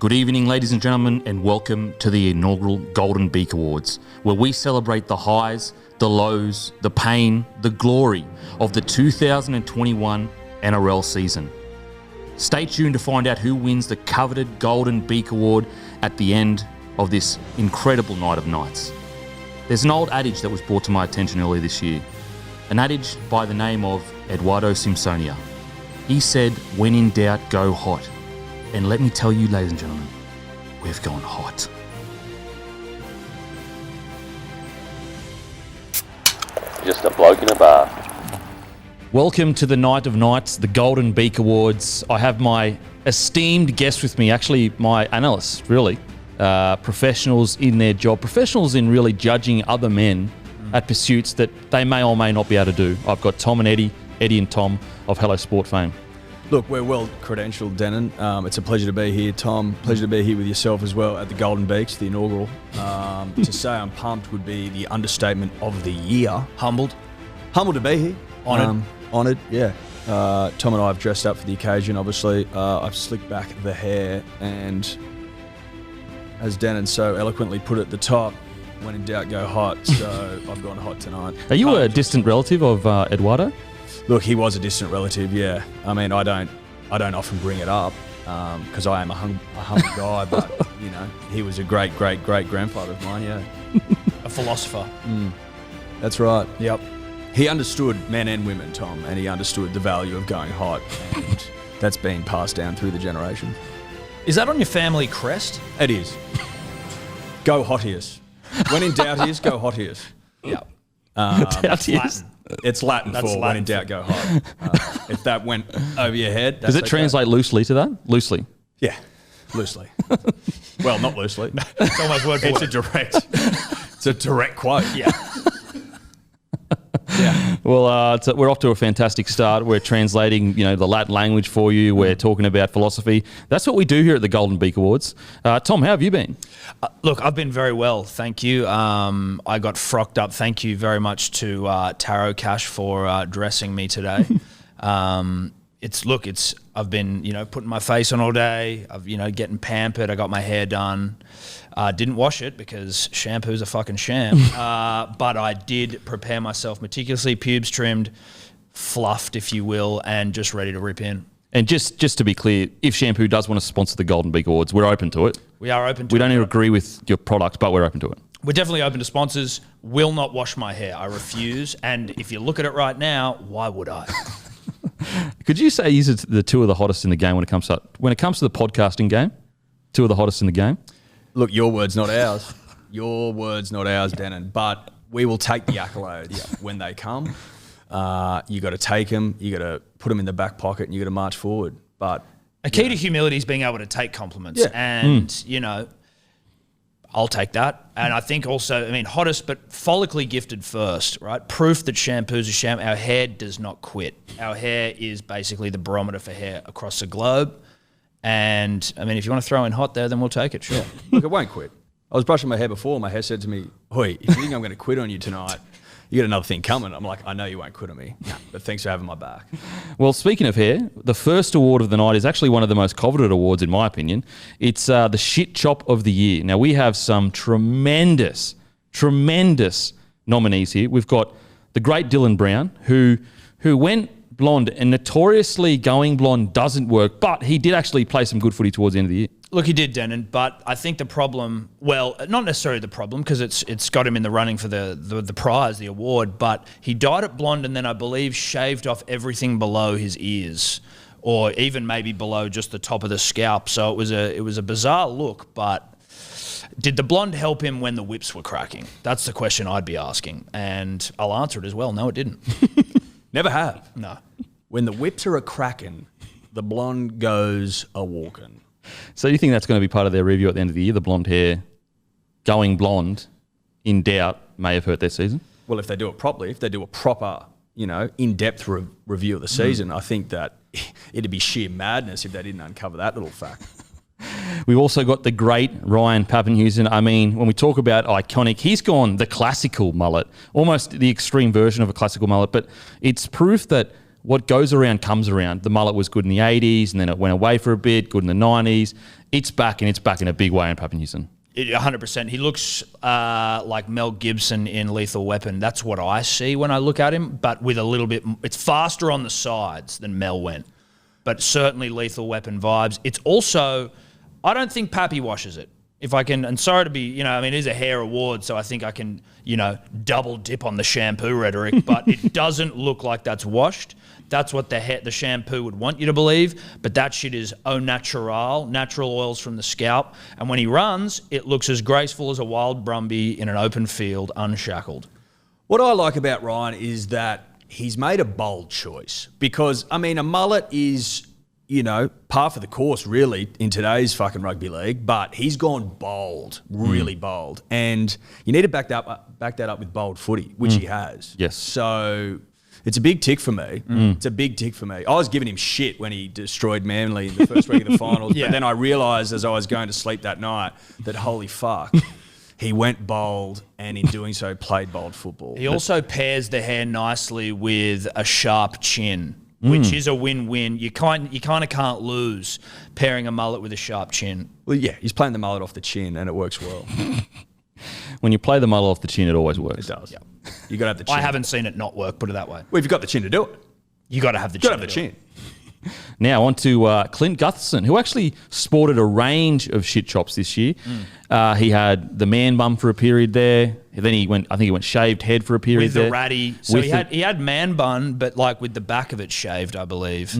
Good evening, ladies and gentlemen, and welcome to the inaugural Golden Beak Awards, where we celebrate the highs, the lows, the pain, the glory of the 2021 NRL season. Stay tuned to find out who wins the coveted Golden Beak Award at the end of this incredible night of nights. There's an old adage that was brought to my attention earlier this year, an adage by the name of Eduardo Simpsonia. He said, when in doubt, go hot. And let me tell you, ladies and gentlemen, we've gone hot. Just a bloke in a bar. Welcome to the night of nights, the Golden Beak Awards. I have my esteemed guest with me, actually my analysts, really. Professionals in their job, professionals in really judging other men at pursuits that they may or may not be able to do. I've got Tom and Eddy, Eddy and Tom of Hello Sport fame. Look, we're well credentialed, Denon. It's a pleasure to be here, Tom. Pleasure to be here with yourself as well at the Golden Beaks, the inaugural. To say I'm pumped would be the understatement of the year. Humbled. Humbled to be here. Honoured. Honoured, yeah. Tom and I have dressed up for the occasion, obviously. I've slicked back the hair and, as Denon so eloquently put at the top, when in doubt, go hot. So I've gone hot tonight. Are you a distant relative of Eduardo? Look, he was a distant relative, yeah. I mean, I don't often bring it up because I am a humble guy, but, you know, he was a great grandfather of mine, yeah. A philosopher. That's right. Yep. He understood men and women, Tom, and he understood the value of going hot, and that's been passed down through the generations. Is that on your family crest? It is. Go hotiest. When in doubt is, go hotiest. Yep. Doubt It's Latin That's for Latin when in doubt, go hot. If that went over your head, that's Does it translate loosely to that? Loosely. Yeah, loosely. Well, not loosely. It's almost word for It's word. it's a direct quote. Yeah. Yeah. Well, we're off to a fantastic start. We're translating, the Latin language for you. We're talking about philosophy. That's what we do here at the Golden Beak Awards. Tom, how have you been? Look, I've been very well, thank you. I got frocked up. Thank you very much to Tarot Cash for dressing me today. I've been, putting my face on all day. I've, getting pampered. I got my hair done. Didn't wash it because shampoo's a fucking sham. But I did prepare myself meticulously, pubes trimmed, fluffed, if you will, and just ready to rip in. And just to be clear, if Shampoo does want to sponsor the Golden Beak Awards, we're open to it. We are open to it. We don't agree with your product, but we're open to it. We're definitely open to sponsors. Will not wash my hair. I refuse. And if you look at it right now, why would I? Could you say these are the two of the hottest in the game when it comes to the podcasting game? Two of the hottest in the game? Look, your words, not ours. Your words, not ours, Denon. But we will take the accolades when they come. You got to take them. You got to put them in the back pocket, and you got to march forward. But a key to humility is being able to take compliments, and I'll take that. And I think also, hottest but follically gifted first, right? Proof that shampoo's a sham. Our hair does not quit. Our hair is basically the barometer for hair across the globe. And if you want to throw in hot there, then we'll take it. Sure. Look, it won't quit. I was brushing my hair before. My hair said to me, "Oi, if you think I'm going to quit on you tonight, you got another thing coming." I'm like, "I know you won't quit on me, but thanks for having my back." Well, speaking of hair, the first award of the night is actually one of the most coveted awards, in my opinion. It's the Shit Chop of the Year. Now, we have some tremendous nominees here. We've got the great Dylan Brown, who went blonde, and notoriously going blonde doesn't work, but he did actually play some good footy towards the end of the year. Look, he did, Denon, but I think the problem, well, not necessarily the problem, because it's got him in the running for the prize, the award, but he dyed it blonde and then I believe shaved off everything below his ears, or even maybe below just the top of the scalp. So it was a bizarre look, but did the blonde help him when the whips were cracking? That's the question I'd be asking, and I'll answer it as well. No, it didn't. Never have. No. When the whips are a-cracking, the blonde goes a-walking. So you think that's going to be part of their review at the end of the year, the blonde hair going blonde in doubt may have hurt their season? Well, if they do it properly, if they do a proper, in-depth review of the season, I think that it'd be sheer madness if they didn't uncover that little fact. We've also got the great Ryan Papenhuisen. When we talk about iconic, he's gone the classical mullet, almost the extreme version of a classical mullet, but it's proof that what goes around comes around. The mullet was good in the 80s, and then it went away for a bit, good in the 90s. It's back, and it's back in a big way in Papua New Guinea. 100%. He looks like Mel Gibson in Lethal Weapon. That's what I see when I look at him, but with a little bit... It's faster on the sides than Mel went, but certainly Lethal Weapon vibes. It's also... I don't think Pappy washes it. If I can... And sorry to be... it is a hair award, so I think I can, double dip on the shampoo rhetoric, but it doesn't look like that's washed. That's what the shampoo would want you to believe, but that shit is au natural oils from the scalp. And when he runs, it looks as graceful as a wild brumby in an open field, unshackled. What I like about Ryan is that he's made a bold choice because, a mullet is, par for the course really in today's fucking rugby league, but he's gone bold, really bold. And you need to back that up with bold footy, which he has. Yes. So... It's a big tick for me. It's a big tick for me. I was giving him shit when he destroyed Manly in the first week of the finals, but then I realised as I was going to sleep that night that holy fuck, he went bold and in doing so played bold football. He also pairs the hair nicely with a sharp chin, which is a win-win. You kind of can't lose pairing a mullet with a sharp chin. Well, yeah, he's playing the mullet off the chin and it works well. When you play the mullet off the chin, it always works. It does. Yep. You got to have the chin. I haven't seen it not work, put it that way. Well, if you've got the chin to do it. You got to have the Got chin. to have the chin. Now on to Clint Gutherson, who actually sported a range of shit chops this year. He had the man bum for a period there. Then he went shaved head for a period With there. the ratty. So he had man bun, but like with the back of it shaved, I believe.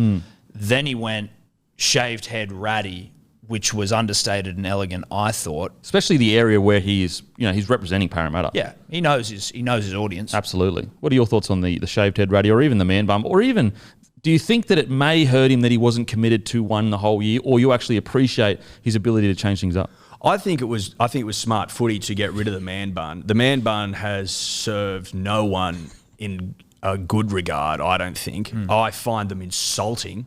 Then he went shaved head ratty, which was understated and elegant, I thought. Especially the area where he's representing Parramatta. Yeah, he knows his audience. Absolutely. What are your thoughts on the shaved head ratty, or even the man bum, or even do you think that it may hurt him that he wasn't committed to one the whole year, or you actually appreciate his ability to change things up? I think it was smart footy to get rid of the man bun. The man bun has served no one in a good regard, I don't think. I find them insulting.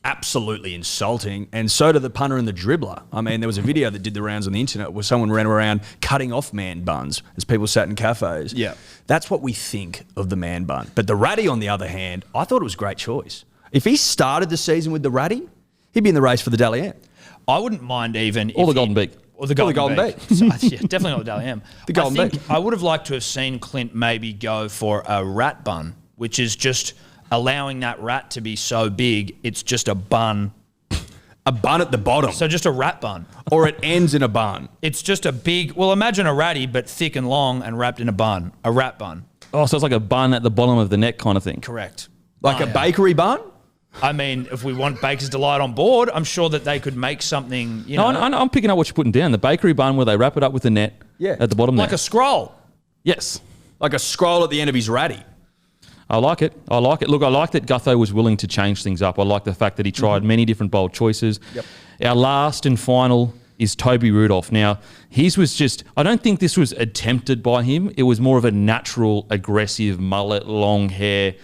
Absolutely insulting, and so do the punter and the dribbler. There was a video that did the rounds on the internet where someone ran around cutting off man buns as people sat in cafes. Yeah. That's what we think of the man bun. But the ratty, on the other hand, I thought it was a great choice. If he started the season with the ratty, he'd be in the race for the Dally M. I wouldn't mind even... Or the Golden Beak. Or the Golden Beak. So, yeah, definitely not the Dally M. The Golden Beak. I would have liked to have seen Clint maybe go for a rat bun, which is just... allowing that rat to be so big, it's just a bun. A bun at the bottom. So just a rat bun. Or it ends in a bun. It's just a big... Well, imagine a ratty, but thick and long and wrapped in a bun. A rat bun. Oh, so it's like a bun at the bottom of the neck kind of thing. Correct. Like a bakery bun? If we want Baker's Delight on board, I'm sure that they could make something, No, I'm picking up what you're putting down. The bakery bun where they wrap it up with the net at the bottom like there. a scroll. Yes. Like a scroll at the end of his ratty. I like it. Look, I like that Gutho was willing to change things up. I like the fact that he tried many different bold choices. Yep. Our last and final is Toby Rudolph. Now, his was just... I don't think this was attempted by him. It was more of a natural, aggressive mullet, long hair.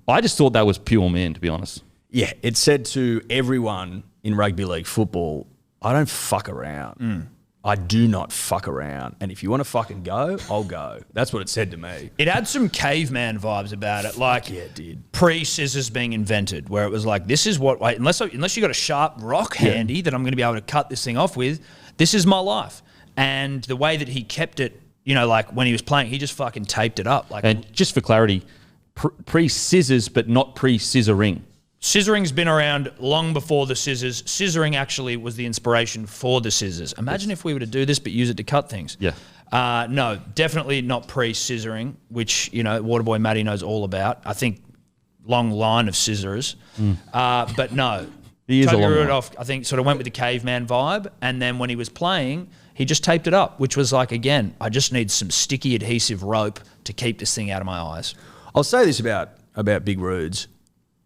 I just thought that was pure man, to be honest. Yeah, it said to everyone in rugby league football, I don't fuck around. I do not fuck around. And if you want to fucking go, I'll go. That's what it said to me. It had some caveman vibes about it. Like, yeah, it did. Pre-scissors being invented, where it was like, this is what... Unless you got a sharp rock handy that I'm going to be able to cut this thing off with, this is my life. And the way that he kept it, when he was playing, he just fucking taped it up. And just for clarity, pre-scissors, but not pre-scissoring. Scissoring's been around long before the scissors. Scissoring actually was the inspiration for the scissors. Imagine if we were to do this but use it to cut things. Yeah. No, definitely not pre-scissoring, which, Waterboy Matty knows all about. I think long line of scissors. But no. He is a long Rudolph, I think, sort of went with the caveman vibe. And then when he was playing, he just taped it up, which was like, again, I just need some sticky adhesive rope to keep this thing out of my eyes. I'll say this about Big Rudes.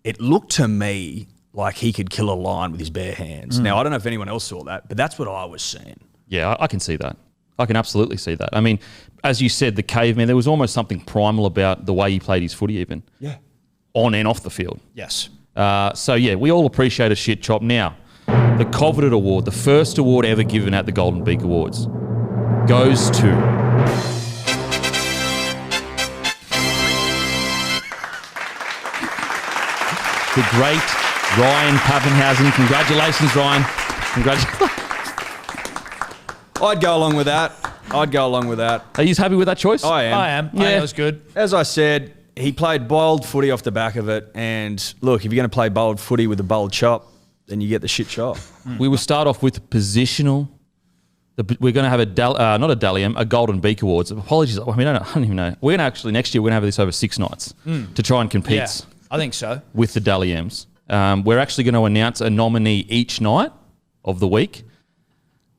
It looked to me like he could kill a lion with his bare hands. Now, I don't know if anyone else saw that, but that's what I was seeing. Yeah, I can see that. I can absolutely see that. As you said, the caveman, there was almost something primal about the way he played his footy even. Yeah. On and off the field. Yes. We all appreciate a shit chop. Now, the coveted award, the first award ever given at the Golden Beak Awards, goes to... the great Ryan Pappenhausen. Congratulations, Ryan. Congratulations. I'd go along with that. Are you happy with that choice? I am. I think that was good. As I said, he played bold footy off the back of it. And look, if you're going to play bold footy with a bold chop, then you get the shit shot. We will start off with positional. We're going to have a Golden Beak Awards. Apologies. I mean, I don't even know. We're going to actually, next year, we're going to have this over 6 nights to try and compete Yeah, I think so. with the Dally M's. We're actually going to announce a nominee each night of the week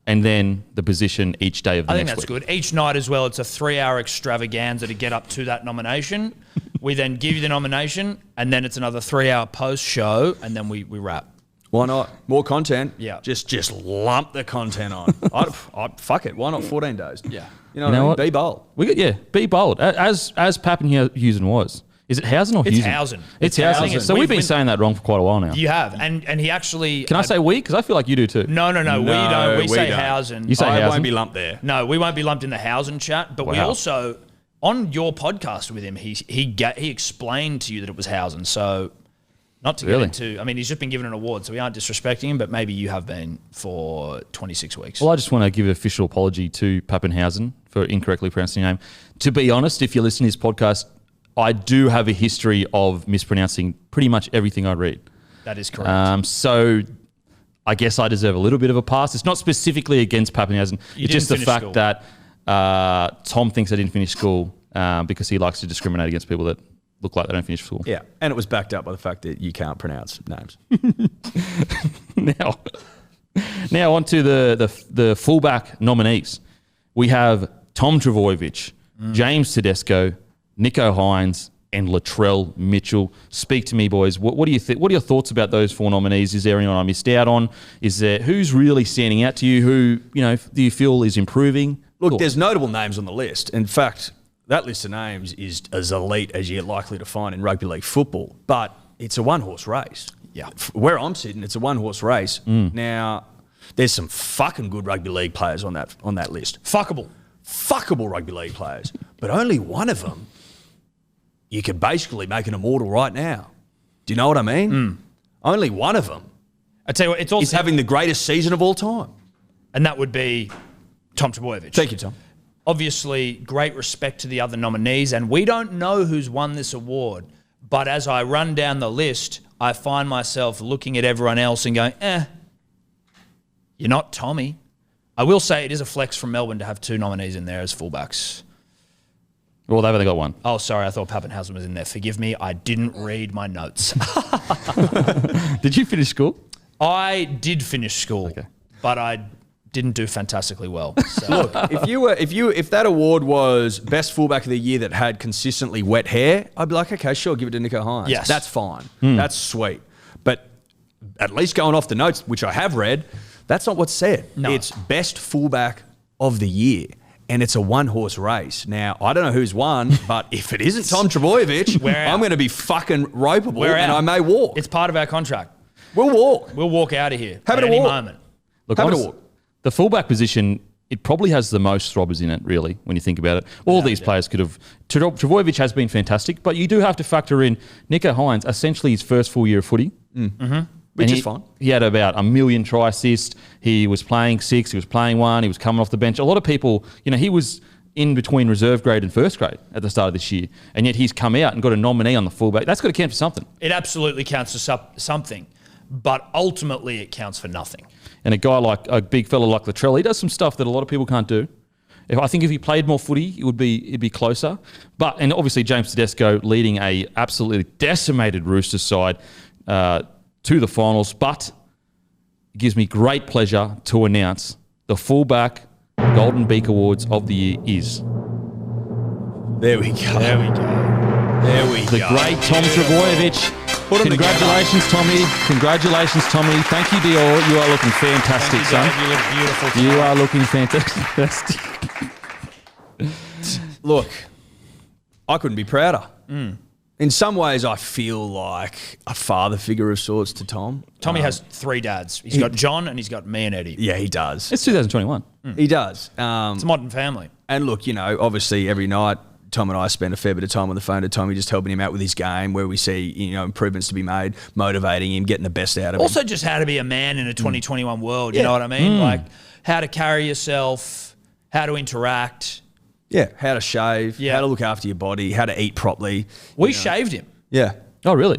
and then the position each day of the I think next that's week. good. Each night as well, it's a 3-hour extravaganza to get up to that nomination. We then give you the nomination, and then it's another 3-hour post show, and then we wrap. Why not? More content. Yeah. Just lump the content on. I'd fuck it. Why not 14 days? Yeah. You know what I mean? Be bold. Be bold. As Pappenhausen was. Is it Hausen or It's Hausen? Hausen. It's Hausen. Hausen. So we've been saying that wrong for quite a while now. You have, and he actually. Can I say we? Because I feel like you do too. No. We don't. We say don't. Hausen. You say I Hausen? won't be lumped there. No, we won't be lumped in the Hausen chat. But we Wow. also, on your podcast with him, he explained to you that it was Hausen. So, not to Really? get into. I mean, he's just been given an award, so we aren't disrespecting him. But maybe you have been for 26 weeks. Well, I just want to give an official apology to Pappenhausen for incorrectly pronouncing your name. To be honest, if you listen to his podcast, I do have a history of mispronouncing pretty much everything I read. That is correct. So I guess I deserve a little bit of a pass. It's not specifically against Pappenhausen. It's just the didn't finish fact school. that Tom thinks I didn't finish school because he likes to discriminate against people that look like they don't finish school. Yeah. And it was backed up by the fact that you can't pronounce names. Now on to the fullback nominees. We have Tom Trbojevic, James Tedesco, Nico Hines, and Latrell Mitchell. Speak to me, boys. What do you think? What are your thoughts about those 4 nominees? Is there anyone I missed out on? Is there who's really standing out to you? Who do you feel is improving? Look, Cool. there's notable names on the list. In fact, that list of names is as elite as you're likely to find in rugby league football. But it's a one-horse race. Yeah. Where I'm sitting, it's a one-horse race. Now, there's some fucking good rugby league players on that list. Fuckable rugby league players. But only one of them you could basically make an immortal right now. Do you know what I mean? Only one of them I tell you what, it's also is having the greatest season of all time. and that would be Tom Trbojevic. Thank you, Tom. Obviously, great respect to the other nominees, and we don't know who's won this award. But as I run down the list, I find myself looking at everyone else and going, you're not Tommy. I will say it is a flex from Melbourne to have 2 nominees in there as fullbacks. Well, they've only got 1. Oh, sorry, I thought Pappenhausen was in there. Forgive me, I didn't read my notes. Did you finish school? I did finish school, but I didn't do fantastically well. So. Look, if that award was best fullback of the year that had consistently wet hair, I'd be like, okay, sure, give it to Nico Hines. Yes. That's fine. That's sweet. But at least going off the notes, which I have read, that's not what's said. No. It's best fullback of the year. And it's a one-horse race. Now, I don't know who's won, but if it isn't Tom Trbojevic, We're out. I'm going to be fucking ropeable We're and out. I may walk. It's part of our contract. We'll walk. We'll walk out of here Have at it a any walk. moment. Look, Have it a honest- walk. the fullback position, it probably has the most throbbers in it, really, when you think about it. All these players could have... Trbojevic has been fantastic, but you do have to factor in Nico Hines, essentially his first full year of footy. Which And is fine. He had about 1 million try assists. He was playing 6, he was playing 1, he was coming off the bench. A lot of people, he was in between reserve grade and first grade at the start of this year, and yet he's come out and got a nominee on the fullback. That's got to count for something. It absolutely counts for something, but ultimately it counts for nothing. And a big fella like Latrell, he does some stuff that a lot of people can't do. I think if he played more footy, it'd be closer. And obviously James Tedesco leading a absolutely decimated Roosters side to the finals. But it gives me great pleasure to announce the fullback Golden Beak Awards of the year is There we go. There we go. the great Tom Trbojevic. Put 'em Congratulations, Tommy. Congratulations, Tommy. Thank you, Dior. You are looking fantastic, son. You look beautiful. You are looking fantastic. Look, I couldn't be prouder. In some ways, I feel like a father figure of sorts to Tom. Tommy has 3 dads. He's got John and he's got me and Eddy. Yeah, he does. It's 2021. He does. It's a modern family. And look, obviously every night Tom and I spend a fair bit of time on the phone to Tommy, just helping him out with his game, where we see improvements to be made, motivating him, getting the best out of him. Also, just how to be a man in a 2021 world. You know what I mean? Like how to carry yourself, how to interact. Yeah, how to shave, how to look after your body, how to eat properly. We shaved him. Yeah. Oh, really?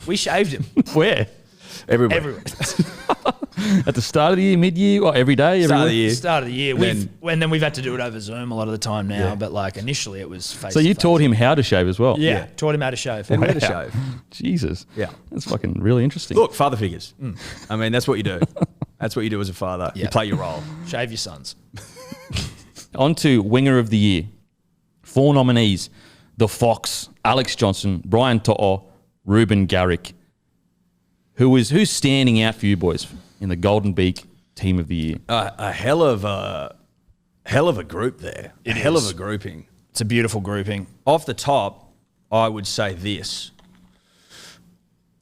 We shaved him. Where? Everywhere. Everywhere. At the start of the year, mid-year, or every day? Start of the year. Start of the year. And then we've had to do it over Zoom a lot of the time now, but like initially it was face So you taught him how to shave as well? Yeah, taught him how to shave. And where to shave. Jesus. Yeah. That's fucking really interesting. Look, father figures. I mean, that's what you do. That's what you do as a father. You play your role. Shave your sons. On to Winger of the Year. 4 nominees. The Fox, Alex Johnson, Brian To'o, Ruben Garrick. Who's standing out for you boys in the Golden Beak Team of the Year? A hell of a group there. It hell is. of a grouping. It's a beautiful grouping. Off the top, I would say this.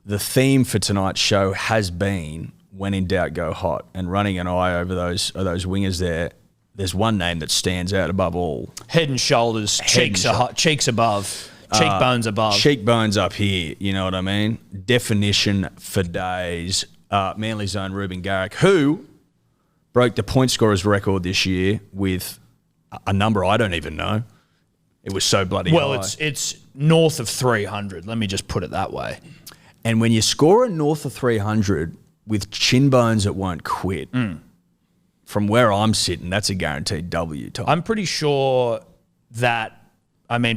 The theme for tonight's show has been when in doubt, go hot. And running an eye over those wingers there, there's one name that stands out above all. Head and shoulders, cheeks above, cheekbones above. Cheekbones up here, you know what I mean? Definition for days. Manly's own Ruben Garrick, who broke the point scorer's record this year with a number I don't even know. It was so bloody high. It's north of 300. Let me just put it that way. And when you score a north of 300 with chin bones that won't quit, from where I'm sitting, that's a guaranteed W, Tom. I'm pretty sure that,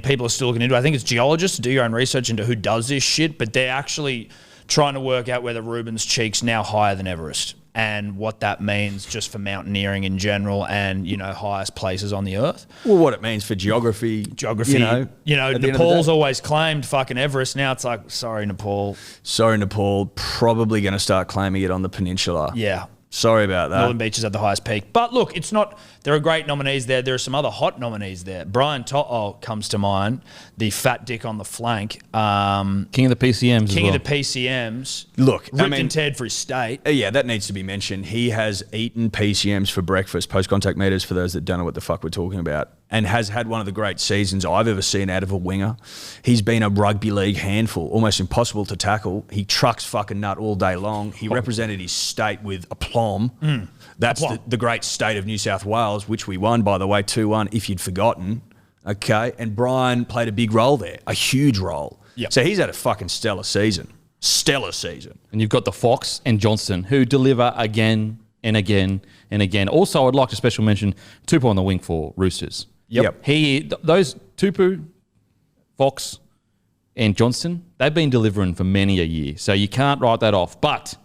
people are still looking into it. I think it's geologists. Do your own research into who does this shit, but they're actually trying to work out whether Ruben's cheek's now higher than Everest and what that means just for mountaineering in general and, highest places on the earth. Well, what it means for geography. Nepal's always claimed fucking Everest. Now it's like, sorry, Nepal. Sorry, Nepal. Probably going to start claiming it on the peninsula. Yeah. Sorry about that. Northern Beaches at the highest peak. But look, it's not... There are great nominees there. There are some other hot nominees there. Brian To'o comes to mind, the fat dick on the flank. King of the PCMs King of the PCMs. Look, ripped and teared for his state. Yeah, that needs to be mentioned. He has eaten PCMs for breakfast, post-contact meters, for those that don't know what the fuck we're talking about, and has had one of the great seasons I've ever seen out of a winger. He's been a rugby league handful, almost impossible to tackle. He trucks fucking nut all day long. He represented his state with aplomb. That's the great state of New South Wales, which we won, by the way, 2-1, if you'd forgotten. Okay, and Brian played a big role there, a huge role. Yep. So he's had a fucking stellar season. Stellar season. And you've got the Fox and Johnston, who deliver again and again and again. Also, I'd like to special mention Tupou on the wing for Roosters. Yep. Those Tupou, Fox, and Johnston, they've been delivering for many a year. So you can't write that off. But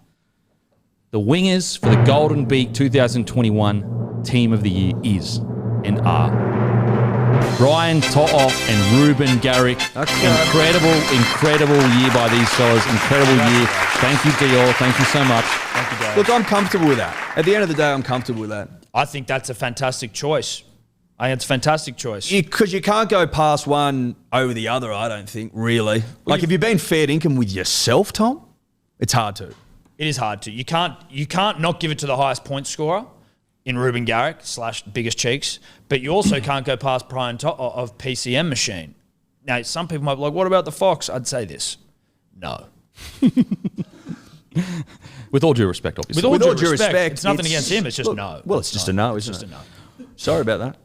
the wingers for the Golden Beak 2021 Team of the Year is and are Brian To'o and Ruben Garrick. Incredible year by these fellas. Incredible year. Thank you, Dior. Thank you so much. Thank you, Dave. Look, I'm comfortable with that. At the end of the day, I'm comfortable with that. I think that's a fantastic choice. I think it's a fantastic choice. Because you can't go past one over the other, I don't think, really. Like, if you've been fair income with yourself, Tom, it's hard to. It is hard to. You can't not give it to the highest point scorer in Ruben Garrick / biggest cheeks, but you also can't go past Brian To'o of PCM machine. Now, some people might be like, what about the Fox? I'd say this. No. With all due respect, obviously. With all due respect, it's nothing against him. It's just no. Well, it's just a no, isn't it? It's just a no. Sorry about that.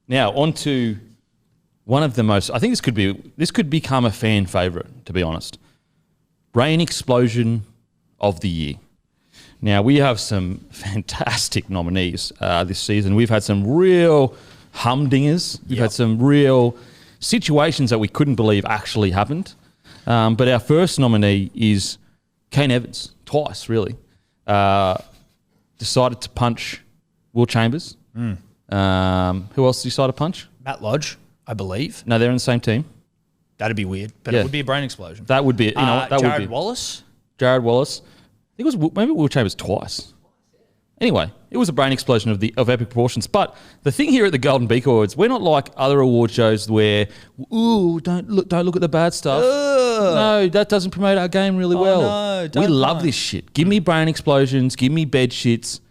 Now, on to one of the most... I think this could become a fan favourite, to be honest. Brain Explosion of the Year. Now, we have some fantastic nominees this season. We've had some real humdingers. We've had some real situations that we couldn't believe actually happened. But our first nominee is Kane Evans, twice, really. Decided to punch Will Chambers. Who else decided to punch? Matt Lodge, I believe. No, they're in the same team. That'd be weird, but it would be a brain explosion. That would be, that would be. Jared Wallace? Jared Wallace. I think it was maybe Will Chambers twice. Anyway, it was a brain explosion of epic proportions. But the thing here at the Golden Beak Awards, we're not like other award shows where, don't look at the bad stuff. No, that doesn't promote our game really well. No, we love this shit. Give me brain explosions. Give me bed shits.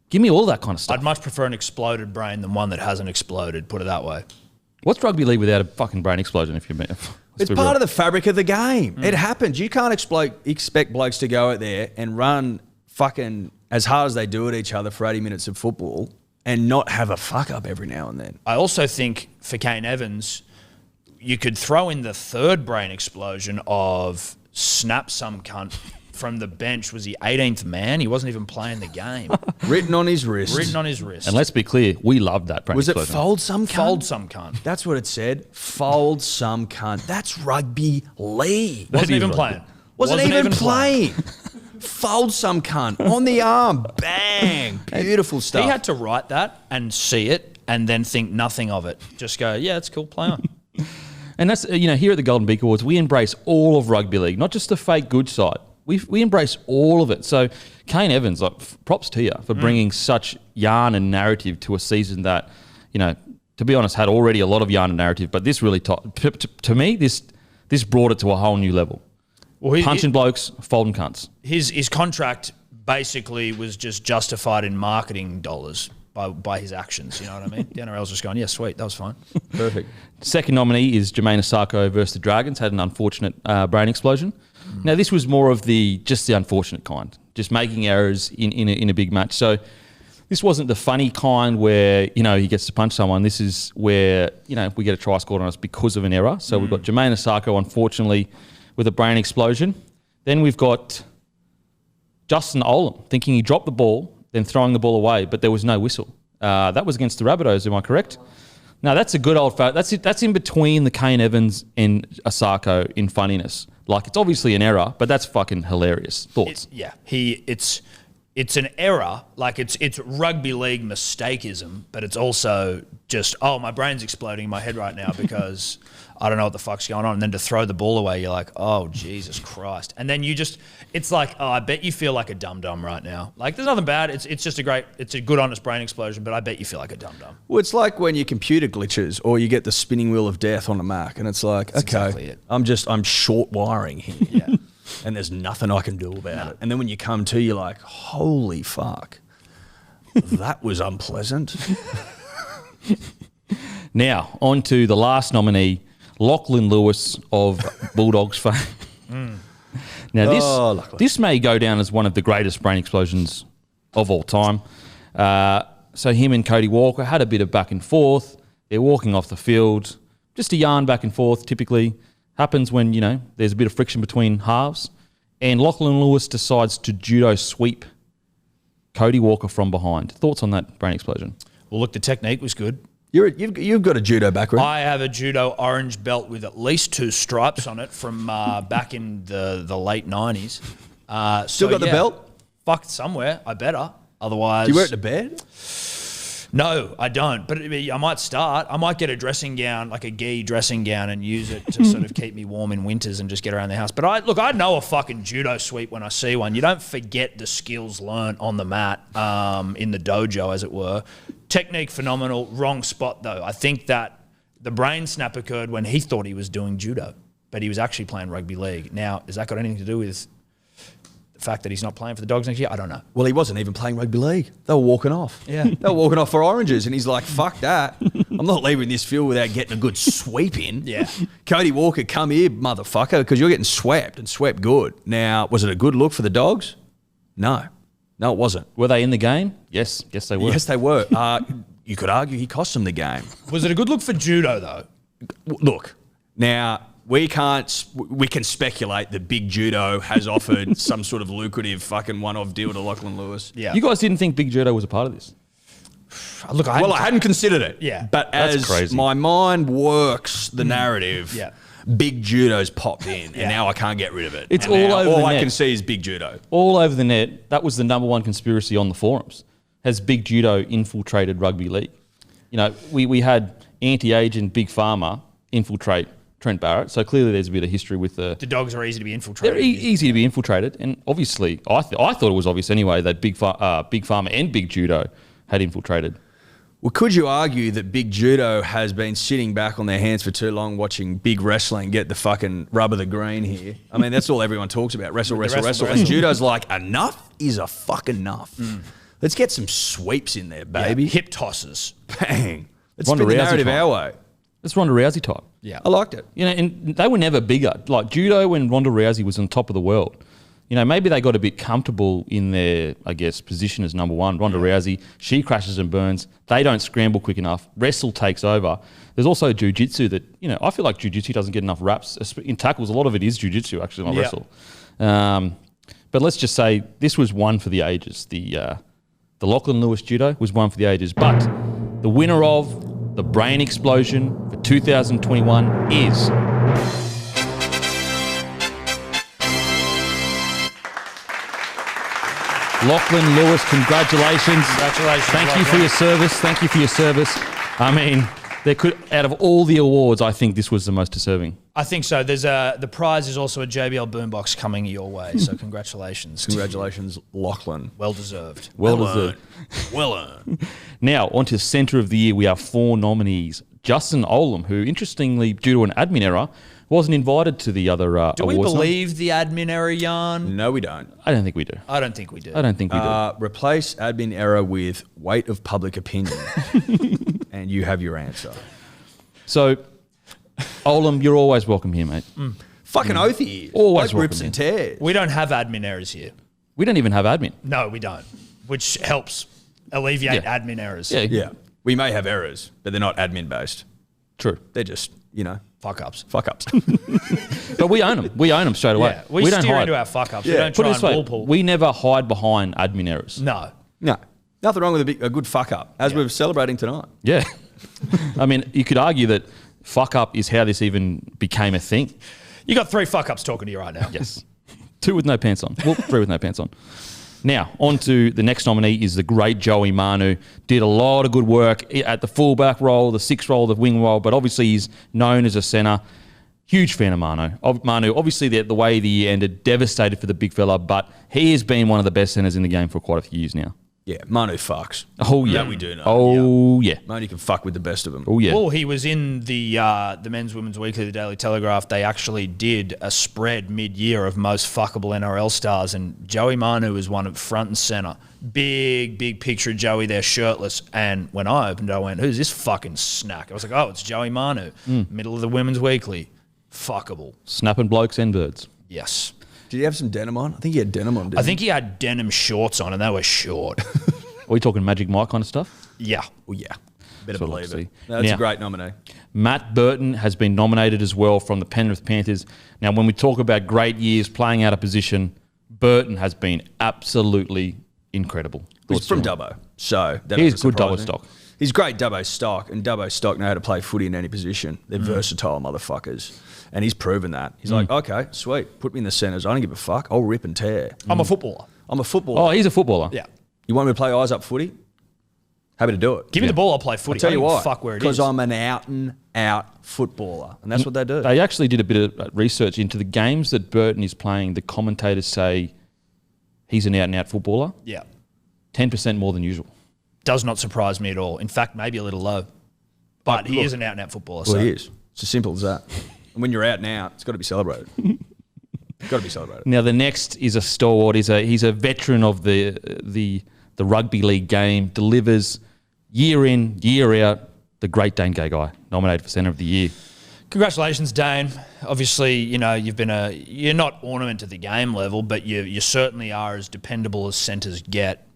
Give me all that kind of stuff. I'd much prefer an exploded brain than one that hasn't exploded. Put it that way. What's rugby league without a fucking brain explosion? It's part of the fabric of the game. It happens. You can't expect blokes to go out there and run fucking as hard as they do at each other for 80 minutes of football and not have a fuck up every now and then. I also think for Kane Evans, you could throw in the third brain explosion of snap some cunt from the bench. Was he 18th man? He wasn't even playing the game. Written on his wrist. And let's be clear, we loved that brain explosion. Was it fold some cunt? Fold some cunt. That's what it said. Fold some cunt. That's rugby league. Wasn't even playing. Wasn't even playing. Fold some cunt. On the arm. Bang. Beautiful stuff. He had to write that and see it and then think nothing of it. Just go, yeah, it's cool, play on. And that's, here at the Golden Beak Awards, we embrace all of rugby league, not just the fake good side. We embrace all of it. So Kane Evans, props to you for bringing such yarn and narrative to a season that, to be honest, had already a lot of yarn and narrative. But this really, to me, this brought it to a whole new level. Well, punching blokes, folding cunts. His contract basically was just justified in marketing dollars by his actions. You know what I mean? The NRL's just going, yeah, sweet, that was fine. Perfect. Second nominee is Jermaine Asako versus the Dragons. Had an unfortunate brain explosion. Now, this was more of just the unfortunate kind, just making errors in a big match. So this wasn't the funny kind where, he gets to punch someone. This is where, we get a try scored on us because of an error. So we've got Jermaine Asako, unfortunately, with a brain explosion. Then we've got Justin Olam thinking he dropped the ball, then throwing the ball away, but there was no whistle. That was against the Rabbitohs, am I correct? Now, that's a good old fact. That's in between the Kane Evans and Asako in funniness. Like, it's obviously an error, but that's fucking hilarious. Thoughts? It's an error. Like, it's rugby league mistakeism, but it's also just, my brain's exploding in my head right now because I don't know what the fuck's going on. And then to throw the ball away, you're like, oh, Jesus Christ. And then it's like, I bet you feel like a dum-dum right now. Like, there's nothing bad. It's just it's a good, honest brain explosion, but I bet you feel like a dum-dum. Well, it's like when your computer glitches or you get the spinning wheel of death on a Mac and it's like, That's okay, exactly it. I'm short wiring here. Yeah. And there's nothing I can do about it. And then when you come to, you're like, holy fuck, that was unpleasant. Now, on to the last nominee, Lachlan Lewis of Bulldogs fame. Now, this may go down as one of the greatest brain explosions of all time. So him and Cody Walker had a bit of back and forth. They're walking off the field. Just a yarn back and forth, typically. Happens when, there's a bit of friction between halves. And Lachlan Lewis decides to judo sweep Cody Walker from behind. Thoughts on that brain explosion? Well, look, the technique was good. You've got a judo background. I have a judo orange belt with at least 2 stripes on it from back in the late 90s. Still got the belt? Fucked somewhere. I better. Otherwise... Do you wear it to bed? No, I don't. But I might start. I might get a dressing gown, like a gi dressing gown, and use it to sort of keep me warm in winters and just get around the house. But I know a fucking judo sweep when I see one. You don't forget the skills learnt on the mat, in the dojo, as it were. Technique phenomenal. Wrong spot, though. I think that the brain snap occurred when he thought he was doing judo, but he was actually playing rugby league. Now, has that got anything to do with the fact that he's not playing for the Dogs next year? I don't know. Well, he wasn't even playing rugby league. They were walking off. Yeah. They were walking off for oranges, and he's like, fuck that. I'm not leaving this field without getting a good sweep in. Yeah. Cody Walker, come here, motherfucker, because you're getting swept and swept good. Now, was it a good look for the Dogs? No. No, it wasn't. Were they in the game? Yes. Yes, they were. Yes, they were. You could argue he cost them the game. Was it a good look for judo, though? Look, now... We can speculate that Big Judo has offered some sort of lucrative fucking one-off deal to Lachlan Lewis. Yeah. You guys didn't think Big Judo was a part of this? Look, I hadn't considered it. Yeah. But That's as crazy. my mind works the narrative, Yeah. Big Judo's popped in, and now I can't get rid of it. It's And all now over the all I net. can see is Big Judo. All over the net. That was the number one conspiracy on the forums. Has Big Judo infiltrated rugby league? We had anti-agent Big Pharma infiltrate Trent Barrett. So clearly there's a bit of history with the Dogs are easy to be infiltrated. They're easy to be infiltrated. And obviously, I thought it was obvious anyway that Big Pharma and Big Judo had infiltrated. Well, could you argue that Big Judo has been sitting back on their hands for too long watching Big Wrestling get the fucking rub of the green here? I mean, that's all everyone talks about. Wrestle. And Judo's like, enough is a fucking enough. Let's get some sweeps in there, baby. Hip tosses. Bang. Let's Ronda spin the Rousey narrative time. our way. It's Ronda Rousey type. Yeah. I liked it. You know, and they were never bigger. Like judo, when Ronda Rousey was on top of the world, you know, maybe they got a bit comfortable in their, I guess, position as number one. Ronda Rousey, she crashes and burns. They don't scramble quick enough. Wrestle takes over. There's also jiu-jitsu that, you know, I feel like jiu-jitsu doesn't get enough reps. In tackles, a lot of it is jiu-jitsu, actually, on wrestle. But let's just say this was one for the ages. The Lachlan Lewis judo was one for the ages. But the winner of the brain explosion for 2021 is... Lachlan Lewis, congratulations. Congratulations. Thank you for your service. Thank you for your service. I mean, there could, out of all the awards, I think this was the most deserving. I think so. There's the prize is also a JBL boombox coming your way. So congratulations. Congratulations, Lachlan. Well deserved. Well deserved. Well earned. Now, on to Centre of the Year. We have 4 nominees. Justin Olam, who, interestingly, due to an admin error, wasn't invited to the other awards. Do we believe the admin error yarn? No, we don't. I don't think we do. I don't think we do. I don't think we do. Replace admin error with weight of public opinion, and you have your answer. So, Olam, you're always welcome here, mate. Fucking oath he is. Always Like rips welcome and tears. We don't have admin errors here. We don't even have admin. No, we don't. Which helps alleviate admin errors. Yeah, Yeah. We may have errors, but they're not admin based. true. They're just, you know, Fuck ups. fuck ups. But we own them. We own them straight away. Yeah, we don't steer hide. into our fuck ups. Yeah. We don't Put try it this and way, wool pull. we never hide behind admin errors. No. No. Nothing wrong with a good fuck up, as we're celebrating tonight. Yeah. I mean, you could argue that fuck up is how this even became a thing. You got 3 fuck ups talking to you right now. Yes. 2 with no pants on. Well, 3 with no pants on. Now, on to the next nominee is the great Joey Manu. Did a lot of good work at the fullback role, the 6 role, the wing role, but obviously he's known as a centre. Huge fan of Manu. Obviously, the way the year ended, devastated for the big fella, but he has been one of the best centres in the game for quite a few years now. Yeah, Manu fucks. Oh, yeah. That we do know. Oh, yeah. Manu can fuck with the best of them. Oh, yeah. Well, he was in the Men's Women's Weekly, the Daily Telegraph. They actually did a spread mid-year of most fuckable NRL stars, and Joey Manu was one of front and centre. Big picture of Joey there, shirtless. And when I opened it, I went, who's this fucking snack? I was like, oh, it's Joey Manu. Middle of the Women's Weekly. Fuckable. Snapping blokes and birds. Yes. Did he have some denim on? I think he had denim on, didn't I think he had denim shorts on, and they were short. Are we talking Magic Mike kind of stuff? Yeah. Oh, yeah. Better That's what believe I it. see. No, that's Now- a great nominee. Matt Burton has been nominated as well from the Penrith Panthers. Now, when we talk about great years playing out of position, Burton has been absolutely incredible. He's from Dubbo, so that He's doesn't good surprise Dubbo me. stock. He's great Dubbo stock, and Dubbo stock know how to play footy in any position. They're versatile motherfuckers, and he's proven that. He's like, okay, sweet, put me in the centres. I don't give a fuck. I'll rip and tear. I'm a footballer. I'm a footballer. Oh, he's a footballer. Yeah. You want me to play eyes up footy? Happy to do it. Give me the ball, I'll play footy. I'll tell you I don't give a why. fuck where it is. Because I'm an out and out footballer, and that's what they do. They actually did a bit of research into the games that Burton is playing. The commentators say he's an out-and-out footballer, Yeah. 10% more than usual. Does not surprise me at all. In fact, maybe a little low. But he look, is an out-and-out footballer. Well, so. he is. It's as simple as that. And when you're out and out, it's got to be celebrated. Got to be celebrated. Now, the next is a stalwart. He's a veteran of the rugby league game, delivers year in, year out, the great Dane Gagai, nominated for Centre of the Year. Congratulations, Dane. Obviously, you know, you're not ornament to the game level, but you certainly are as dependable as centres get.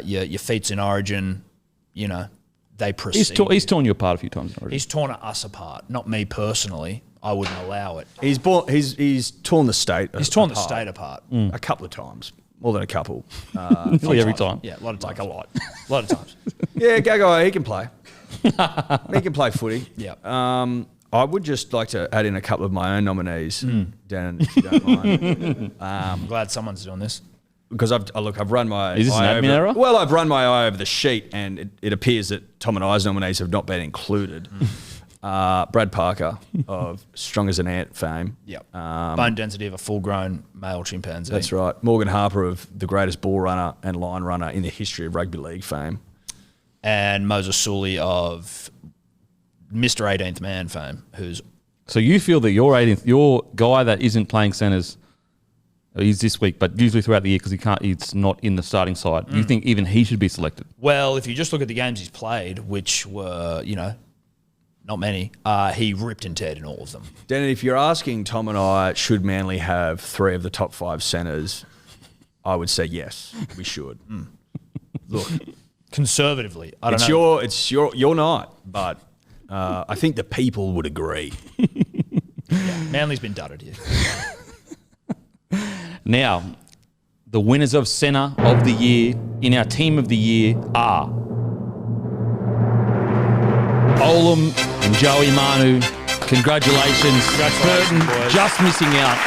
Your feats in Origin, you know, they proceed. He's torn you apart a few times already. He's torn us apart. Not me personally. I wouldn't allow it. He's torn the state. He's torn the state apart. A couple of times, more than a couple. Nearly every time. Yeah, a lot of times. Like a lot. A lot of times. Yeah, Gagai, he can play. He can play footy. Yeah. I would just like to add in a couple of my own nominees, Dan, if you don't mind. I'm glad someone's doing this. Because I've run my Is this an eye admin over, error? Well, I've run my eye over the sheet, and it appears that Tom and I's nominees have not been included. Brad Parker of Strong as an Ant fame. Yep. Bone density of a full-grown male chimpanzee. That's right. Morgan Harper of the greatest ball runner and line runner in the history of rugby league fame. And Moses Sully of Mr. 18th Man fame, who's So you feel that your guy that isn't playing centres, he's this week, but usually throughout the year because he's not in the starting side. You think even he should be selected? well, if you just look at the games he's played, which were, you know, not many, he ripped and teared in all of them. Denny, if you're asking Tom and I, should Manly have 3 of the top 5 centres, I would say yes, we should. Look, Conservatively, I don't know. It's your night, but I think the people would agree. Yeah, Manly's been dudded here. Now, the winners of centre of the year in our team of the year are Olam and Joey Manu. Congratulations. Burton boys. just missing out.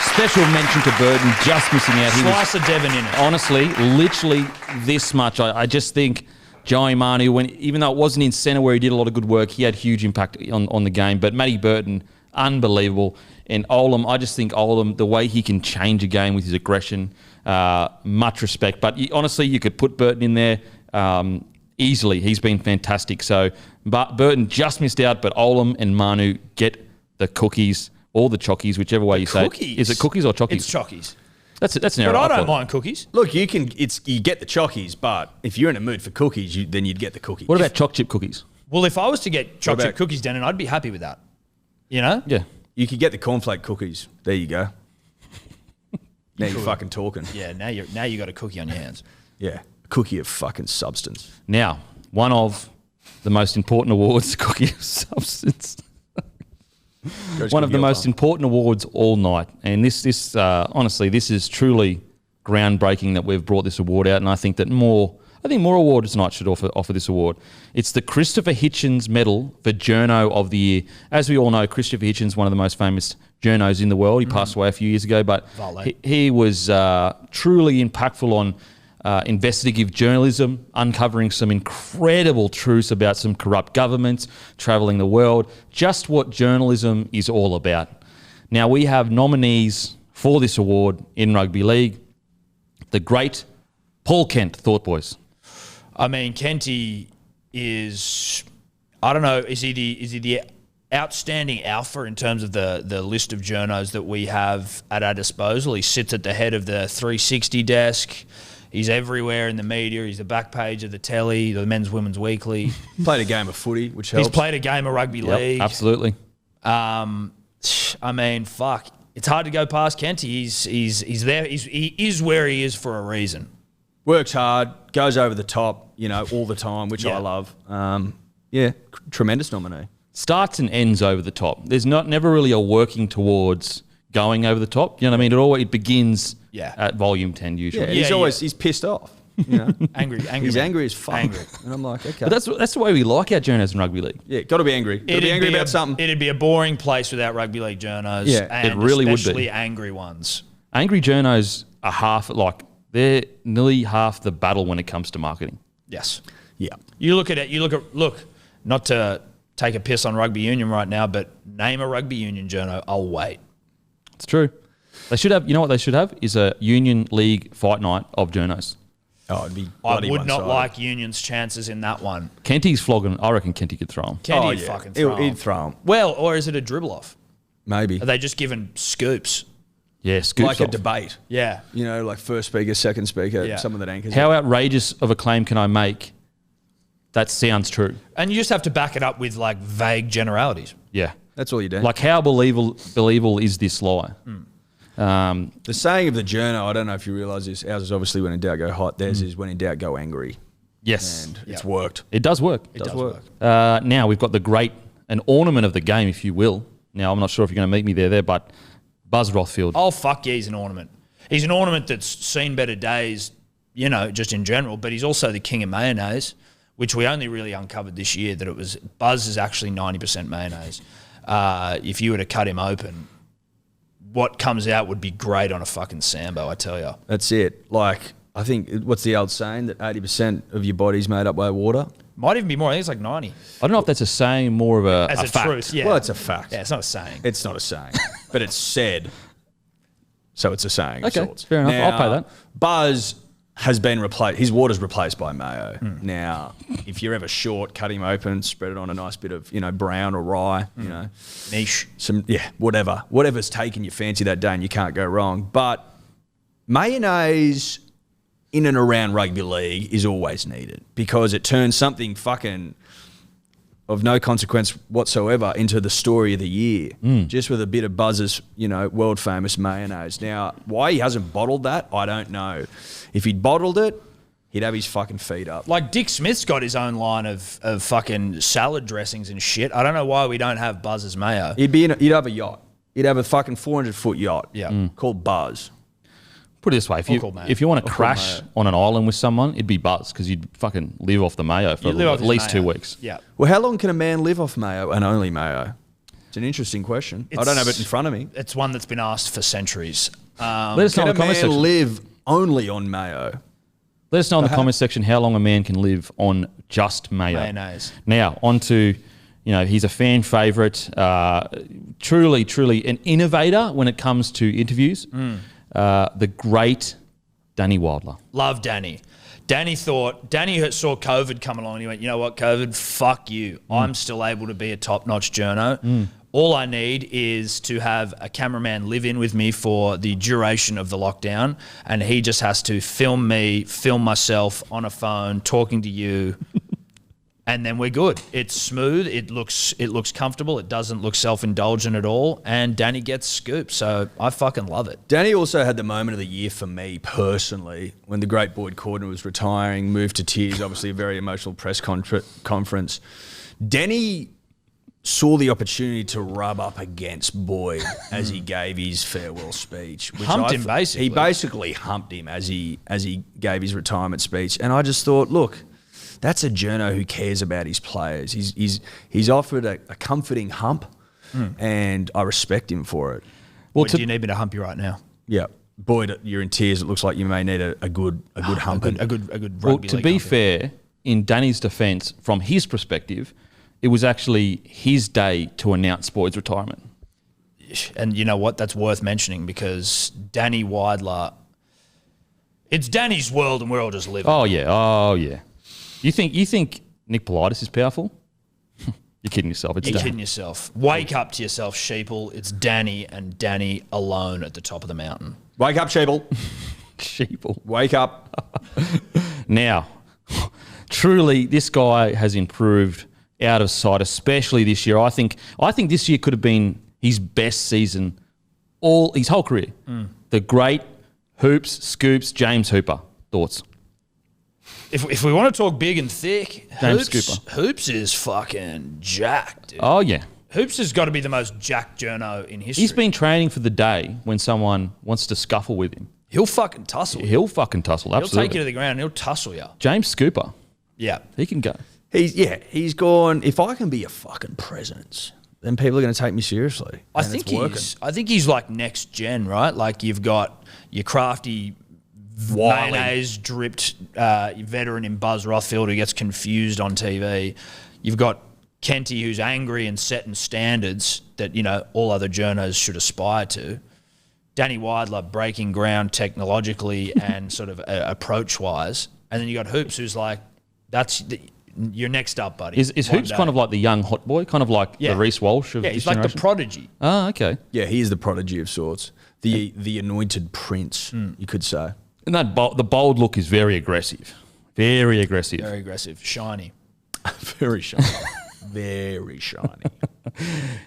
Special mention to Burton, just missing out. Slice of Devon in it. Honestly, literally this much. I just think Joey Manu, even though it wasn't in centre where he did a lot of good work, he had huge impact on the game. But Matty Burton, unbelievable. And Olam, I just think Olam, the way he can change a game with his aggression, much respect. But honestly, you could put Burton in there easily. He's been fantastic. So but Burton just missed out, but Olam and Manu get the cookies or the chockies, whichever way you say it. Is it cookies or chockies? It's chockies. That's an error. But I don't mind cookies. Look, you get the chockies, but if you're in a mood for cookies, then you'd get the cookies. What about choc chip cookies? Well, if I was to get chocolate about- cookies, Dan, I'd be happy with that. You know? Yeah. You could get the cornflake cookies. There you go. Now you're fucking talking. Yeah, now you got a cookie on your hands. Yeah, a cookie of fucking substance. Now, one of the most important awards, Cookie of Substance. One of the most important awards all night. And this honestly, this is truly groundbreaking that we've brought this award out. And I think that more awards tonight should offer this award. It's the Christopher Hitchens Medal for Journo of the Year. As we all know, Christopher Hitchens, one of the most famous journos in the world. He passed away a few years ago, but he was truly impactful on investigative journalism, uncovering some incredible truths about some corrupt governments, travelling the world, just what journalism is all about. Now, we have nominees for this award in rugby league. The great Paul Kent, Thought Boys. I mean, Kenty is, I don't know, is he the outstanding alpha in terms of the list of journos that we have at our disposal? He sits at the head of the 360 desk. He's everywhere in the media. He's the back page of the telly, the Men's Women's Weekly. Played a game of footy, which helps. He's played a game of rugby league. Absolutely. I mean, fuck. It's hard to go past Kenty. He's there. He is where he is for a reason. Works hard, goes over the top, all the time, which I love. Tremendous nominee. Starts and ends over the top. There's never really a working towards going over the top. You know what I mean? It begins at volume 10 usually. Yeah, he's pissed off. Angry. He's man. angry as fuck. Angry. And I'm like, okay. But that's the way we like our journos in rugby league. Yeah, got to be angry. Got to be angry about something. It'd be a boring place without rugby league journos. Yeah, and it really would be. especially angry ones. Angry journos are they're nearly half the battle when it comes to marketing. Yes. Yeah. You look at, not to take a piss on rugby union right now, but name a rugby union journo, I'll wait. It's true. They should have, what they should have is a union league fight night of journos. Oh, it'd be I bloody would not one-sided. like Union's chances in that one. Kenty's flogging. I reckon Kenty could throw him. Kenty fucking throw him. He'd throw him. Well, or is it a dribble off? Maybe. Are they just giving scoops? Yeah, scoops Like a off. debate. Yeah. Like first speaker, second speaker, Yeah. someone that anchors. How outrageous of a claim can I make that sounds true? And you just have to back it up with vague generalities. Yeah. That's all you do. How believable is this lie? The saying of the journo, I don't know if you realise this, ours is obviously when in doubt go hot, theirs is when in doubt go angry. Yes. And it's worked. It does work. It does work. Now we've got an ornament of the game, if you will. Now, I'm not sure if you're going to meet me there, but Buzz Rothfield. Oh, fuck yeah, he's an ornament. He's an ornament that's seen better days, just in general, but he's also the king of mayonnaise, which we only really uncovered this year, that Buzz is actually 90% mayonnaise. If you were to cut him open, what comes out would be great on a fucking Sambo, I tell you. That's it. I think, what's the old saying, that 80% of your body's made up by water? Might even be more. I think it's like 90. I don't know if that's a saying, more of a As a fact. truth, yeah. Well, it's a fact. Yeah, it's not a saying. It's not a saying, but it's said, so it's a saying. Okay, of sorts. fair enough. I'll pay that. Buzz has been replaced. His water's replaced by mayo. Now, if you're ever short, cut him open, spread it on a nice bit of brown or rye. Niche. Whatever's taking your fancy that day, and you can't go wrong. But mayonnaise in and around rugby league is always needed because it turns something fucking of no consequence whatsoever into the story of the year, just with a bit of Buzz's, world famous mayonnaise. Now, why he hasn't bottled that, I don't know. If he'd bottled it, he'd have his fucking feet up. Like Dick Smith's got his own line of fucking salad dressings and shit. I don't know why we don't have Buzz's mayo. He'd have a yacht. He'd have a fucking 400-foot yacht. Yeah. Called Buzz. Put it this way, if you want to crash on an island with someone, it'd be Buzz, because you'd fucking live off the mayo for at least 2 weeks. Yeah. Well, how long can a man live off mayo and only mayo? It's an interesting question. I don't have it in front of me. It's one that's been asked for centuries. Let us know Can in the a comment man section. live only on mayo? Let us know in the comment section how long a man can live on just mayo. Mayonnaise. Now, on to, he's a fan favourite, truly an innovator when it comes to interviews. The great Danny Wilder. Love Danny. Danny saw COVID come along and he went, you know what, COVID, fuck you. I'm still able to be a top-notch journo. All I need is to have a cameraman live in with me for the duration of the lockdown, and he just has to film me, film myself on a phone, talking to you, and then we're good. It's smooth. It looks comfortable. It doesn't look self-indulgent at all, and Danny gets scooped, so I fucking love it. Danny also had the moment of the year for me personally when the great Boyd Cordner was retiring, moved to tears, obviously a very emotional press conference. Denny saw the opportunity to rub up against Boyd as he gave his farewell speech. Humped him, basically. He basically humped him as he gave his retirement speech. And I just thought, look, that's a journo who cares about his players. He's offered a comforting hump, and I respect him for it. Well, do you need me to hump you right now? Yeah. Boyd, you're in tears. It looks like you may need a good humping. A good Well, rugby to league be humping. fair, in Danny's defence, from his perspective, it was actually his day to announce Boyd's retirement. And you know what? That's worth mentioning because Danny Wilder, it's Danny's world and we're all just living. Oh yeah. You think Nick Politis is powerful? You're kidding yourself. It's You're Danny. kidding yourself. Wake up to yourself, sheeple. It's Danny and Danny alone at the top of the mountain. Wake up, Sheeple. Sheeple. Wake up. Now, truly, this guy has improved out of sight, especially this year. I think this year could have been his best season his whole career. The great Hoops, Scoops, James Hooper. Thoughts? If we want to talk big and thick, James Hoops is fucking jacked, dude. Oh, yeah. Hoops has got to be the most jacked journo in history. He's been training for the day when someone wants to scuffle with him. He'll fucking tussle. He'll fucking tussle, He'll absolutely. take you to the ground and he'll tussle you. James Scooper. Yeah. He can go. He's gone, if I can be a fucking presence, then people are going to take me seriously. I think he's like next gen, right? Like you've got your crafty mayonnaise dripped veteran in Buzz Rothfield who gets confused on TV. You've got Kenty who's angry and setting standards that, all other journos should aspire to. Danny Wilder breaking ground technologically and sort of approach-wise. And then you got Hoops who's like, you're next up, buddy. Is Hoops kind of like the young hot boy, kind of like the Reece Walsh of he's this like generation? the prodigy. Oh, okay. Yeah, he is the prodigy of sorts. The anointed prince, you could say. And the bold look is very aggressive. Very aggressive. Very aggressive. Shiny. Very shiny. Very shiny.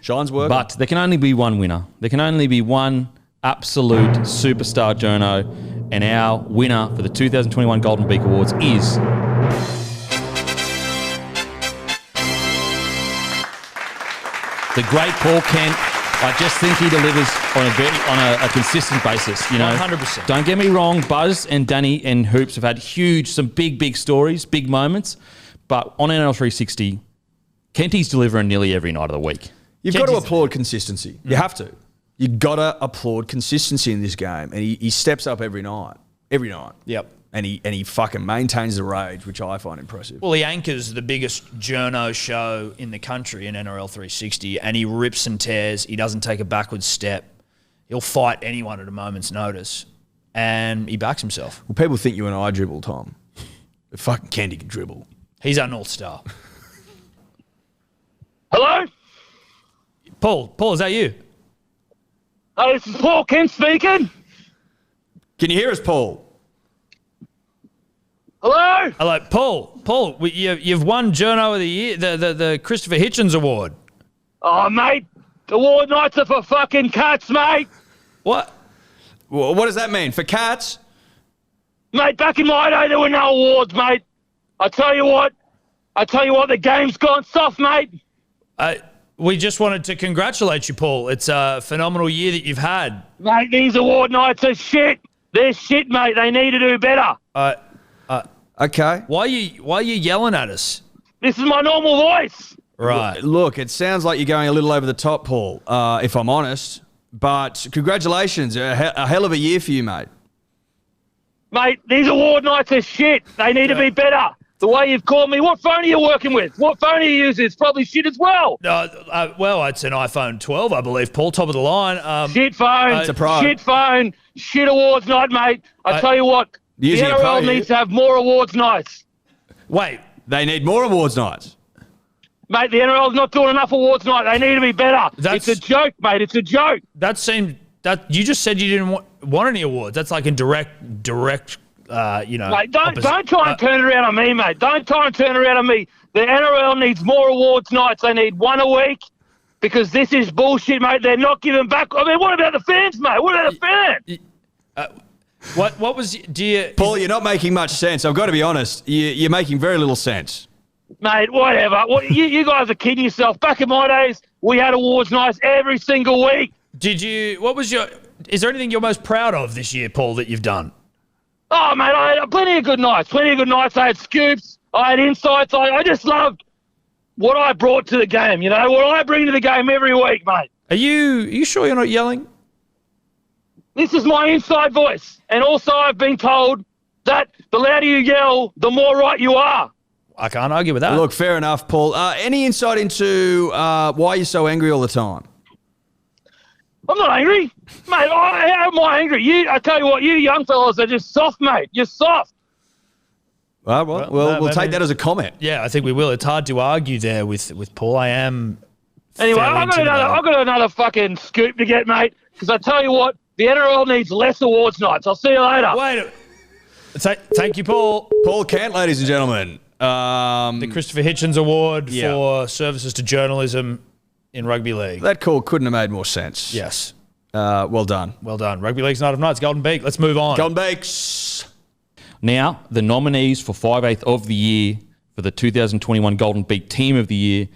Shine's working. But there can only be one winner. There can only be one absolute superstar journo. And our winner for the 2021 Golden Beak Awards is... the great Paul Kent. I just think he delivers on a consistent basis. 100%. Don't get me wrong, Buzz and Danny and Hoops have had some big stories, big moments. But on NRL 360, Kenty's delivering nearly every night of the week. You've got to applaud consistency. You have to. You've got to applaud consistency in this game. And he steps up every night. Every night. Yep. And he fucking maintains the rage, which I find impressive. Well, he anchors the biggest journo show in the country in NRL 360, and he rips and tears. He doesn't take a backward step. He'll fight anyone at a moment's notice, and he backs himself. Well, people think you and I dribble, Tom. But fucking Candy can dribble. He's our North Star. Hello? Paul, is that you? This is Paul Kent speaking. Can you hear us, Paul? Hello? Hello, Paul. Paul, you've won Journo of the Year, the Christopher Hitchens Award. Oh, mate, award nights are for fucking cats, mate. What? What does that mean? For cats? Mate, back in my day, there were no awards, mate. I tell you what, the game's gone soft, mate. We just wanted to congratulate you, Paul. It's a phenomenal year that you've had. Mate, these award nights are shit. They're shit, mate. They need to do better. Okay. Why are you yelling at us? This is my normal voice. Right. Look, it sounds like you're going a little over the top, Paul, if I'm honest. But congratulations. A hell of a year for you, mate. Mate, these award nights are shit. They need to be better. The way you've called me, what phone are you working with? What phone are you using? It's probably shit as well. Well, it's an iPhone 12, I believe, Paul, top of the line. Shit phone, It's a pro. shit phone, shit awards night, mate. I tell you what, the Using a pro, NRL you? needs to have more awards nights. Wait, They need more awards nights. Mate, the NRL's not doing enough awards night. They need to be better. It's a joke, mate. It's a joke. that you just said you didn't want any awards. That's like in direct. Mate, don't try and turn it around on me, mate. Don't try and turn it around on me. The NRL needs more awards nights. They need one a week because this is bullshit, mate. They're not giving back. I mean, what about the fans, mate? What about the fans? What was Paul, you're not making much sense. I've got to be honest. You're making very little sense. Mate, whatever. You guys are kidding yourself. Back in my days, we had awards nights every single week. Is there anything you're most proud of this year, Paul, that you've done? Oh, mate, I had plenty of good nights. I had scoops. I had insights. I just loved what I brought to the game, what I bring to the game every week, mate. Are you sure you're not yelling? This is my inside voice. And also I've been told that the louder you yell, the more right you are. I can't argue with that. Look, fair enough, Paul. Any insight into why you're so angry all the time? I'm not angry. Mate, how am I angry? I tell you what, you young fellas are just soft, mate. You're soft. Well, we'll take that as a comment. Yeah, I think we will. It's hard to argue there with Paul. I am. Anyway, fairly I've intimidated. got another fucking scoop to get, mate, because I tell you what, the NRL needs less awards nights. I'll see you later. Wait. Thank you, Paul. Paul Kent, ladies and gentlemen. The Christopher Hitchens Award for services to journalism in rugby league. That call couldn't have made more sense. Yes. Well done. Well done. Rugby League's Night of Nights, Golden Beak. Let's move on. Golden Beaks. Now, the nominees for 5/8 of the year for the 2021 Golden Beak Team of the Year,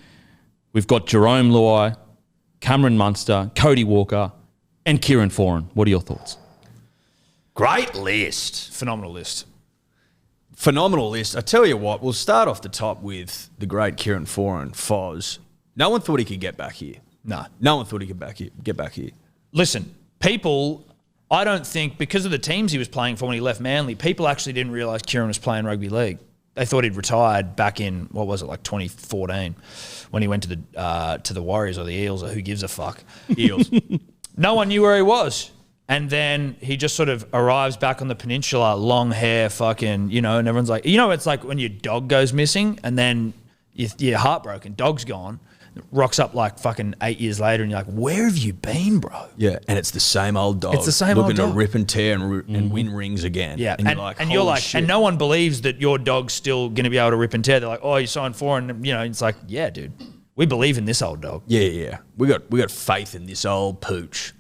we've got Jerome Luai, Cameron Munster, Cody Walker, and Kieran Foran. What are your thoughts? Great list. Phenomenal list. Phenomenal list. I tell you what, we'll start off the top with the great Kieran Foran, Foz. No one thought he could get back here. No one thought he could get back here. Listen, people, I don't think, because of the teams he was playing for when he left Manly, people actually didn't realise Kieran was playing rugby league. They thought he'd retired back in, 2014, when he went to the Warriors or the Eels, or who gives a fuck. Eels. No one knew where he was. And then he just sort of arrives back on the peninsula, long hair, fucking, and everyone's like, it's like when your dog goes missing and then you're heartbroken, dog's gone, rocks up like fucking 8 years later and you're like, where have you been, bro? Yeah, and it's the same old dog. It's the same old looking dog. to rip and tear and win rings again. Yeah, and you're like, and you're holy like, shit. and no one believes that your dog's still going to be able to rip and tear. They're like, oh, you signed for, and it's like, yeah, dude, we believe in this old dog. Yeah. We got faith in this old pooch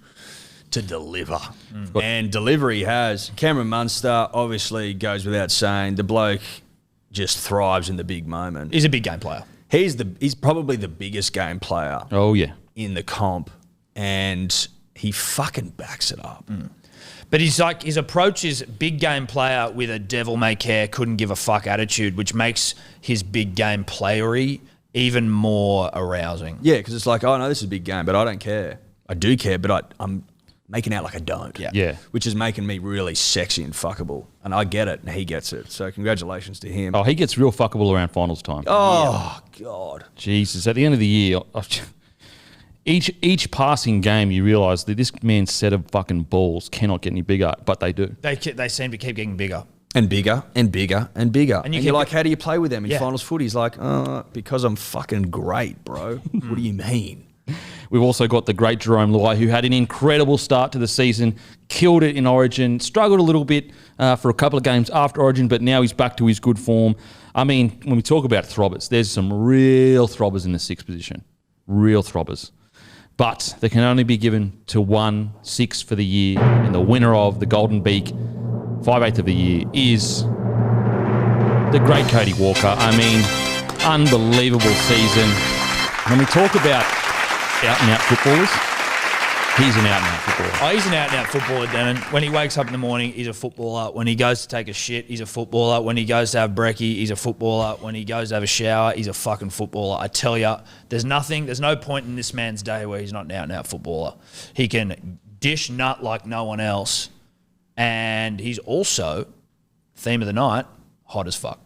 to deliver. And delivery has. Cameron Munster obviously goes without saying. The bloke just thrives in the big moment. He's a big game player. He's probably the biggest game player Oh, yeah. in the comp, and he fucking backs it up. But he's like, his approach is big game player with a devil may care, couldn't give a fuck attitude, which makes his big game playery even more arousing. Yeah, because it's like, oh, no, this is a big game, but I don't care. I do care, but I'm making out like I don't. Yeah. Which is making me really sexy and fuckable. And I get it, and he gets it. So congratulations to him. Oh, he gets real fuckable around finals time. Oh, God. Jesus. At the end of the year, each passing game, you realise that this man's set of fucking balls cannot get any bigger, but they do. They seem to keep getting bigger. And bigger and bigger and bigger. And you're like, how do you play with them in Yeah. finals footy? He's like, because I'm fucking great, bro. What do you mean? We've also got the great Jerome Luai, who had an incredible start to the season, killed it in Origin, struggled a little bit for a couple of games after Origin, but now he's back to his good form. I mean, when we talk about throbbers, there's some real throbbers in the 6th position. Real throbbers. But they can only be given to 1 6 for the year, and the winner of the Golden Beak 5/8 of the year is the great Cody Walker. I mean, unbelievable season. When we talk about out-and-out footballers, he's an out-and-out footballer. Oh, he's an out-and-out footballer, Denon. When he wakes up in the morning, he's a footballer. When he goes to take a shit, he's a footballer. When he goes to have brekkie, he's a footballer. When he goes to have a shower, he's a fucking footballer. I tell you, there's no point in this man's day where he's not an out-and-out footballer. He can dish nut like no one else, and he's also, theme of the night, hot as fuck.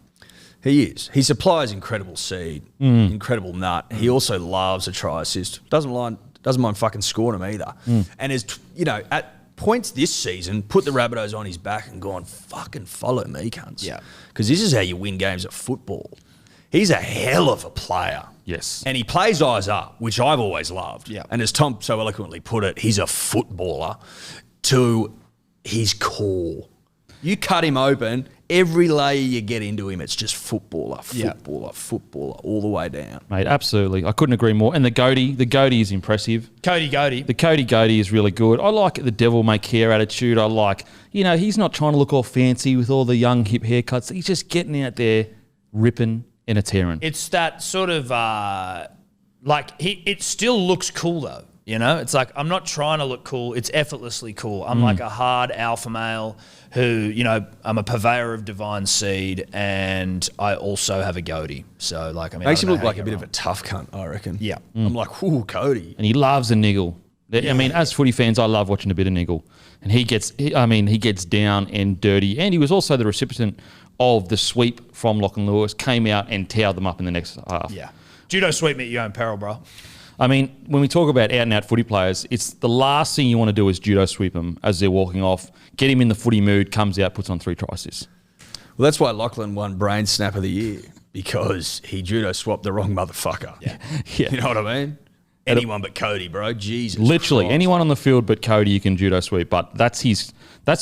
He is. He supplies incredible seed, incredible nut. He also loves a try assist. Doesn't mind fucking scoring them either. And is, at points this season, put the Rabbitohs on his back and gone, fucking follow me, cunts. Yeah. Because this is how you win games at football. He's a hell of a player. Yes. And he plays eyes up, which I've always loved. Yeah. And as Tom so eloquently put it, he's a footballer to his core. You cut him open, every layer you get into him, it's just footballer, all the way down. Mate, absolutely. I couldn't agree more. And the goatee is impressive. Cody Goatee. The Cody goatee is really good. I like the devil may care attitude. I like, he's not trying to look all fancy with all the young hip haircuts. He's just getting out there, ripping and a tearing. It's that sort of, it still looks cool though. It's like, I'm not trying to look cool. It's effortlessly cool. I'm like a hard alpha male who, I'm a purveyor of divine seed, and I also have a goatee. So, makes him look like a bit of a tough cunt, I reckon. Yeah. I'm like, ooh, Cody. And he loves a niggle. I mean, as footy fans, I love watching a bit of niggle. And he gets down and dirty. And he was also the recipient of the sweep from Lachlan Lewis, came out and towed them up in the next half. Yeah. Judo sweep me at your own peril, bro. I mean, when we talk about out-and-out footy players, it's the last thing you want to do is judo sweep them as they're walking off, get him in the footy mood, comes out, puts on 3 try assists. Well, that's why Lachlan won Brain Snap of the Year, because he judo swapped the wrong motherfucker. Yeah. You know what I mean? Anyone but Cody, bro. Jesus Literally, Christ. anyone on the field but Cody you can judo sweep, but that's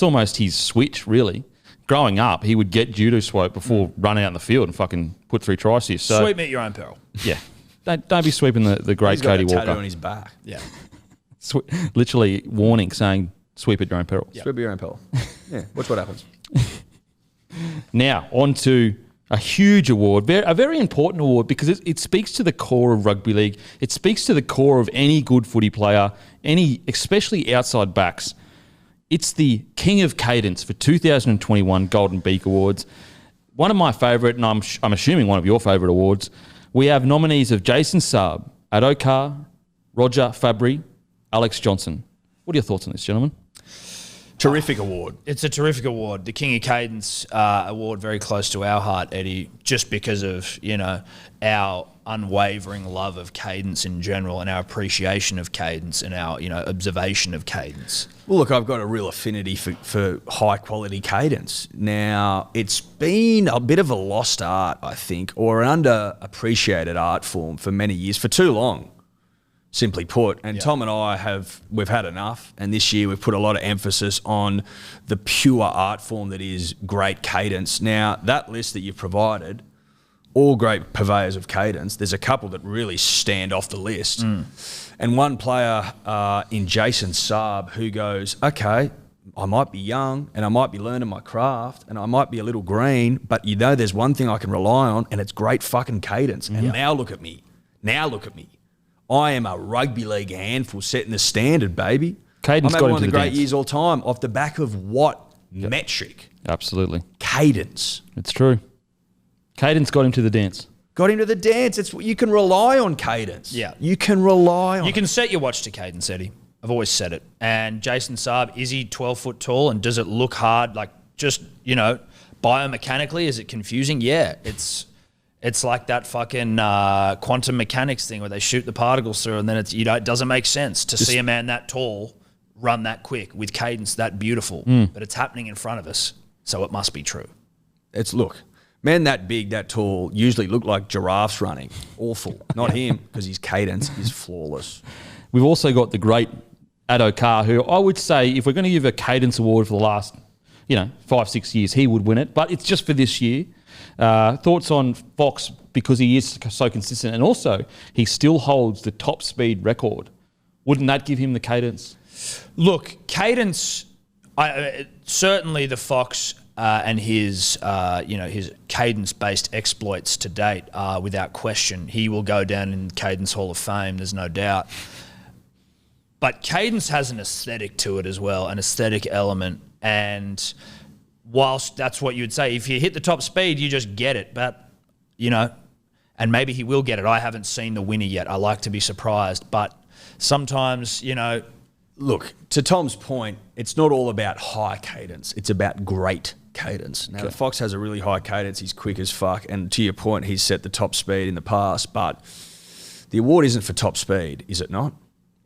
almost his switch, really. Growing up, he would get judo sweep before running out in the field and fucking put 3 try assists. So, Sweep me at your own peril. Yeah. Don't be sweeping the great He's got Cody a tattoo Walker. on his back. Yeah. Literally warning, saying sweep at your own peril. Sweep at your own peril. Yeah, watch what happens. Now, on to a huge award, a very important award, because it speaks to the core of rugby league. It speaks to the core of any good footy player, especially outside backs. It's the King of Cadence for 2021 Golden Beak Awards. One of my favourite, and I'm assuming one of your favourite awards. We have nominees of Jason Saab, Adokar, Roger Fabry, Alex Johnson. What are your thoughts on this, gentlemen? Terrific award. It's a terrific award. The King of Cadence award, very close to our heart, Eddie, just because of, our unwavering love of cadence in general and our appreciation of cadence and our, observation of cadence. Well, look, I've got a real affinity for high-quality cadence. Now, it's been a bit of a lost art, I think, or an underappreciated art form for many years, for too long, simply put. And Tom and I we've had enough, and this year we've put a lot of emphasis on the pure art form that is great cadence. Now, that list that you've provided, all great purveyors of cadence, there's a couple that really stand off the list. And one player in Jason Saab who goes, okay, I might be young and I might be learning my craft and I might be a little green, but there's one thing I can rely on, and it's great fucking cadence. And now look at me. I am a rugby league handful setting the standard, baby. Cadence I'm got having one into of the the great dance. years all time off the back of what metric? Absolutely. Cadence. It's true. Cadence got him to the dance. Got him to the dance. You can rely on cadence. Yeah. You can rely on You can set your watch to cadence, Eddie. I've always said it. And Jason Saab, is he 12 foot tall, and does it look hard? Like, just, biomechanically, is it confusing? Yeah. It's like that fucking quantum mechanics thing where they shoot the particles through, and then it doesn't make sense to see a man that tall run that quick with cadence that beautiful. But it's happening in front of us, so it must be true. Men that big, that tall, usually look like giraffes running. Awful. Not him, because his cadence is flawless. We've also got the great Addo Carr, who I would say, if we're going to give a Cadence Award for the last, 5-6 years, he would win it. But it's just for this year. Thoughts on Fox, because he is so consistent, and also he still holds the top speed record. Wouldn't that give him the Cadence? Look, Cadence, certainly the Fox and his cadence-based exploits to date are without question. He will go down in Cadence Hall of Fame, there's no doubt. But Cadence has an aesthetic to it as well, an aesthetic element. And whilst that's what you would say, if you hit the top speed, you just get it. But, and maybe he will get it. I haven't seen the winner yet. I like to be surprised. But sometimes, Look, to Tom's point, it's not all about high cadence. It's about great cadence. Now, the Fox has a really high cadence. He's quick as fuck. And to your point, he's set the top speed in the past. But the award isn't for top speed, is it not?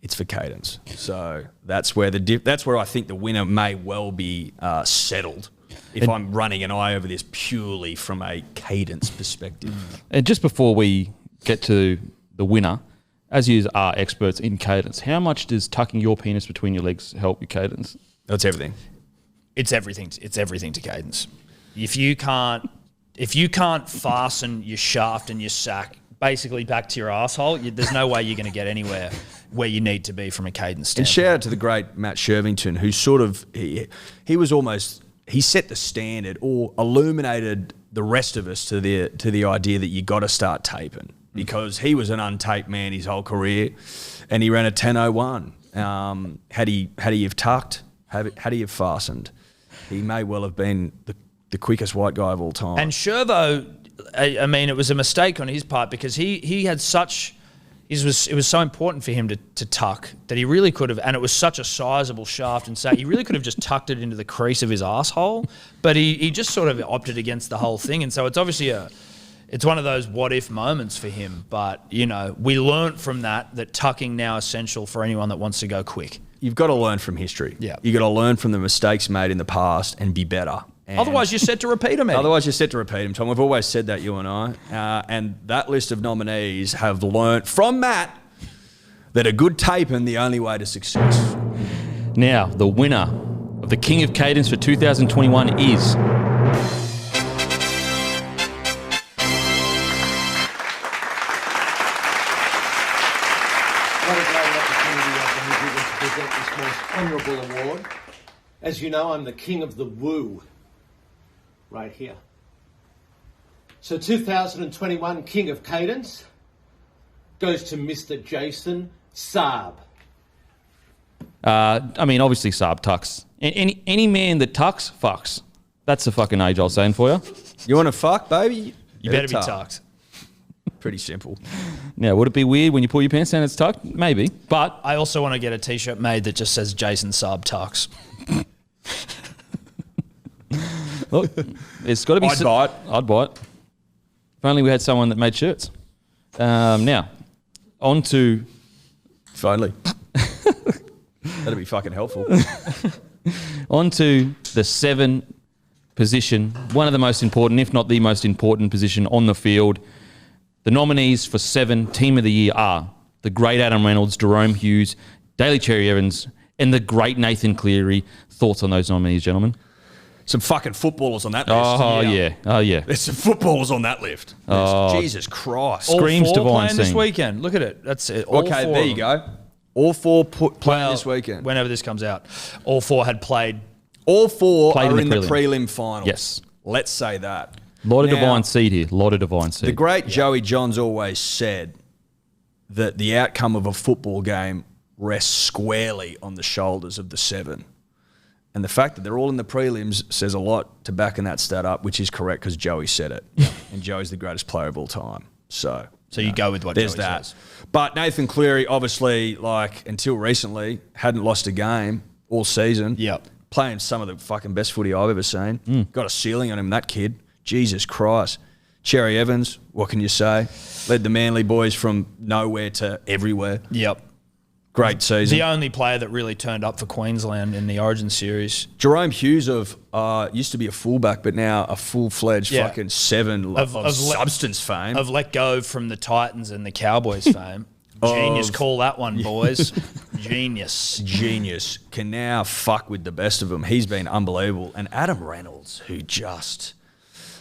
It's for cadence. So that's where that's where I think the winner may well be settled if I'm running an eye over this purely from a cadence perspective. And just before we get to the winner, as you are experts in cadence, how much does tucking your penis between your legs help your cadence? That's everything. It's everything. It's everything to cadence. If you can't fasten your shaft and your sack basically back to your asshole, there's no way you're going to get anywhere where you need to be from a cadence standpoint. And shout out to the great Matt Shervington, who he set the standard or illuminated the rest of us to the idea that you got to start taping, because he was an untaped man his whole career, and he ran a 10:01. Had he have tucked, had he have fastened, he may well have been the quickest white guy of all time. And Shervo, I mean, it was a mistake on his part, because he had such. It was so important for him to tuck that he really could have, and it was such a sizable shaft and sack, he really could have just tucked it into the crease of his asshole, but he just sort of opted against the whole thing. And so it's obviously it's one of those what if moments for him. But, we learnt from that tucking now essential for anyone that wants to go quick. You've got to learn from history. Yeah. You've got to learn from the mistakes made in the past and be better. And otherwise, you're set to repeat them, Eddie. Otherwise, you're set to repeat them, Tom. We've always said that, you and I. And that list of nominees have learnt from Matt that a good taping the only way to success. Now, the winner of the King of Cadence for 2021 is... What a great opportunity I can give to present this most honourable award. As you know, I'm the king of the woo, right here. So 2021 King of Cadence goes to Mr. Jason Saab. Obviously Saab tucks. Any man that tucks, fucks. That's the fucking age I was saying for you. You want to fuck, baby? You better be tucked. Pretty simple. Now, would it be weird when you pull your pants down and it's tucked? Maybe. But I also want to get a T-shirt made that just says Jason Saab tucks. Look, it's got to be... I'd buy it. I'd buy it. If only we had someone that made shirts. Now, on to... If only. That'd be fucking helpful. On to the 7 position, one of the most important, if not the most important position on the field. The nominees for 7 Team of the Year are the great Adam Reynolds, Jerome Hughes, Daly Cherry Evans, and the great Nathan Cleary. Thoughts on those nominees, gentlemen? Some fucking footballers on that list. Oh, yeah. There's some footballers on that list. Jesus Christ. Screams all 4 divine playing this scene. Weekend. Look at it. That's it. All Okay, 4 there of you them. go. All 4 playing this weekend. Whenever this comes out. All 4 had played. All 4 Played are in in the the prelim finals. Yes. Let's say that. Lot of Now, divine seed here. Lot of divine seed. The great Joey Johns always said that the outcome of a football game rests squarely on the shoulders of the 7. And the fact that they're all in the prelims says a lot to backing that stat up, which is correct because Joey said it. And Joey's the greatest player of all time. So You go with what there's Joey that. says. But Nathan Cleary, obviously, until recently, hadn't lost a game all season. Yep. Playing some of the fucking best footy I've ever seen. Got a ceiling on him, that kid. Jesus Christ. Cherry Evans, what can you say? Led the Manly boys from nowhere to everywhere. Yep. Great season. The only player that really turned up for Queensland in the Origin series. Jerome Hughes used to be a fullback, but now a full-fledged fucking 7 of substance fame. Of let go from the Titans and the Cowboys fame. Genius, call that one, boys. Genius. Can now fuck with the best of them. He's been unbelievable. And Adam Reynolds, who just,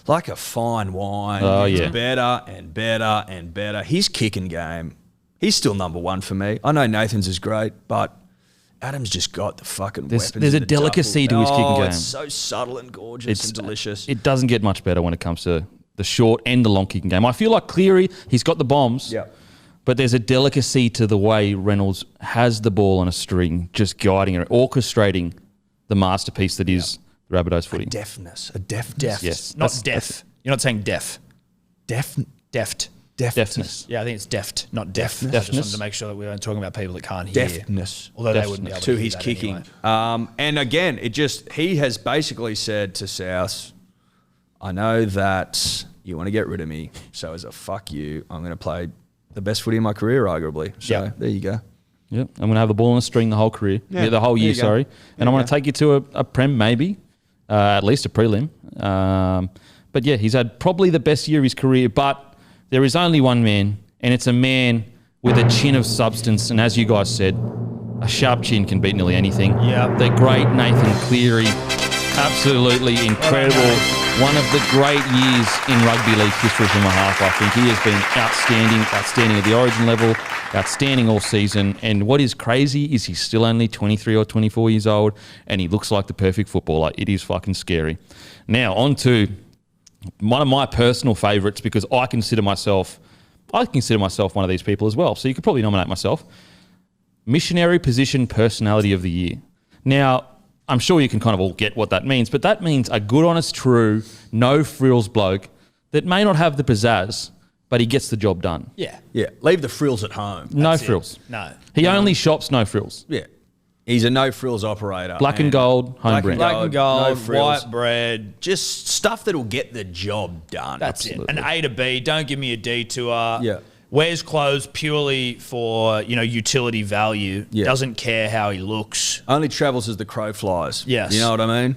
like a fine wine, gets better and better and better. His kicking game, he's still number one for me. I know Nathan's is great, but Adam's just got the fucking weapons. There's a delicacy to his kicking game. It's so subtle and gorgeous and delicious. It doesn't get much better when it comes to the short and the long kicking game. I feel like Cleary, he's got the bombs. Yeah. But there's a delicacy to the way Reynolds has the ball on a string, just guiding it, orchestrating the masterpiece that is the Rabbitohs footy. A deftness. Yes. Not deaf. You're not saying deaf. Deft. Deftness. Yeah, I think it's deft, not deaf. I just wanted to make sure that we weren't talking about people that can't hear. Deftness. Although they wouldn't be able to to hear his that kicking. anyway. And again, he has basically said to South, I know that you want to get rid of me, so as a fuck you, I'm going to play the best footy of my career, arguably. So there you go. Yep, I'm going to have the ball on a string the whole career. Yeah, the whole year, sorry. And I'm going to take you to a prem, maybe, at least a prelim. But yeah, he's had probably the best year of his career, but there is only one man, and it's a man with a chin of substance. And as you guys said, a sharp chin can beat nearly anything. Yeah. The great Nathan Cleary, absolutely incredible. One of the great years in rugby league history from a half, I think. He has been outstanding at the Origin level, outstanding all season. And what is crazy is he's still only 23 or 24 years old, and he looks like the perfect footballer. It is fucking scary. Now, on to one of my personal favourites, because I consider myself one of these people as well. So you could probably nominate myself. Missionary Position Personality of the Year. Now, I'm sure you can kind of all get what that means, but that means a good, honest, true, no frills bloke that may not have the pizzazz, but he gets the job done. Yeah. Yeah. Leave the frills at home. No frills. No. He only shops no frills. Yeah. He's a no frills operator. Black and gold, home brand. Black and gold, no frills. white bread. Just stuff that'll get the job done. That's it. An A to B. Don't give me a detour. Yeah. Wears clothes purely for, utility value. Yeah. Doesn't care how he looks. Only travels as the crow flies. Yes. You know what I mean?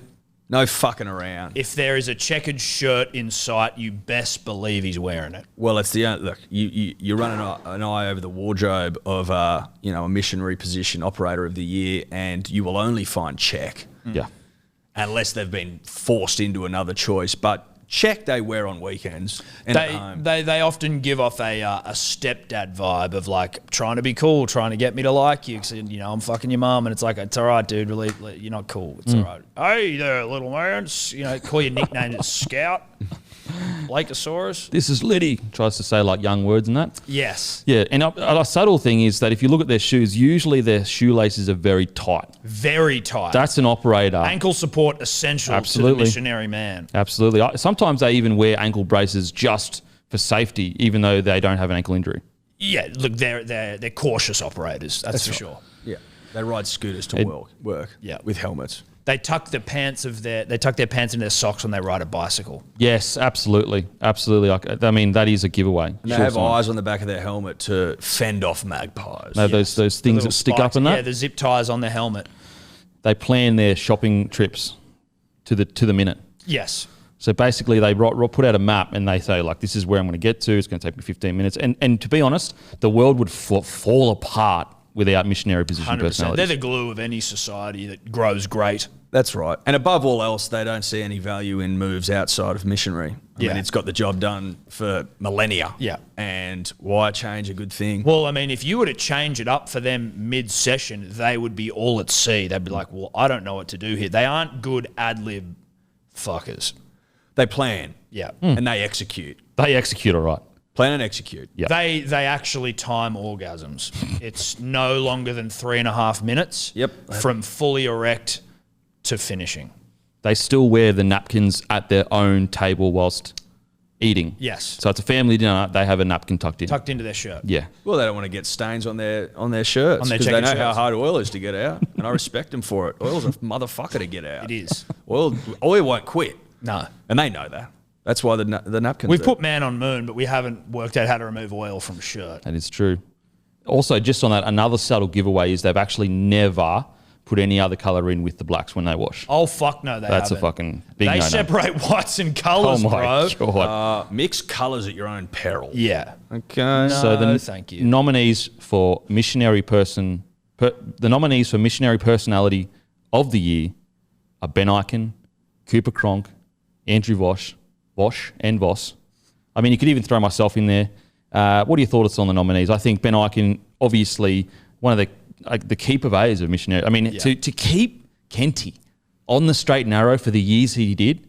No fucking around. If there is a checkered shirt in sight, you best believe he's wearing it. Well, it's the look. You run an eye over the wardrobe of a missionary position operator of the year, and you will only find check. Yeah. Unless they've been forced into another choice, but check they wear on weekends and at home. They often give off a stepdad vibe of like trying to be cool, trying to get me to like you. Cause, I'm fucking your mum, and it's like, it's all right, dude. Really, you're not cool. It's all right. Hey there, little man. Call your nickname Scout, Blakeosaurus. This is Liddy. Tries to say like young words and that. Yes. Yeah, and a subtle thing is that if you look at their shoes, usually their shoelaces are very tight. Very tight. That's an operator. Ankle support essential to the missionary man. Absolutely. Sometimes they even wear ankle braces just for safety, even though they don't have an ankle injury. Yeah, look, they're cautious operators. That's for sure. Yeah, they ride scooters to work. Yeah. With helmets. They tuck their pants into their socks when they ride a bicycle. Yes, absolutely. I mean, that is a giveaway. And they have eyes on the back of their helmet to fend off magpies. No, those things that stick up in that. Yeah, the zip ties on their helmet. They plan their shopping trips to the minute. Yes. So basically, they put out a map and they say, like, this is where I'm going to get to. It's going to take me 15 minutes. And to be honest, the world would fall apart without missionary position 100%. personalities. They're the glue of any society that grows great. That's right. And above all else, they don't see any value in moves outside of missionary. I mean, it's got the job done for millennia. Yeah. And why change a good thing? Well, I mean, if you were to change it up for them mid-session, they would be all at sea. They'd be like, well, I don't know what to do here. They aren't good ad-lib fuckers. They plan. Yeah. And they execute. They execute all right. Plan and execute. Yeah. They actually time orgasms. It's no longer than 3.5 minutes. Yep. From fully erect to finishing. They still wear the napkins at their own table whilst eating. Yes. So it's a family dinner. They have a napkin tucked in. Tucked into their shirt. Yeah. Well, they don't want to get stains on their shirts On their because they know checkered how shirts. hard oil is to get out, and I respect them for it. Oil's a motherfucker to get out. It is. Oil won't quit. No. And they know that. That's why the napkins. We've put man on moon, but we haven't worked out how to remove oil from a shirt. That is true. Also, just on that, another subtle giveaway is they've actually never put any other colour in with the blacks when they wash. Oh, fuck no, they That's haven't. a fucking big They no-no. separate whites and colours, Oh my bro. God. Mix colours at your own peril. Yeah. Okay. No, So the thank you. nominees for missionary personality of the year are Ben Ikin, Cooper Cronk, Andrew Voss, and Voss. I mean, you could even throw myself in there. What are your thoughts on the nominees? I think Ben Ikin, obviously one of the key purveyors of missionary. I mean, to keep Kenty on the straight and narrow for the years he did,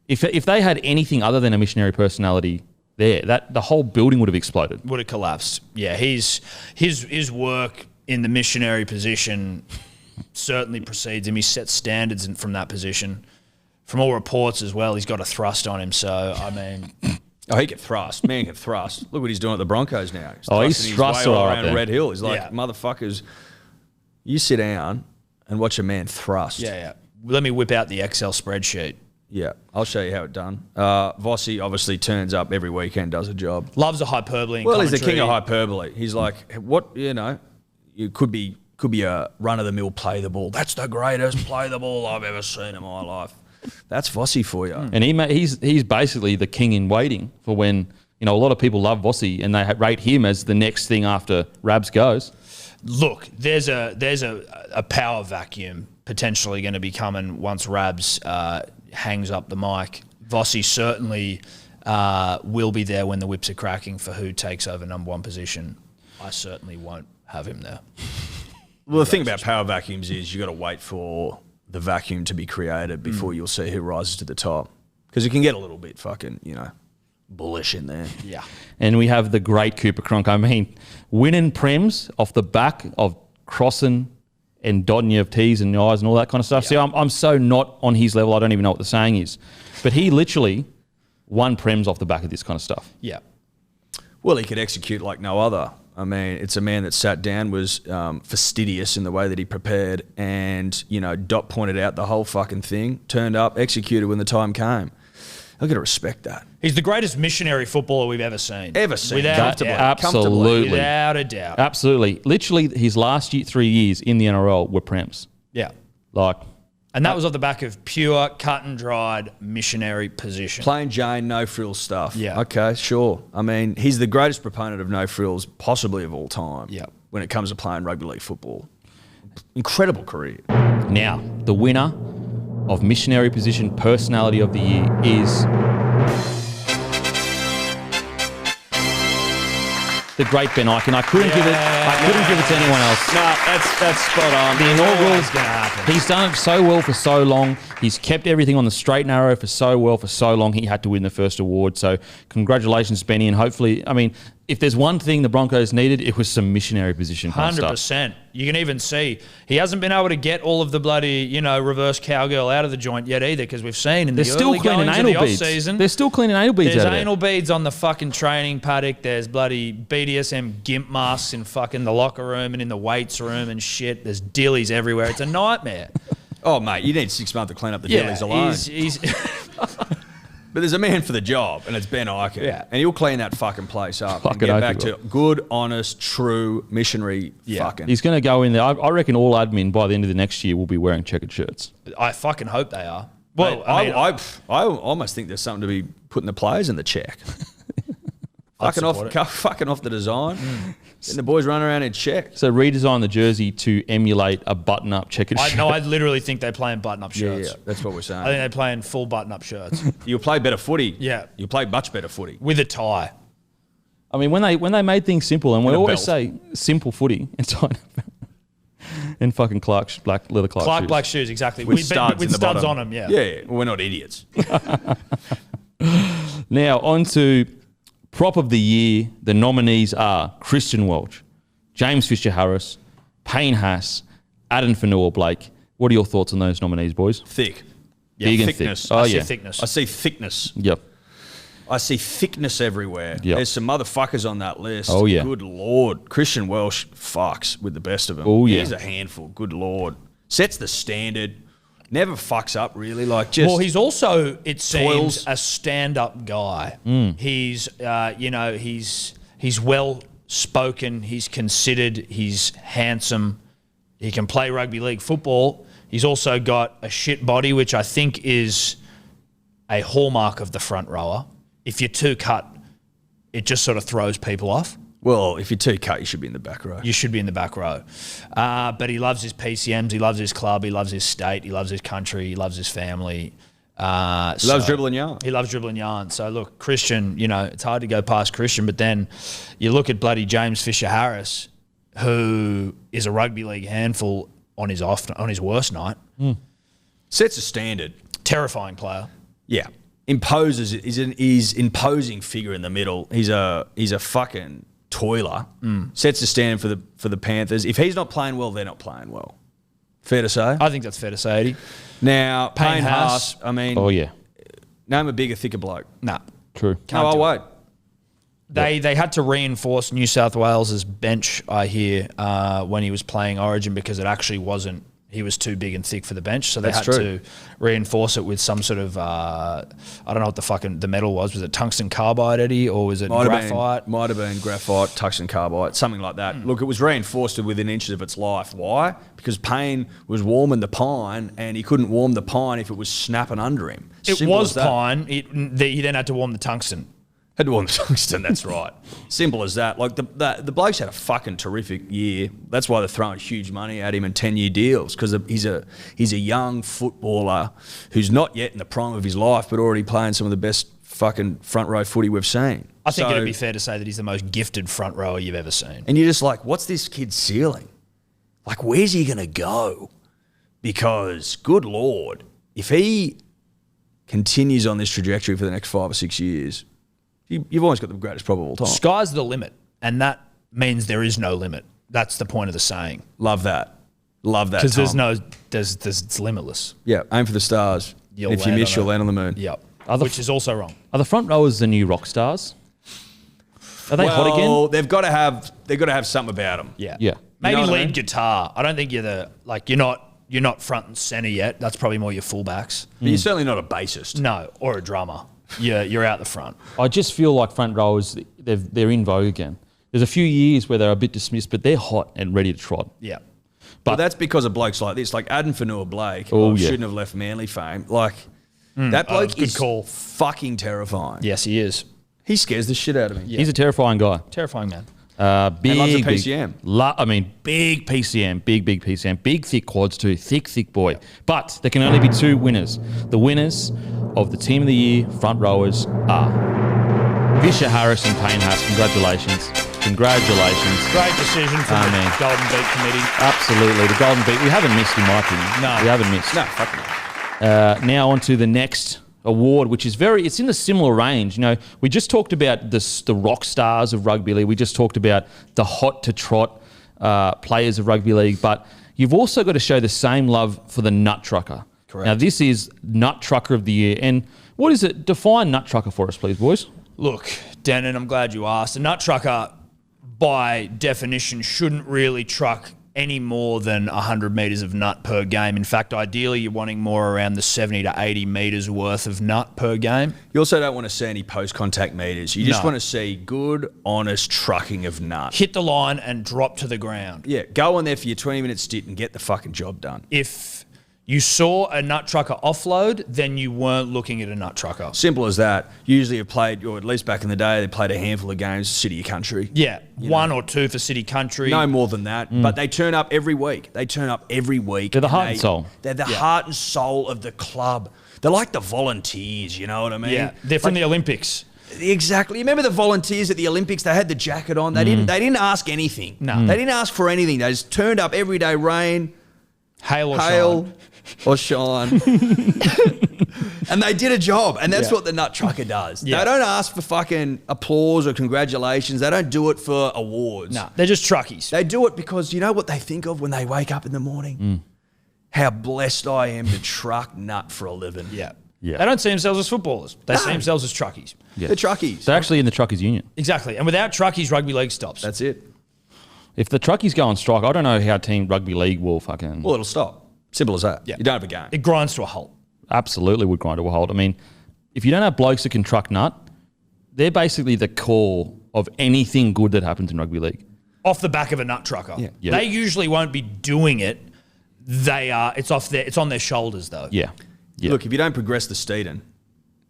if they had anything other than a missionary personality there, that the whole building would have exploded. Would have collapsed. Yeah, his work in the missionary position certainly precedes him. He sets standards from that position. From all reports as well, he's got a thrust on him. So, I mean... Oh, he can thrust. Man can thrust. Look what he's doing at the Broncos now. He's thrusting his thrust way all all right around there. Red Hill. He's like, motherfuckers, you sit down and watch a man thrust. Yeah. Let me whip out the Excel spreadsheet. Yeah, I'll show you how it's done. Vossi obviously turns up every weekend, does a job. Loves a hyperbole in Well, commentary. he's the king of hyperbole. He's like, what, you could be a run-of-the-mill play the ball. That's the greatest play the ball I've ever seen in my life. That's Vossi for you. And he's basically the king in waiting for when, a lot of people love Vossi and they rate him as the next thing after Rabs goes. Look, there's a power vacuum potentially going to be coming once Rabs hangs up the mic. Vossi certainly will be there when the whips are cracking for who takes over number one position. I certainly won't have him there. Well, the thing about power vacuums is you got to wait for the vacuum to be created before you'll see who rises to the top. Because it can get a little bit fucking, bullish in there. Yeah. And we have the great Cooper Cronk. I mean, winning prems off the back of crossing and dotting of T's and I's and all that kind of stuff. See, I'm so not on his level, I don't even know what the saying is. But he literally won prems off the back of this kind of stuff. Yeah. Well, he could execute like no other. I mean, it's a man that sat down, was fastidious in the way that he prepared, and, Dot pointed out the whole fucking thing, turned up, executed when the time came. I've got to respect that. He's the greatest missionary footballer we've ever seen. Without a doubt. Absolutely. Without a doubt. Absolutely. Literally, his last 3 years in the NRL were prems. Yeah. And that was off the back of pure, cut and dried missionary position. Plain Jane, no frills stuff. Yeah. Okay, sure. I mean, he's the greatest proponent of no frills possibly of all time. Yeah. When it comes to playing rugby league football. Incredible career. Now, the winner of missionary position personality of the year is the great Ben Ikin. I couldn't give it to anyone else. No, that's spot on. The inaugural, It's gonna happen. he's done it so well for so long. He's kept everything on the straight and narrow for so long. He had to win the first award. So congratulations, Benny. And hopefully, I mean, if there's one thing the Broncos needed, it was some missionary position kind of stuff. 100%. You can even see he hasn't been able to get all of the bloody, reverse cowgirl out of the joint yet either, because we've seen in They're the still early cleaning goings of the anal beads. off-season. They're still cleaning anal beads There's out of anal there. beads on the fucking training paddock. There's bloody BDSM gimp masks in fucking the locker room and in the weights room and shit. There's dillies everywhere. It's a nightmare. Oh, mate, you need 6 months to clean up the delis alone. He's But there's a man for the job, and it's Ben Ikin. Yeah. And he'll clean that fucking place up Fucking and get oath back he to good, honest, true, missionary fucking. He's going to go in there. I reckon all admin by the end of the next year will be wearing checkered shirts. I fucking hope they are. Well, Mate, I mean, I almost think there's something to be putting the players in the check. fucking off the design. And the boys run around in check. So redesign the jersey to emulate a button-up checkered shirt. I literally think they play in button-up shirts. Yeah, that's what we're saying. I think they play in full button-up shirts You'll play better footy. Yeah. You'll play much better footy. with a tie. I mean, when they made things simple, and we And a always belt. say simple footy inside and fucking black leather Clark shoes. Black shoes, exactly. With studs with in the studs bottom. on them, yeah. Yeah, well, we're not idiots. Now, on to prop of the year. The nominees are Christian Welch, James Fisher-Harris, Payne Haas, Adam Fanua-Blake. What are your thoughts on those nominees, boys? Thick. Big and thickness. thick. Oh, I see yeah. thickness. I see thickness. Yep. I see thickness everywhere. Yep. There's some motherfuckers on that list. Oh, yeah. Good Lord. Christian Welsh fucks with the best of them. Oh, yeah. He's a handful. Good Lord. Sets the standard. Never fucks up, really. Like, just... Well, he's also, it seems, Toils. a stand-up guy. Mm. He's, he's well spoken, he's considered, he's handsome, he can play rugby league football. He's also got a shit body, which I think is a hallmark of the front rower. If you're too cut, it just sort of throws people off. Well, if you're too cut, you should be in the back row. You should be in the back row. But he loves his PCMs, he loves his club, he loves his state, he loves his country, he loves his family. He loves dribbling yarn. He loves dribbling yarn. So, look, Christian, it's hard to go past Christian, but then you look at bloody James Fisher-Harris, who is a rugby league handful on his worst night. Sets a standard. Terrifying player. Yeah. Imposes. He's imposing figure in the middle. He's a fucking toiler. Sets the standard for the Panthers. If he's not playing well, they're not playing well. Fair to say? I think that's fair to say, Eddy. Now, Payne Haas, I mean... Oh, yeah. Name a bigger, thicker bloke. Nah. True. I'll wait. They had to reinforce New South Wales's bench, I hear, when he was playing Origin because it actually wasn't... He was too big and thick for the bench, so they had to reinforce it with some sort of I don't know what the metal was. Was it tungsten carbide, Eddy, or was it graphite? Might have been graphite, tungsten carbide, something like that. Look, it was reinforced within inches of its life. Why? Because Payne was warming the pine, and he couldn't warm the pine if it was snapping under him. It was pine. He then had to warm the tungsten. Had to warm the tungsten, that's right. Simple as that. Like, the bloke's had a fucking terrific year. That's why they're throwing huge money at him and 10-year deals, because he's a young footballer who's not yet in the prime of his life, but already playing some of the best fucking front row footy we've seen. I think it'd be fair to say that he's the most gifted front rower you've ever seen. And you're just like, what's this kid's ceiling? Like, where's he going to go? Because, good Lord, if he continues on this trajectory for the next 5 or 6 years... You've always got the greatest prop of all time. Sky's the limit, and that means there is no limit. That's the point of the saying. Love that. Because it's limitless. Yeah, aim for the stars. If you miss, you'll land on the moon. Yep. Which is also wrong. Are the front rowers the new rock stars? Are they hot again? Well, they've got to have something about them. Yeah. Yeah. Maybe lead guitar. I don't think you're not front and center yet. That's probably more your fullbacks. But you're certainly not a bassist. No, or a drummer. You're out the front. I just feel like front rowers, they're in vogue again. There's a few years where they're a bit dismissed, but they're hot and ready to trot. Yeah. But that's because of blokes like this, like Adam Fanua-Blake, shouldn't have left Manly fame. Like, that bloke is fucking terrifying. Yes, he is. He scares the shit out of me. Yeah. He's a terrifying guy. Terrifying man. Big, loves a PCM. Big PCM, big PCM, big thick quads too, thick boy. But there can only be two winners. The winners of the Team of the Year front rowers are Fisher-Harris and Payne Haas. Congratulations. Great decision from the Golden Beak Committee. Absolutely, the Golden Beak. We haven't missed, in my opinion. No, we haven't missed. No, fuck no. Now on to the next award, which is it's in a similar range. We just talked about the rock stars of rugby league. We just talked about the hot to trot players of rugby league, but you've also got to show the same love for the nut trucker. Correct. Now this is Nut Trucker of the Year, and what is it? Define nut trucker for us, please, boys. Look, Denon, I'm glad you asked. A nut trucker, by definition, shouldn't really truck any more than 100 metres of nut per game. In fact, ideally, you're wanting more around the 70 to 80 metres worth of nut per game. You also don't want to see any post-contact meters. You just want to see good, honest trucking of nut. Hit the line and drop to the ground. Yeah, go on there for your 20-minute stint and get the fucking job done. If you saw a nut trucker offload, then you weren't looking at a nut trucker. Simple as that. Usually have played, or at least back in the day, they played a handful of games, city or country. Yeah, one or two for city country. No more than that. But they turn up every week. They're the heart and soul. They're the heart and soul of the club. They're like the volunteers, you know what I mean? Yeah, they're from the Olympics. Exactly. You remember the volunteers at the Olympics? They had the jacket on. They didn't ask anything. No. They didn't ask for anything. They just turned up every day, rain, hail or shine. And they did a job. And that's what the nut trucker does. Yeah. They don't ask for fucking applause or congratulations. They don't do it for awards. No, they're just truckies. They do it because you know what they think of when they wake up in the morning? How blessed I am to truck nut for a living. Yeah. Yeah. They don't see themselves as footballers. They see themselves as truckies. Yeah. They're truckies. They're actually in the Truckers Union. Exactly. And without truckies, rugby league stops. That's it. If the Truckies go on strike, I don't know how Team Rugby League will fucking... Well, it'll stop. Simple as that. Yeah. You don't have a game. It grinds to a halt. Absolutely would grind to a halt. I mean, if you don't have blokes that can truck nut, they're basically the core of anything good that happens in rugby league. Off the back of a nut trucker. Yeah. They usually won't be doing it. It's on their shoulders though. Yeah. Look, if you don't progress the Steeden,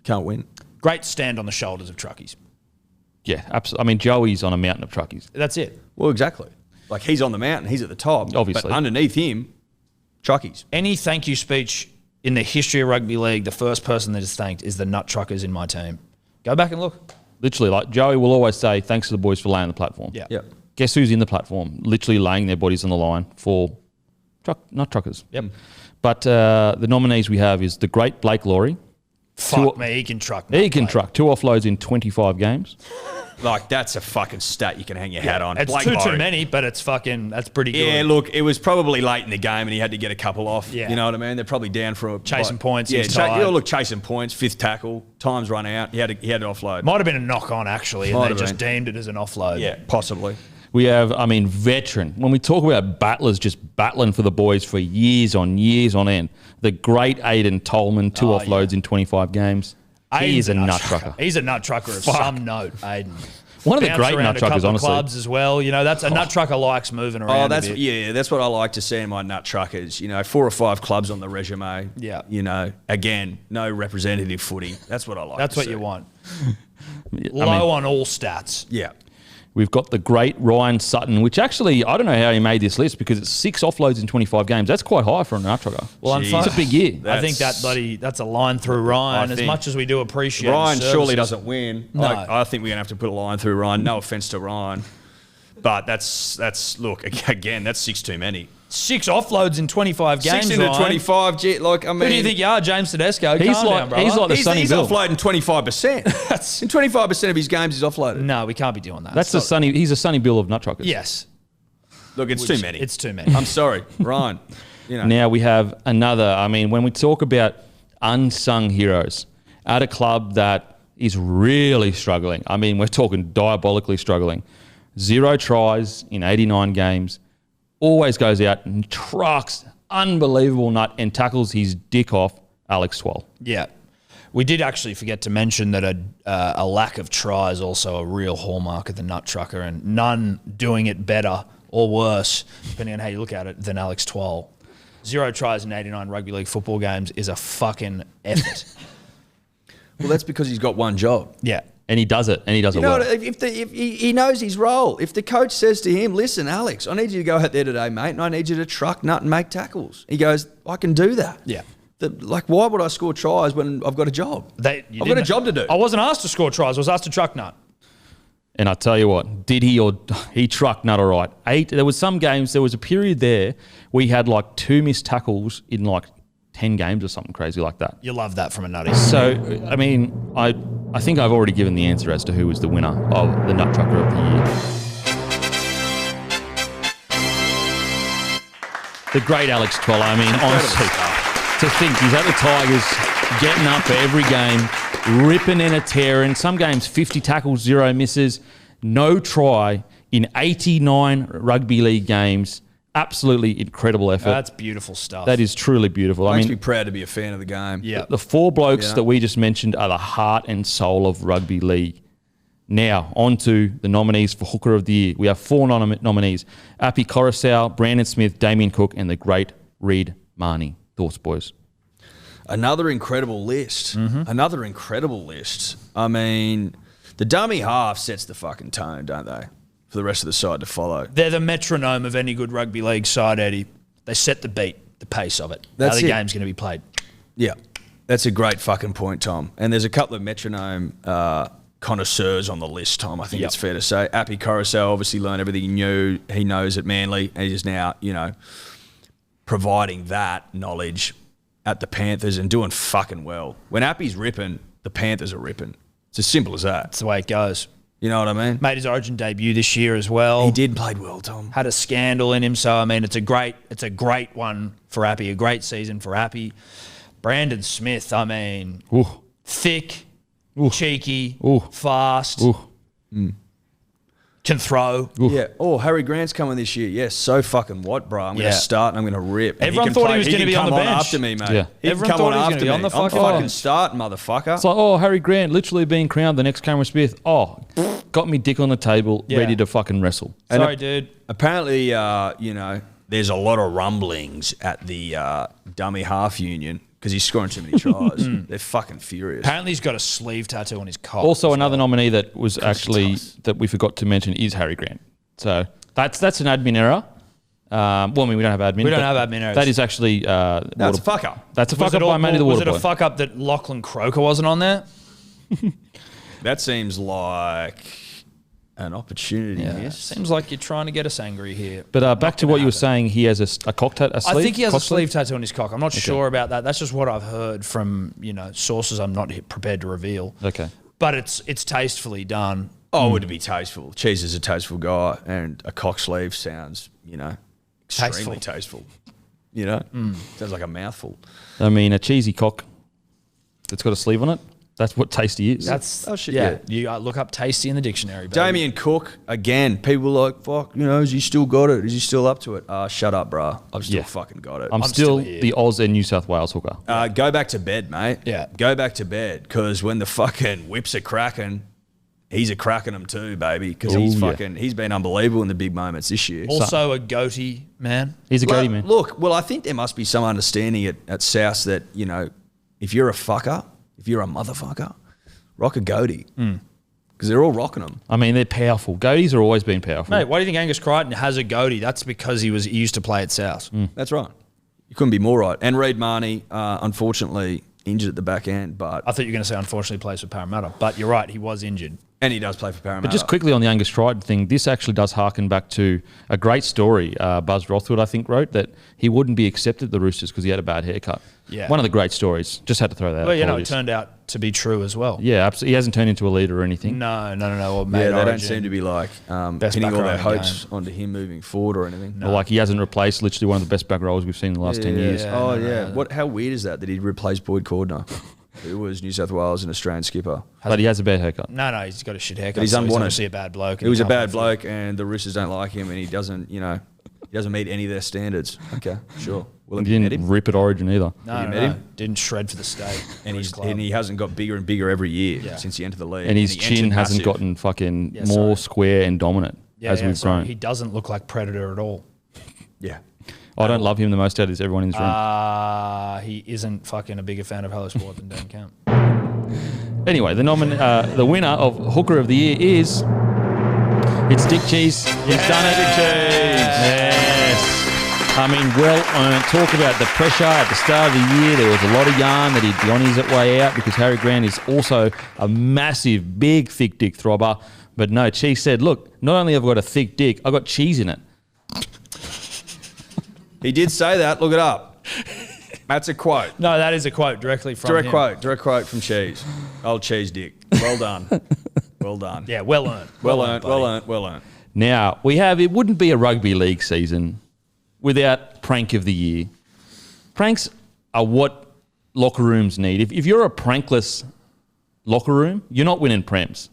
can't win. Great stand on the shoulders of truckies. Yeah, absolutely. I mean, Joey's on a mountain of truckies. That's it. Well, exactly. Like, he's on the mountain, he's at the top. Obviously. But underneath him, truckies. Any thank you speech in the history of rugby league, the first person that is thanked is the nut truckers in my team. Go back and look. Literally, like Joey will always say, thanks to the boys for laying the platform. Yeah. Yep. Guess who's in the platform? Literally laying their bodies on the line for nut truckers. Yep. But the nominees we have is the great Blake Laurie. Fuck me, he can truck. He can truck 2 offloads in 25 games. Like, that's a fucking stat you can hang your hat on. It's Blake too Laurie. many, but that's pretty good. Yeah, look, it was probably late in the game and he had to get a couple off. Yeah. You know what I mean? They're probably down for a... Chasing points, Yeah, he's tired. look, chasing points, 5th tackle, time's run out. He had to offload. Might have been a knock on actually, and Might they have just been. deemed it as an offload. Yeah, possibly. We have, veteran. When we talk about battlers just battling for the boys for years on end, the great Aiden Tolman, 2 offloads in 25 games. He is a nut trucker. He's a nut trucker of some note, Aiden. One of the Bounced great around nut truckers, a couple honestly. of clubs as well. You know, that's a nut trucker likes moving around. Oh, that's what I like to see in my nut truckers. You know, 4 or 5 clubs on the resume. Yeah. You know, again, no representative footy. That's what I like. That's to what see. you want. Low on all stats. Yeah. We've got the great Ryan Sutton, which actually, I don't know how he made this list because it's 6 offloads in 25 games. That's quite high for a nut trucker. Well, it's a big year. I think that's a line through Ryan. As much as we do appreciate Ryan his surely services. doesn't win. No. I think we're gonna have to put a line through Ryan. No offense to Ryan, but that's look again. That's 6 too many. 6 offloads in 25 games. 6 into Ryan. 25. Gee, like I mean, Who do you think you are, James Tedesco? He's Calm like- down, brother. he's like the Sonny he's Bill. offloading 25%. In 25% of his games, he's offloaded. No, we can't be doing that. That's the Sonny. He's a Sonny Bill of nut truckers. Yes. Look, it's too many. It's too many. I'm sorry, Ryan. You know. Now we have another. When we talk about unsung heroes at a club that is really struggling, we're talking diabolically struggling. 0 tries in 89 games. Always goes out and trucks, unbelievable nut, and tackles his dick off, Alex Twell. Yeah. We did actually forget to mention that a lack of tries also a real hallmark of the nut trucker, and none doing it better or worse, depending on how you look at it, than Alex Twell. 0 tries in 89 rugby league football games is a fucking effort. Well, that's because he's got one job. Yeah. And he does it, You know, well. if he knows his role. If the coach says to him, "Listen, Alex, I need you to go out there today, mate, and I need you to truck, nut, and make tackles," he goes, "I can do that." Yeah. Why would I score tries when I've got a job? I've got a job to do. I wasn't asked to score tries. I was asked to truck nut. And I tell you what, did he or he trucked nut all right? 8. There was some games. There was a period there we had like 2 missed tackles in like 10 games or something crazy like that. You love that from a nutty. So, I think I've already given the answer as to who was the winner of the Nut Trucker of the Year. The great Alex Twell. Honestly, to think he's at the Tigers, getting up for every game, ripping and a tearing. Some games 50 tackles, 0 misses, no try in 89 rugby league games. Absolutely incredible effort. That's beautiful stuff. That is truly beautiful. Makes me proud to be a fan of the game. Yeah. The 4 blokes that we just mentioned are the heart and soul of rugby league. Now, on to the nominees for Hooker of the Year. We have 4 nominees. Appy Coruscant, Brandon Smith, Damien Cook, and the great Reid Marnie. Thoughts, boys? Another incredible list. Another incredible list. The dummy half sets the fucking tone, don't they? For the rest of the side to follow. They're the metronome of any good rugby league side, Eddie. They set the beat, the pace of it. That's how the it. game's going to be played. Yeah. That's a great fucking point, Tom. And there's a couple of metronome connoisseurs on the list, Tom. I think it's fair to say. Appy Coruscant obviously learned everything he knows at Manly, and he's now, providing that knowledge at the Panthers and doing fucking well. When Appy's ripping, the Panthers are ripping. It's as simple as that. That's the way it goes. You know what I mean? Made his Origin debut this year as well. He did played well, Tom. Had a scandal in him, so it's a great one for Appy, a great season for Appy. Brandon Smith, thick, cheeky, fast. Can throw. Yeah. Oh, Harry Grant's coming this year. Yes, so fucking what, bro? I'm going to start and I'm going to rip. And everyone thought he was going to be on the bench. After me, mate. Yeah. He Everyone can come thought on he was after gonna be me. on the I'm fucking- fucking starting, motherfucker. It's like, Harry Grant literally being crowned the next Cameron Smith. Got me dick on the table, ready to fucking wrestle. Sorry, dude. Apparently, there's a lot of rumblings at the dummy half union because he's scoring too many tries. They're fucking furious. Apparently he's got a sleeve tattoo on his cock. Also, another nominee that was actually that we forgot to mention is Harry Grant. So that's an admin error. We don't have admin. We don't have admin errors. That is actually No, it's a fuck up. That's a fuck up by Matty the Was Water it a Boy. fuck up that Lachlan Croker wasn't on there? That seems like an opportunity missed. Seems like you're trying to get us angry here. But back to what you were saying, he has a cock tat, a sleeve. I think he has a cock sleeve tattoo on his cock. I'm not sure about that. That's just what I've heard from sources I'm not prepared to reveal. Okay. But it's tastefully done. Oh, would it be tasteful? Cheese is a tasteful guy, and a cock sleeve sounds, extremely tasteful. Sounds like a mouthful. I mean, a cheesy cock that's got a sleeve on it. That's what tasty is. That's shit, yeah. You look up tasty in the dictionary. Baby. Damien Cook, again, people are like, fuck, has he still got it? Is he still up to it? Shut up, bruh. I've still fucking got it. I'm still here. the Oz and New South Wales hooker. Go back to bed, mate. Yeah. Go back to bed, because when the fucking whips are cracking, he's a cracking them too, baby, because he's been unbelievable in the big moments this year. Also a goatee man. He's a goatee man. Look, I think there must be some understanding at South that, if you're a fucker, if you're a motherfucker, rock a goatee. Because they're all rocking them. I mean, they're powerful. Goatees have always been powerful. Mate, why do you think Angus Crichton has a goatee? That's because he used to play at South. That's right. You couldn't be more right. And Reid Marnie, unfortunately, injured at the back end, but... I thought you were going to say unfortunately plays for Parramatta, but you're right, he was injured. And he does play for Parramatta. But just quickly on the Angus Crichton thing, this actually does harken back to a great story Buzz Rothwood, I think, wrote, that he wouldn't be accepted at the Roosters because he had a bad haircut. Yeah. One of the great stories. Just had to throw that out. Well, it turned out to be true as well. Yeah, absolutely. He hasn't turned into a leader or anything. No. Or They Origin. don't seem to be like pinning all their hopes onto him moving forward or anything. Or like he hasn't replaced literally one of the best back rows we've seen in the last 10 years. Yeah. How weird is that he'd replaced Boyd Cordner, who was New South Wales and Australian skipper? But he has a bad haircut. No, he's got a shit haircut. But he's unwanted. obviously a bad bloke. He was a bad bloke, and the Roosters don't like him, and he doesn't, he doesn't meet any of their standards. Okay, sure. Well, He didn't rip at Origin either. No. Didn't shred for the state. And he hasn't got bigger and bigger every year since he entered the league. And his he chin entered hasn't massive. gotten fucking more square and dominant as we've grown. He doesn't look like Predator at all. Yeah. I don't love him the most out of everyone in this room. He isn't fucking a bigger fan of Hello Sport than Dan Camp. Anyway, the winner of Hooker of the Year is... It's Dick Cheese. He's done it. Dick Cheese. Yes. I mean, well earned. Talk about the pressure at the start of the year. There was a lot of yarn that he'd be on his way out because Harry Grant is also a massive, big, thick dick throbber. But no, Cheese said, look, not only have I got a thick dick, I got cheese in it. He did say that. Look it up. That's a quote. No, that is a quote directly from him. Direct quote from Cheese. Old Cheese Dick. Well done. Well done. Yeah, well earned. Well earned. Now, it wouldn't be a rugby league season without prank of the year. Pranks are what locker rooms need. If you're a prankless locker room, you're not winning prems.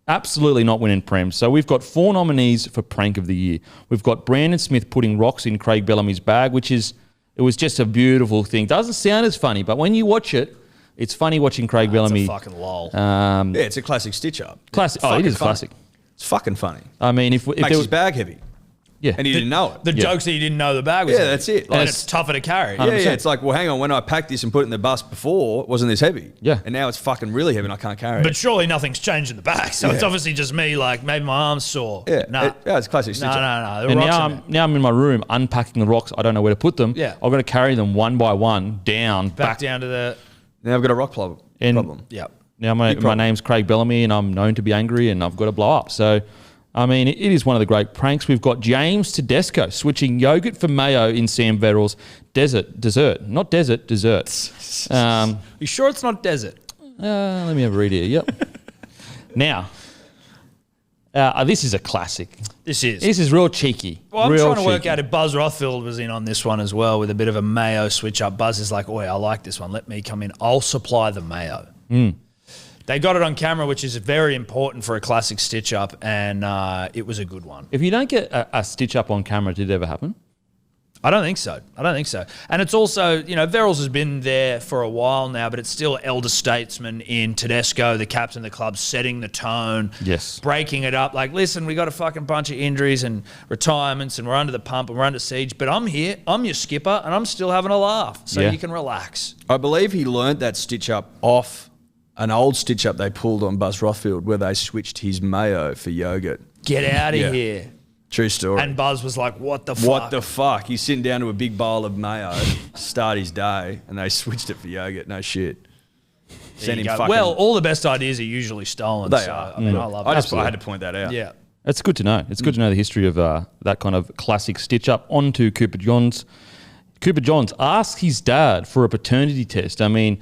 Absolutely not winning prems. So we've got 4 nominees for prank of the year. We've got Brandon Smith putting rocks in Craig Bellamy's bag, it was just a beautiful thing. Doesn't sound as funny, but when you watch it, it's funny watching Craig Bellamy. It's a fucking lol. Yeah, it's a classic stitch-up. Classic. Oh, it is classic. It's fucking funny. I mean, if Makes there his was, bag heavy. yeah, And he didn't know it. The joke's that you didn't know the bag was Yeah, heavy. that's it. And Like, it's tougher to carry. Yeah, it's like, well, hang on. When I packed this and put it in the bus before, it wasn't this heavy. Yeah. And now it's fucking really heavy and I can't carry But it. surely nothing's changed in the back. So it's obviously just me, like, maybe my arm's sore. Yeah. Nah. It's classic stitch-up. No. The and rocks in now I'm in my room unpacking the rocks. I don't know where to put them. Yeah. I've got to carry them one by one down, back down to the... Now I've got a rock problem. Yeah. Now my name's Craig Bellamy and I'm known to be angry and I've got to blow up. So, I mean, it is one of the great pranks. We've got James Tedesco switching yogurt for mayo in Sam Verrill's dessert. Not desert, desserts. You sure it's not desert? Let me have a read here. Yep. Now, this is a classic. This is. This is real cheeky. Well, I'm real trying to work cheeky. out if Buzz Rothfield was in on this one as well with a bit of a mayo switch up. Buzz is like, I like this one. Let me come in. I'll supply the mayo. They got it on camera, which is very important for a classic stitch-up, and it was a good one. If you don't get a stitch-up on camera, did it ever happen? I don't think so. And it's also, Verrills has been there for a while now, but it's still elder statesman in Tedesco, the captain of the club, setting the tone, Yes, breaking it up. Like, listen, we got a fucking bunch of injuries and retirements, and we're under the pump and we're under siege, but I'm here, I'm your skipper, and I'm still having a laugh, so you can relax. I believe he learnt that stitch-up off an old stitch-up they pulled on Buzz Rothfield where they switched his mayo for yogurt. Get out of here. True story. And Buzz was like, what the fuck? What the fuck? He's sitting down to a big bowl of mayo, start his day, and they switched it for yogurt. No shit. Send him fucking... Well, all the best ideas are usually stolen. They are. I mean, I love it. I had to point that out. Yeah. it's good to know. It's good to know the history of that kind of classic stitch-up. On to Cooper Johns. Cooper Johns asks his dad for a paternity test. I mean,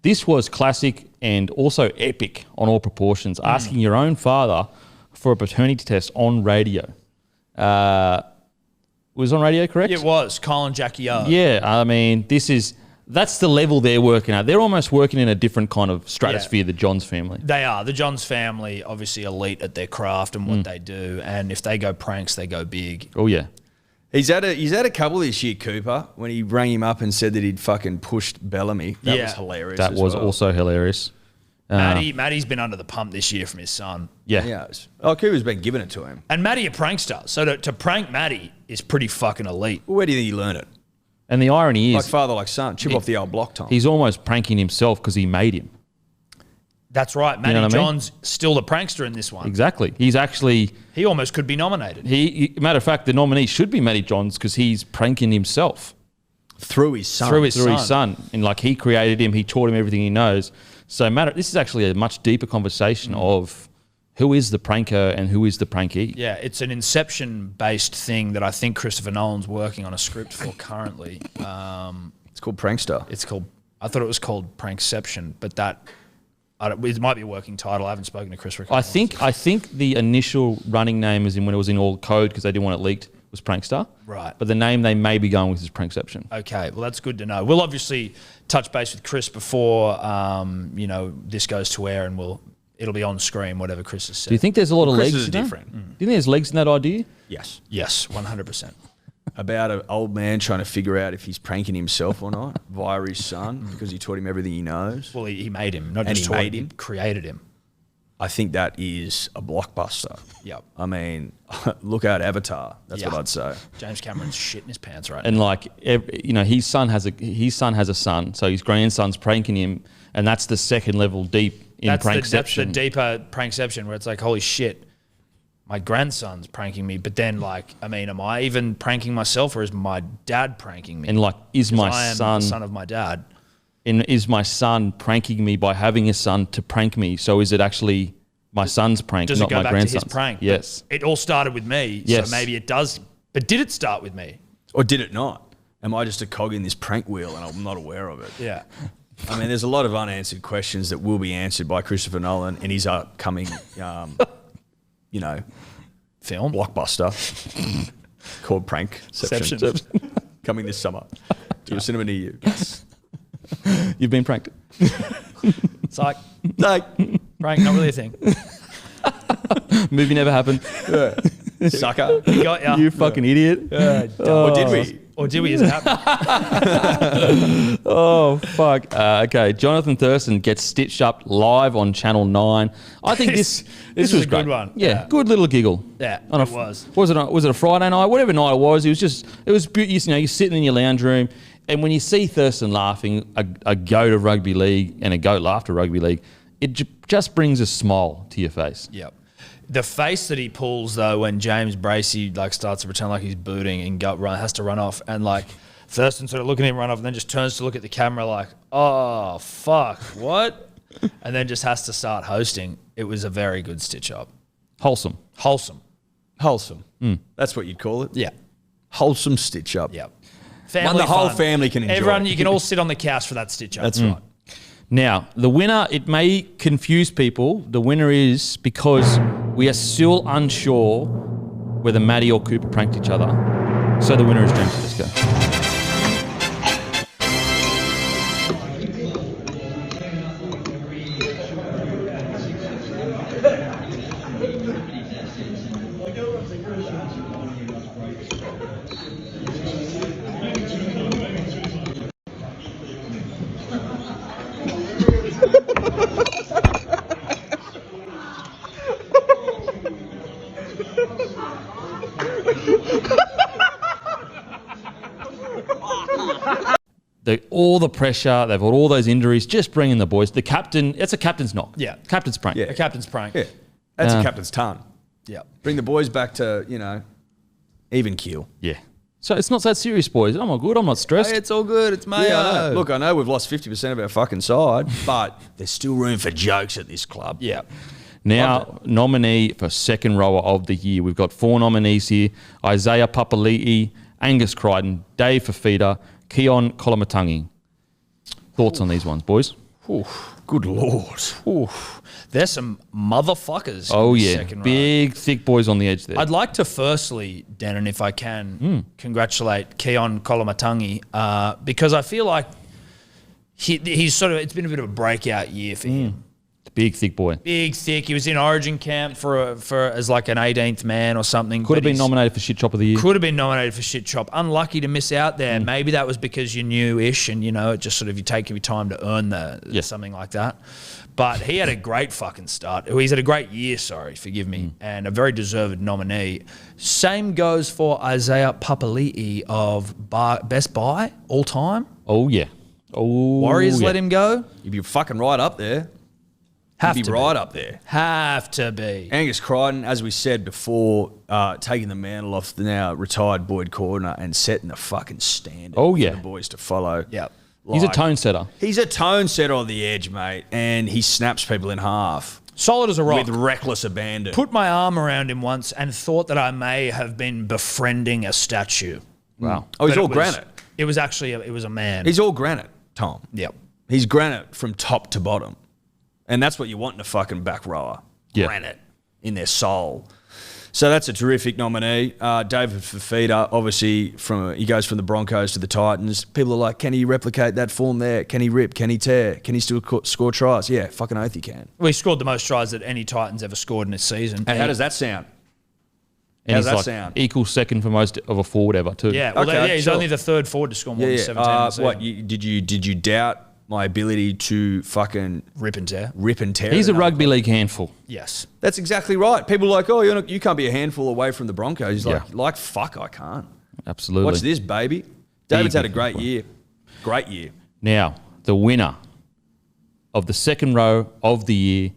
this was classic and also epic on all proportions, asking your own father for a paternity test on radio. Was on radio, correct? It was. Colin Jackie O. Yeah, I mean, that's the level they're working at. They're almost working in a different kind of stratosphere, the Johns family. They are. The Johns family, obviously elite at their craft and what they do. And if they go pranks, they go big. Oh, yeah. He's had a couple this year, Cooper, when he rang him up and said that he'd fucking pushed Bellamy. That was hilarious. That was also hilarious. Matty's been under the pump this year from his son. Yeah. Cooper's been giving it to him. And Matty a prankster. So to prank Matty is pretty fucking elite. Well, where do you think he learned it? And the irony is... Like father, like son. Chip off the old block, Tom. He's almost pranking himself because he made him. That's right. Matty Johns still the prankster in this one. Exactly. He's actually... He almost could be nominated. Matter of fact, the nominee should be Matty Johns because he's pranking himself. Through his son. Through his son. And like he created him, he taught him everything he knows. So this is actually a much deeper conversation of who is the pranker and who is the prankee. Yeah, it's an Inception-based thing that I think Christopher Nolan's working on a script for currently. It's called Prankster. I thought it was called Prankception, but it might be a working title. I haven't spoken to Chris for a couple I think the initial running name is in when it was in all code because they didn't want it leaked was Prankster. Right. But the name they may be going with is Prankception. Okay, well that's good to know. We'll obviously touch base with Chris before this goes to air, and it'll be on screen whatever Chris has said. Do you think there's a lot of Chris legs is in that? different. Do you think there's legs in that idea? Yes. Yes, 100%. About an old man trying to figure out if he's pranking himself or not via his son because he taught him everything he knows. Well, he made him, not And just he taught made him, him. he created him. I think that is a blockbuster. Yep. I mean, look out Avatar. That's what I'd say. James Cameron's shitting his pants right And now. like, his son has a son, so his grandson's pranking him, and that's the second level deep in prankception. That's the deeper prankception where it's like, holy shit, my grandson's pranking me. But then, am I even pranking myself, or is my dad pranking me? And like, is my I am son the son of my dad? And is my son pranking me by having a son to prank me? So is it actually my son's prank, Does not it go my back grandson's? to his prank? Yes. It all started with me, Yes. so maybe it does. But did it start with me? Or did it not? Am I just a cog in this prank wheel and I'm not aware of it? Yeah. I mean, there's a lot of unanswered questions that will be answered by Christopher Nolan in his upcoming, Film? blockbuster called Prankception. Coming this summer to a cinema near you. You've been pranked. Psych. Prank, not really a thing. Movie never happened. Sucker. Got ya. You fucking idiot. Or did we? Or did we? Is it happening? Oh, fuck. Okay, Jonathan Thurston gets stitched up live on Channel 9. I think this was was a great. good one. Yeah, good little giggle. Yeah, On it was. Was it a Friday night? Whatever night it was beautiful. You're sitting in your lounge room, and when you see Thurston laughing, a goat of rugby league and a goat laughter rugby league, it just brings a smile to your face. Yep. The face that he pulls though when James Bracey starts to pretend like he's booting and has to run off, and Thurston sort of looking at him run off and then just turns to look at the camera like, oh fuck, what? And then just has to start hosting. It was a very good stitch up. Wholesome. Wholesome. That's what you'd call it. Yeah. Wholesome stitch up. Yep. One the whole fun. family can enjoy. Everyone, you can all sit on the couch for that stitch up. That's right. Now, the winner, it may confuse people. The winner is because we are still unsure whether Matty or Cooper pranked each other. So the winner is James Tedesco. All the pressure, they've got all those injuries, just bring in the boys. The captain, it's a captain's knock. Yeah. Captain's prank. Yeah. A captain's prank. Yeah. That's a captain's ton. Yeah. Bring the boys back to, you know, even keel. Yeah. So it's not that serious, boys. I'm all good. I'm not stressed. Hey, it's all good. It's Mayo. Yeah, look, I know we've lost 50% of our fucking side, but there's still room for jokes at this club. Yeah. Now, nominee for second rower of the year. We've got 4 nominees here. Isaiah Papali'i, Angus Crichton, Dave Fafita, Keon Kolomatangi. Thoughts on these ones, boys? Good Lord. There's some motherfuckers. Oh, in the yeah. second row. Big, thick boys on the edge there. I'd like to firstly, Denon, if I can, congratulate Keon Kolomatangi because I feel like he's sort of, it's been a bit of a breakout year for him. Big, thick boy. Big, thick. He was in Origin camp for as like an 18th man or something. Could have been nominated for Shit Chop of the Year. Could have been nominated for Shit Chop. Unlucky to miss out there. Maybe that was because you're new-ish and, you know, it just sort of you take your time to earn something like that. But he had a great fucking start. He's had a great year, forgive me, and a very deserved nominee. Same goes for Isaiah Papali'i of Best Buy all time. Oh, yeah. Oh, Warriors yeah. let him go. You'd be fucking right up there. Have You'd to be right up there. Have to be. Angus Crichton, as we said before, taking the mantle off the now retired Boyd Cordner and setting the fucking standard Oh, yeah. for the boys to follow. Yep. He's a tone setter. He's a tone setter on the edge, mate, and he snaps people in half Solid as a rock. with reckless abandon. Put my arm around him once and thought that I may have been befriending a statue. Wow. Oh, he's But all it was- granite. It was actually it was a man. He's all granite, Tom. Yep. He's granite from top to bottom. And that's what you want in a fucking back rower. Yeah. Granite in their soul. So that's a terrific nominee. David Fafita, obviously, he goes from the Broncos to the Titans. People are like, can he replicate that form there? Can he rip? Can he tear? Can he still score tries? Yeah, fucking oath he can. We scored the most tries that any Titans ever scored in a season. And how does that sound? And How's he's that like sound? equal second for most of a forward ever, too. Yeah, well, Okay, he's sure. only the third forward to score more than 17 in the season. What, did you doubt my ability to fucking Rip and tear. rip and tear? He's a another rugby league handful. Yes. That's exactly right. People are like, oh, you can't be a handful away from the Broncos. He's Yeah. like, fuck, I can't. Absolutely. Watch this, baby. David's had a big great one. year. Great year. Now, the winner of the second row of the year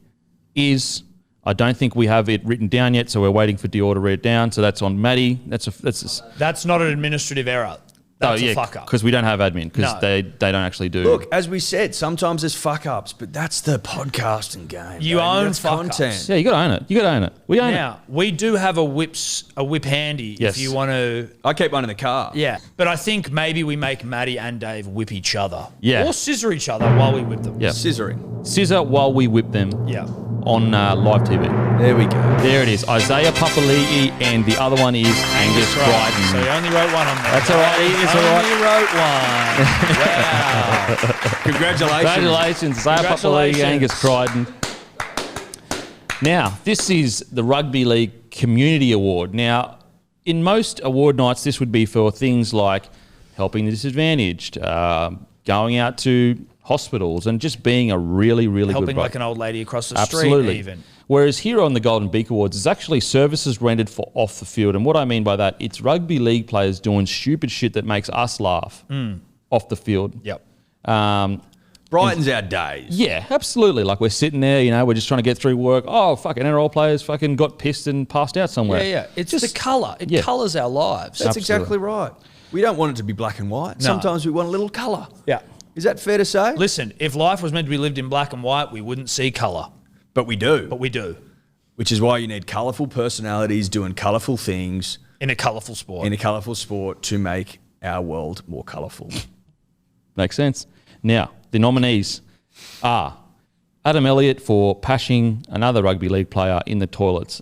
is, I don't think we have it written down yet, so we're waiting for Dior to read it down. So that's on Maddie. That's not an administrative error. That's a fuck up. because we don't have admin, because No. they don't actually do. Look, as we said, sometimes there's fuck ups, but that's the podcasting game. You baby. own That's fuck ups. content. Yeah, you got to own it. You got to own it. We own it. Now, we do have a whip handy Yes. if you want to. I keep one in the car. Yeah. But I think maybe we make Maddie and Dave whip each other. Yeah. Or scissor each other while we whip them. Yeah. Scissoring. Scissor while we whip them Yeah. on live TV. There we go. There it is. Isaiah Papali'i, and the other one is Angus Right. So Crichton. you only wrote one on there. That's all right. It's all right. Only wrote one. Wow. Congratulations. Congratulations, Isaiah Papali'i, Congratulations. Angus Crichton. Now, this is the Rugby League Community Award. Now, in most award nights, this would be for things like helping the disadvantaged, going out to hospitals, and just being a really, really good Helping bloke. like an old lady across the Absolutely. street even. Whereas here on the Golden Beak Awards, it's actually services rendered for off the field. And what I mean by that, it's rugby league players doing stupid shit that makes us laugh off the field. Yep. Brighton's our days. Yeah, absolutely. Like we're sitting there, we're just trying to get through work. Oh, fucking NRL players fucking got pissed and passed out somewhere. Yeah. It's just the colour. It yeah. colours our lives. That's Absolutely. exactly right. We don't want it to be black and white. No. Sometimes we want a little colour. Yeah. Is that fair to say? Listen, if life was meant to be lived in black and white, we wouldn't see colour. But we do. But we do. Which is why you need colourful personalities doing colourful things In a colourful sport. in a colourful sport to make our world more colourful. Makes sense. Now, the nominees are Adam Elliott for pashing another rugby league player in the toilets.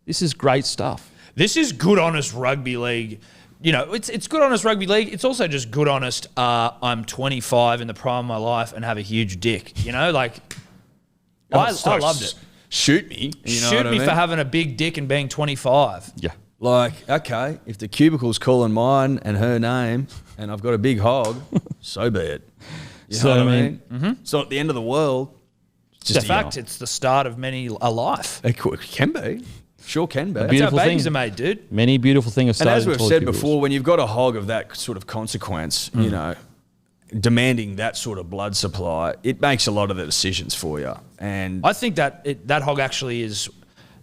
This is great stuff. This is good, honest rugby league. It's good, honest rugby league. It's also just good, honest. I'm 25 in the prime of my life and have a huge dick. I loved it. Shoot me. You know Shoot what I me mean? for having a big dick and being 25. Yeah. Like, okay, if the cubicle's calling mine and her name and I've got a big hog, so be it. You know So, what I I mean? mean, It's not the end of the world. It's In fact, it's the start of many a life. It can be. Sure can be. That's how Beautiful babies thing. are made, dude. Many beautiful things are And started. as we've towards said people. before, when you've got a hog of that sort of consequence, you know, demanding that sort of blood supply, it makes a lot of the decisions for you. And I think that that hog actually is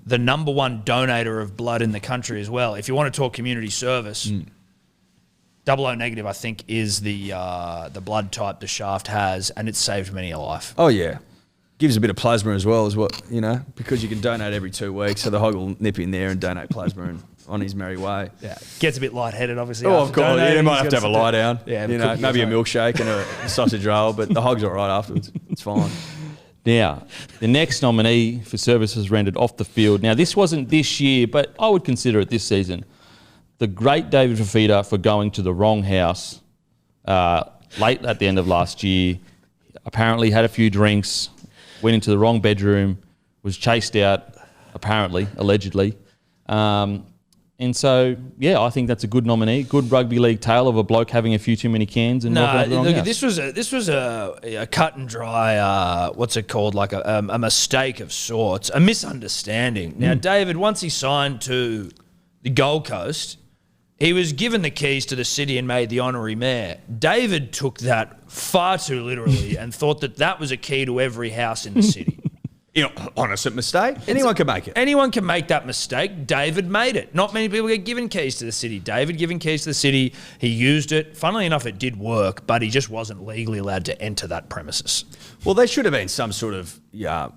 the number one donator of blood in the country as well. If you want to talk community service, O negative, I think, is the blood type the shaft has, and it's saved many a life. oh yeah, gives a bit of plasma as well, as what, you know, because you can donate every 2 weeks, so the hog will nip in there and donate plasma and on his merry way. Yeah, gets a bit lightheaded, obviously. Oh, after of course. donating. You might He's have to have a got lie down. Yeah, you know, cookie maybe or a milkshake and a sausage roll, but the hog's all right afterwards. It's fine. Now, the next nominee for services rendered off the field. Now, this wasn't this year, but I would consider it this season. The great David Fafita for going to the wrong house late at the end of last year. Apparently had a few drinks, went into the wrong bedroom, was chased out, apparently, allegedly. And so, yeah, I think that's a good nominee. Good rugby league tale of a bloke having a few too many cans and walking out the wrong look, house. this was a cut and dry. What's it called? Like a mistake of sorts, a misunderstanding. Now, David, once he signed to the Gold Coast, he was given the keys to the city and made the honorary mayor. David took that far too literally and thought that that was a key to every house in the city. You know, honest mistake. Anyone can make it. Anyone can make that mistake. David made it. Not many people get given keys to the city. David given keys to the city. He used it. Funnily enough, it did work, but he just wasn't legally allowed to enter that premises. Well, there should have been some sort of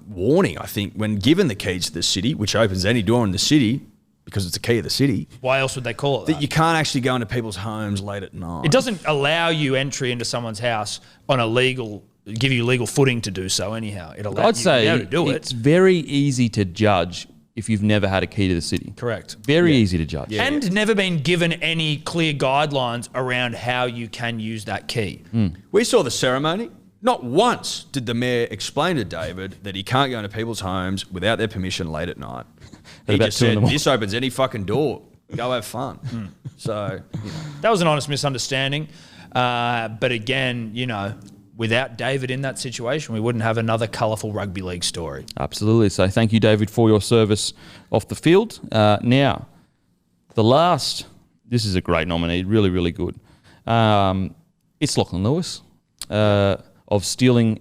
warning, I think, when given the keys to the city, which opens any door in the city, because it's a key of the city. Why else would they call it that? That you can't actually go into people's homes late at night. It doesn't allow you entry into someone's house on a legal, give you legal footing to do so anyhow. It allows I'd say you to do it's it. very easy to judge if you've never had a key to the city. Correct. Very easy to judge. And never been given any clear guidelines around how you can use that key. We saw the ceremony. Not once did the mayor explain to David that he can't go into people's homes without their permission late at night. He about just 2 in said, the morning. this opens any fucking door. Go have fun. So, you know. That was an honest misunderstanding. But again, you know, without David in that situation, we wouldn't have another colourful rugby league story. Absolutely. So thank you, David, for your service off the field. Now, the last, this is a great nominee, really, really good. It's Lachlan Lewis of stealing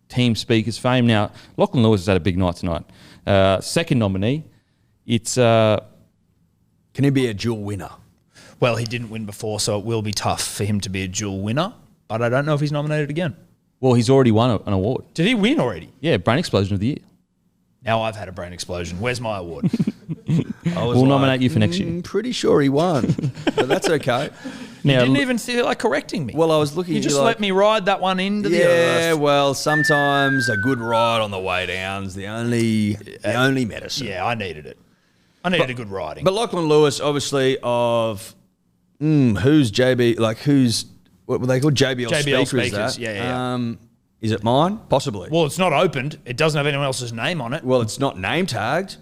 team speakers fame. Now, Lachlan Lewis has had a big night tonight. Second nominee, it's... Can he be a dual winner? Well, he didn't win before, so it will be tough for him to be a dual winner. But I don't know if he's nominated again. Well, he's already won an award. Did he win already? Yeah, Brain Explosion of the Year. Now I've had a brain explosion. Where's my award? We'll nominate you for next year. Pretty sure he won, but that's okay. You Now, didn't even feel like correcting me. Well, I was looking you at just you like, let me ride that one into the yeah, earth. well, sometimes a good ride on the way down's the only medicine. Yeah, I needed it. I needed a good riding. But Lachlan Lewis, obviously, of who's JB, like who's, what were they called? JBL JBL speaker, is speakers, that? yeah. Is it mine? Possibly. well, it's not opened. It doesn't have anyone else's name on it. Well, it's not name tagged.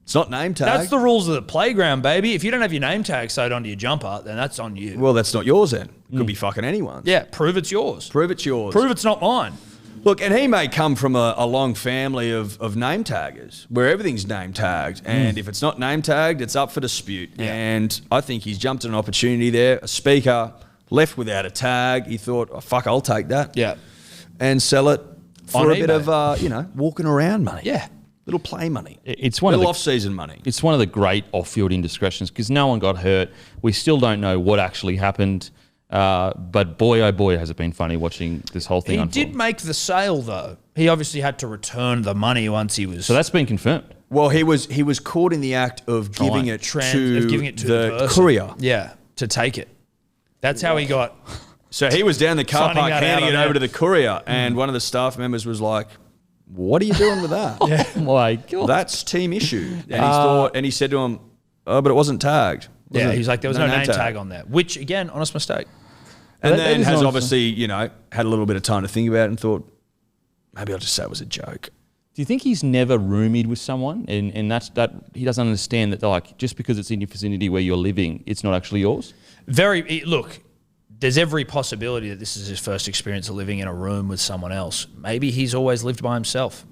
It's not name tagged. That's the rules of the playground, baby. If you don't have your name tag sewed onto your jumper, then that's on you. Well, that's not yours then. It could be fucking anyone's. Yeah, prove it's yours. Prove it's yours. Prove it's not mine. Look, and he may come from a long family of name taggers where everything's name tagged. And if it's not name tagged, it's up for dispute. Yeah. And I think he's jumped at an opportunity there. A speaker left without a tag. He thought, oh, fuck, I'll take that. Yeah. And sell it for On a bit eBay. of, walking around money. Yeah. Little play money. It's one of Little the off-season money. It's one of the great off-field indiscretions because no one got hurt. We still don't know what actually happened. But boy, oh boy, has it been funny watching this whole thing He unfold. did make the sale, though. He obviously had to return the money once he was... So that's been confirmed. Well, he was caught in the act of giving it to the person. courier. Yeah, to take it. That's how he got... So he was down the car Finding park that handing out it on over that. to the courier, and one of the staff members was like, "What are you doing with that?" Oh my God. That's team issue. And he said to him, "Oh, but it wasn't tagged." Was Yeah, it? he's like, there was no name tag on there. Which, again, honest mistake. And That then is has honest. obviously, had a little bit of time to think about it and thought, maybe I'll just say it was a joke. Do you think he's never roomied with someone and that's that he doesn't understand that they're like just because it's in your vicinity where you're living, it's not actually yours? Look, there's every possibility that this is his first experience of living in a room with someone else. Maybe he's always lived by himself.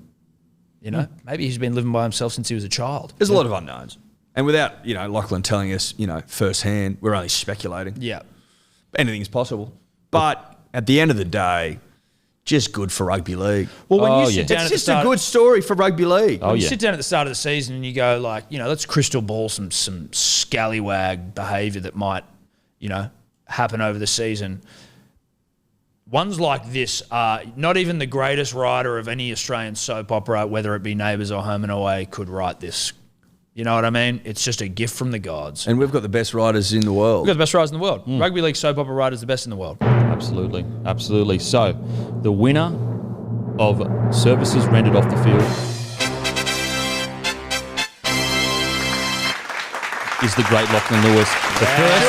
You know, maybe he's been living by himself since he was a child. There's a lot of unknowns. And without, Lachlan telling us, firsthand, we're only speculating. Yeah. Anything's possible. But at the end of the day, just good for rugby league. Well, when you sit down it's just a good story for rugby league. When you sit down at the start of the season and you go like, let's crystal ball some scallywag behaviour that might, happen over the season. Ones like this are not even the greatest writer of any Australian soap opera, whether it be Neighbours or Home and Away, could write this. You know what I mean? It's just a gift from the gods. And we've got the best writers in the world. We've got the best writers in the world. Rugby league soap opera writers, the best in the world. Absolutely. Absolutely. So, the winner of services rendered off the field is the great Lachlan Lewis, the first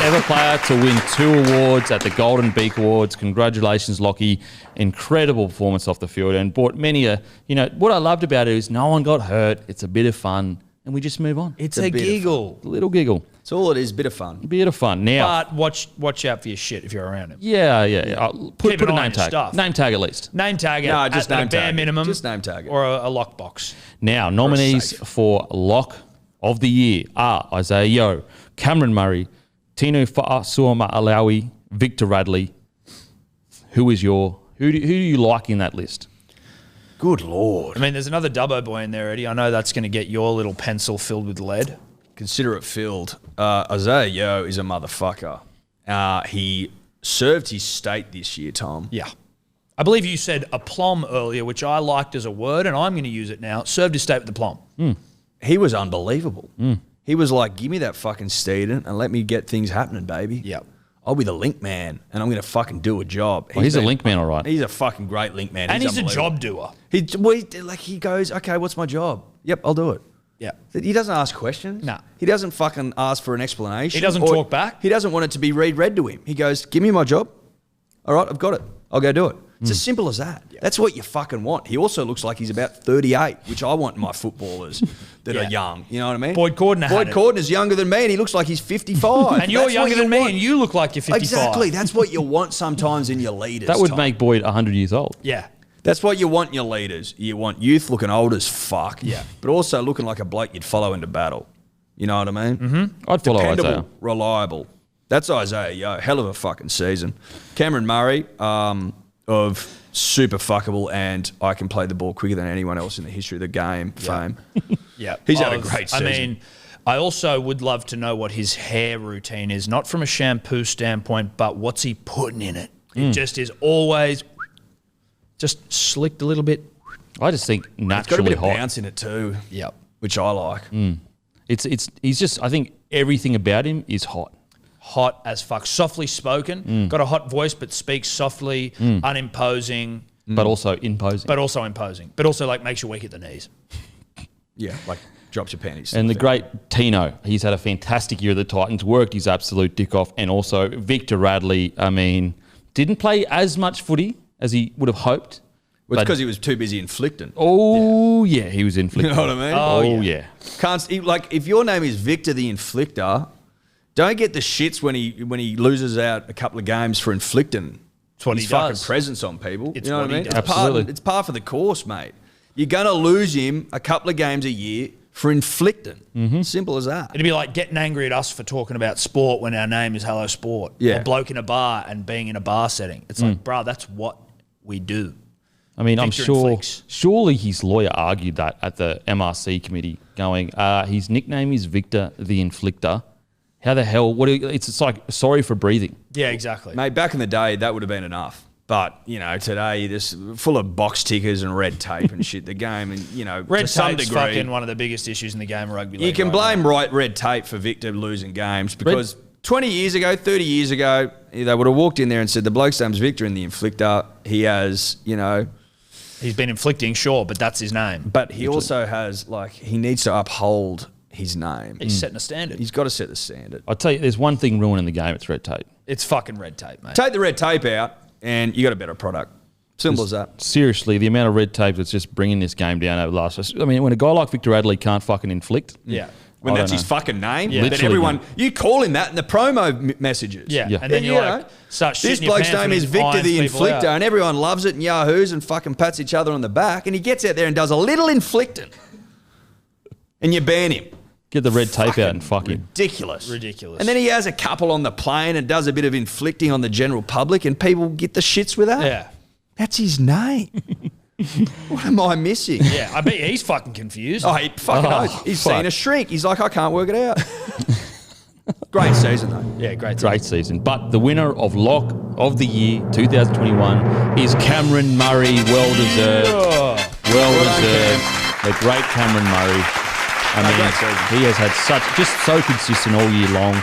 ever player to win 2 awards at the Golden Beak Awards. Congratulations, Lockie. Incredible performance off the field and brought many what I loved about it is no one got hurt. It's a bit of fun and we just move on. It's a giggle. A little giggle. It's all it is, bit of fun. Bit of fun. Now, but watch out for your shit if you're around him. Yeah. Put an a eye name on your tag. stuff. Name tag at least. Name tag it No, just at name a bare tag it. minimum. Just name tag it. Or a lockbox. Now, nominees for Lock of the Year are Isaiah Yeo, Cameron Murray, Tino Fa'asuama Alawi, Victor Radley. Who do you like in that list? Good Lord. I mean, there's another Dubbo boy in there, Eddie. I know that's going to get your little pencil filled with lead. Consider it filled. Isaiah Yeo is a motherfucker. He served his state this year, Tom. Yeah. I believe you said aplomb earlier, which I liked as a word, and I'm going to use it now. Served his state with aplomb. He was unbelievable. He was like, give me that fucking steeding and let me get things happening, baby. Yep. I'll be the link man and I'm going to fucking do a job. Well, he's a link man, all right. He's a fucking great link man. And he's a job doer. He goes, okay, what's my job? Yep, I'll do it. Yeah. He doesn't ask questions. No. He doesn't fucking ask for an explanation. He doesn't talk back. He doesn't want it to be read to him. He goes, give me my job. All right, I've got it. I'll go do it. It's as simple as that. Yeah. That's what you fucking want. He also looks like he's about 38, which I want in my footballers that are young. You know what I mean? Boyd Cordener's younger than me and he looks like he's 55. And you're younger than me and you look like you're 55. Exactly. That's what you want sometimes in your leaders. That would Tom. make Boyd 100 years old. Yeah. That's what you want in your leaders. You want youth looking old as fuck. Yeah. But also looking like a bloke you'd follow into battle. You know what I mean? Mm-hmm. I'd follow Dependable, Isaiah. reliable. That's Isaiah Yeo. Hell of a fucking season. Cameron Murray, of super fuckable and I can play the ball quicker than anyone else in the history of the game fame. Yeah. He's had a great season. I mean, I also would love to know what his hair routine is, not from a shampoo standpoint, but what's he putting in it? It just is always just slicked a little bit. I just think It's got a naturally bit of hot. bounce in it too. Yep. Which I like. He's just, I think everything about him is hot. Hot as fuck. Softly spoken. Got a hot voice, but speaks softly, unimposing. But also imposing. But also imposing. But also like makes you weak at the knees. Yeah, like drops your panties. And the great Tino, he's had a fantastic year at the Titans, worked his absolute dick off. And also Victor Radley, I mean, didn't play as much footy as he would have hoped. Well, it's because he was too busy inflicting. Oh, yeah, he was inflicting. You know what I mean? Oh, yeah. Like, if your name is Victor the Inflictor, don't get the shits when he loses out a couple of games for inflicting. It's what his he fucking does. presence on people. It's you know what what I he mean? does. Absolutely. It's par for the course, mate. You're going to lose him a couple of games a year for inflicting. Simple as that. It'd be like getting angry at us for talking about sport when our name is Hello Sport. Yeah. Or bloke in a bar and being in a bar setting. It's like, bruh, that's what we do. I mean, I'm Victor sure, inflicts. surely his lawyer argued that at the MRC committee, going, his nickname is Victor the Inflictor. How the hell? It's like sorry for breathing. Yeah, exactly. Mate, back in the day, that would have been enough. But, today, you're just full of box tickers and red tape and shit. The game, and, Red to some tape's degree, fucking one of the biggest issues in the game of rugby league. you can right blame now. red tape for Victor losing games because 20 years ago, 30 years ago, they would have walked in there and said, the bloke's name's Victor and the Inflictor. He has, He's been inflicting, sure, but that's his name. but he also has, he needs to uphold his name. He's setting a standard. He's got to set the standard. I'll tell you, there's one thing ruining the game, it's red tape. It's fucking red tape, mate. Take the red tape out and you got a better product. Simple as that. Seriously, the amount of red tape that's just bringing this game down over the last... I mean, when a guy like Victor Radley can't fucking inflict... Yeah. when I that's don't his know. fucking name. Yeah. Then Literally, everyone, mate. you call him that in the promo messages. Yeah. Yeah. And then You you're know, like, start this shitting your bloke's pants name when is he Victor irons the people Inflictor, out. and everyone loves it and yahoos and fucking pats each other on the back, and he gets out there and does a little inflicting, and you ban him. Get the red tape out and fuck him. Ridiculous. Ridiculous. And then he has a couple on the plane and does a bit of inflicting on the general public, and people get the shits with that. Yeah. That's his name. What am I missing? Yeah, I bet he's fucking confused. Oh, he fucking knows. He's fuck. seen a shrink. He's like, I can't work it out. Great season, though. Yeah, great. Great season. But the winner of Lock of the Year 2021 is Cameron Murray. Well deserved. Well deserved. The great Cameron Murray. I mean, he has had just so consistent all year long.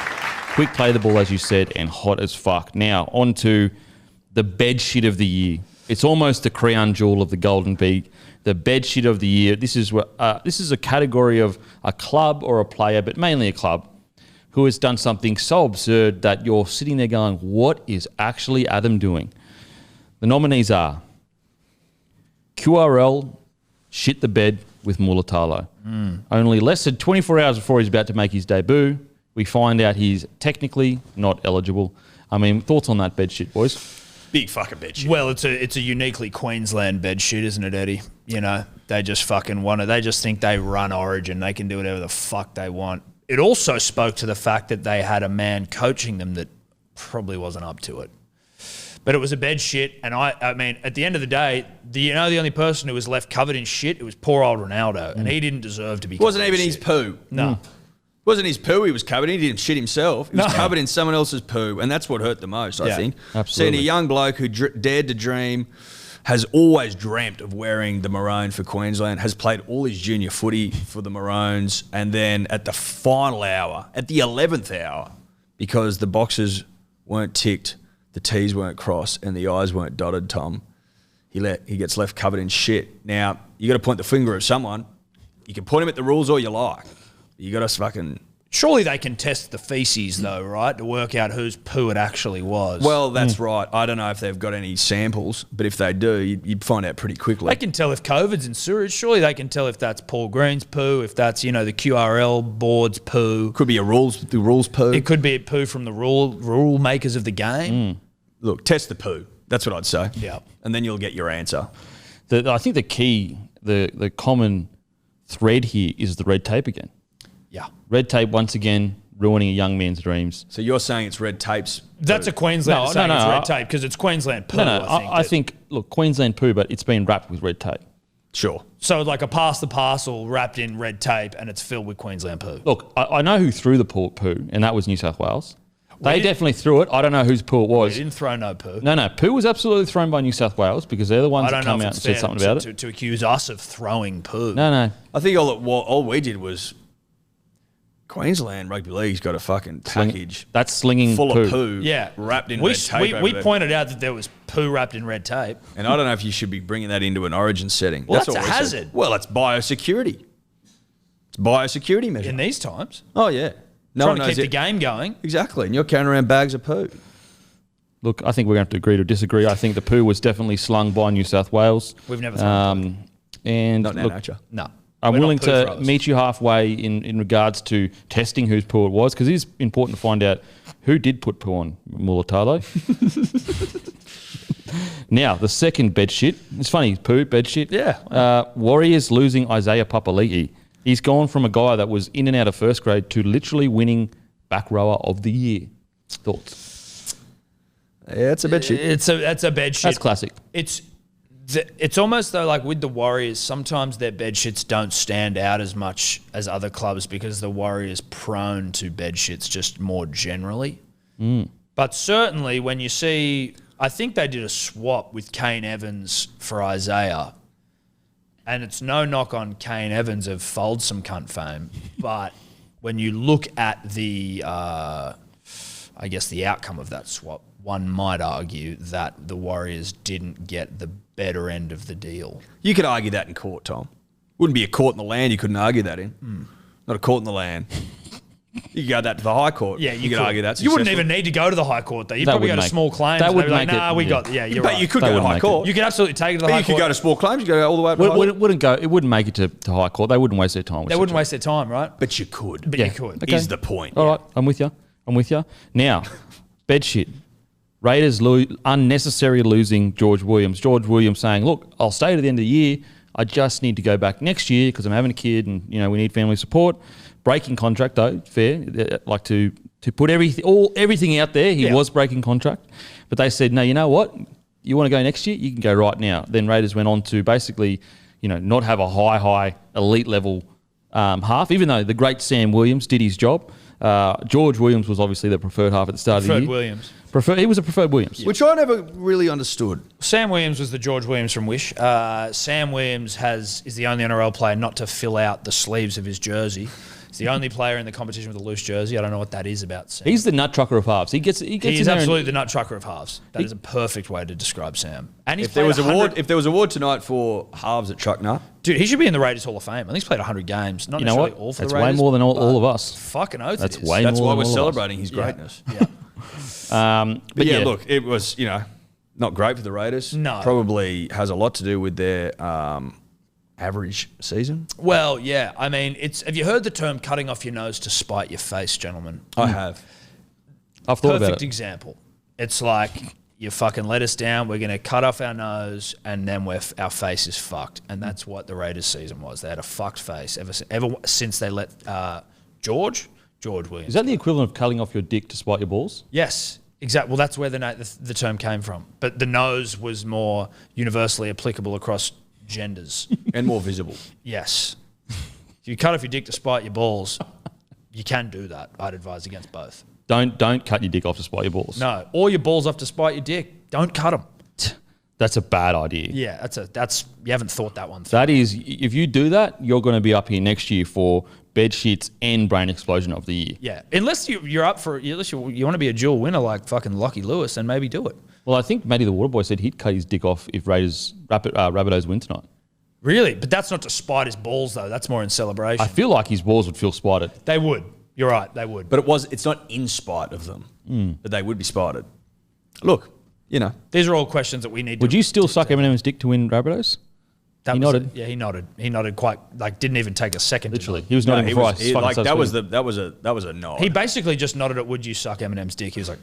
Quick play the ball, as you said, and hot as fuck. Now, on to the bed shit of the year. It's almost the crown jewel of the Golden Beak. The bed shit of the year. This is a category of a club or a player, but mainly a club, who has done something so absurd that you're sitting there going, what is actually Adam doing? The nominees are QRL shit the bed with Mulatalo. Only less than 24 hours before he's about to make his debut, we find out he's technically not eligible. I mean, thoughts on that bed shit, boys? Big fucking bitch. Well, it's a uniquely Queensland bed shit, isn't it, Eddie? You know, they just fucking want it. They just think they run Origin. They can do whatever the fuck they want. It also spoke to the fact that they had a man coaching them that probably wasn't up to it. But it was a bed shit, and I mean, at the end of the day, the only person who was left covered in shit, it was poor old Ronaldo, and he didn't deserve to be covered Wasn't in even his shit. poo. No. Wasn't his poo he was covered in. He didn't shit himself. He was covered in someone else's poo, and that's what hurt the most, I Yeah, think. absolutely. Seeing a young bloke who dared to dream, has always dreamt of wearing the maroon for Queensland, has played all his junior footy for the Maroons, and then at the final hour, at the 11th hour, because the boxes weren't ticked, the T's weren't crossed, and the I's weren't dotted, Tom, he gets left covered in shit. Now, you got to point the finger at someone. You can point him at the rules all you like. You got to fucking... Surely they can test the feces, though, right, to work out whose poo it actually was. Well, that's right. I don't know if they've got any samples, but if they do, you'd find out pretty quickly. they can tell if COVID's in sewage. Surely they can tell if that's Paul Green's poo, if that's, the QRL board's poo. Could be the rules poo. It could be a poo from the rule makers of the game. Look, test the poo. That's what I'd say. Yeah. And then you'll get your answer. I think the key, the common thread here is the red tape again. Yeah. Red tape, once again, ruining a young man's dreams. So you're saying it's red tapes? That's a Queensland saying no, it's no, red tape because it's Queensland poo, I think, look, Queensland poo, but it's been wrapped with red tape. Sure. So like a pass the parcel wrapped in red tape and it's filled with Queensland poo. Look, I know who threw the poo, and that was New South Wales. They definitely threw it. I don't know whose poo it They was. didn't throw no poo. No, poo was absolutely thrown by New South Wales because they're the ones I that don't know come if out it's and said fair something about it. to accuse us of throwing poo. No. I think all we did was Queensland Rugby League's got a fucking package That's slinging full poo. of poo Yeah. wrapped in we, red tape We, over we there. pointed out that there was poo wrapped in red tape. And I don't know if you should be bringing that into an Origin setting. Well, that's what a we said. hazard. Well, it's biosecurity. It's biosecurity measure. In these times. Oh, yeah. No Trying one to knows keep the it. game going. Exactly. And you're carrying around bags of poo. Look, I think we're going to have to agree to disagree. I think the poo was definitely slung by New South Wales. We've never thrown And Not in our look, nature. No. I'm We're willing not poo to throwers. meet you halfway in regards to testing whose poo it was, because it is important to find out who did put poo on Mulatalo. Now, the second bed shit. It's funny, poo, bed shit. Yeah. Warriors losing Isaiah Papali'i. He's gone from a guy that was in and out of first grade to literally winning back rower of the year. Thoughts? Yeah, it's a bit shit. That's a bed shit. That's classic. It's almost though like with the Warriors, sometimes their bed shits don't stand out as much as other clubs because the Warriors prone to bed shits just more generally. But certainly when you see, I think they did a swap with Kane Evans for Isaiah, and it's no knock on Kane Evans of fold some cunt fame, but when you look at the, I guess the outcome of that swap, one might argue that the Warriors didn't get the better end of the deal. You could argue that in court, Tom. Wouldn't be a court in the land you couldn't argue that in. Not a court in the land. You go that to the High Court. Yeah, you could argue that's you wouldn't successful. even need to go to the High Court. Though. You'd That probably go would to make- small claims. that and would they'd be like, make it- nah, we yeah. got. Yeah, you're But right. you could That go to wouldn't High make it. Court. You could absolutely take it to the But High you could Court. go to small claims. You go all the way up to Well, High Court. it wouldn't go. It wouldn't make it to High Court. They wouldn't waste their time. with They such wouldn't a- waste their time, right? But you could. But Yeah. you could. Okay. Is the point. All right, I'm with you. Now, bed shit. Raiders unnecessary losing George Williams. George Williams saying, "Look, I'll stay to the end of the year. I just need to go back next year because I'm having a kid, and we need family support." Breaking contract though, fair. Like to put everything out there. He was breaking contract, but they said, "No, you know what? You want to go next year? You can go right now." Then Raiders went on to basically, not have a high elite level half, even though the great Sam Williams did his job. George Williams was obviously the preferred half at the start of the year. Williams. He was a preferred Williams. Which I never really understood. Sam Williams was the George Williams from Wish. Sam Williams is the only NRL player not to fill out the sleeves of his jersey. He's the only player in the competition with a loose jersey. I don't know what that is about Sam. He's the nut trucker of halves. He gets He in is there absolutely the nut trucker of halves. That is a perfect way to describe Sam. And he's If there played was 100 if there was award tonight for halves at Truck Nut, Dude, he should be in the Raiders Hall of Fame. I think he's played 100 games. Not You know necessarily what? all for That's the Raiders. way more than all but of us. Fucking oath That's it is. way that's more why than we're all of us. celebrating his greatness. Yeah. But yeah, look, it was not great for the Raiders. No. Probably has a lot to do with their average season. Well, yeah. I mean, have you heard the term cutting off your nose to spite your face, gentlemen? I have. I've thought about Perfect it. example. It's like you fucking let us down. We're going to cut off our nose, and then our face is fucked. And that's what the Raiders season was. They had a fucked face ever since they let George Williams. Is that the equivalent of cutting off your dick to spite your balls? Yes, exactly. Well, that's where the term came from. But the nose was more universally applicable across genders. And more visible. Yes. If you cut off your dick to spite your balls, you can do that. I'd advise against both. Don't cut your dick off to spite your balls. No, or your balls off to spite your dick. Don't cut them. That's a bad idea. Yeah, that's you haven't thought that one through. That is, if you do that, you're going to be up here next year for bed shits and brain explosion of the year. Yeah, unless you're up for unless you want to be a dual winner like fucking Lockie Lewis, then maybe do it. Well, I think Matty the Waterboy said he'd cut his dick off if Rabbitohs win tonight. Really, but that's not to spite his balls though. That's more in celebration. I feel like his balls would feel spited. They would. You're right. They would. But it's not in spite of them that they would be spited. Look, These are all questions that we need. Would you still suck Eminem's dick to win Rabbitohs? He nodded. Yeah, he nodded. He nodded quite didn't even take a second. Literally, To he was nodding before I fucking like started that speaking. was a nod. he basically just nodded at "Would you suck Eminem's dick?" He was like,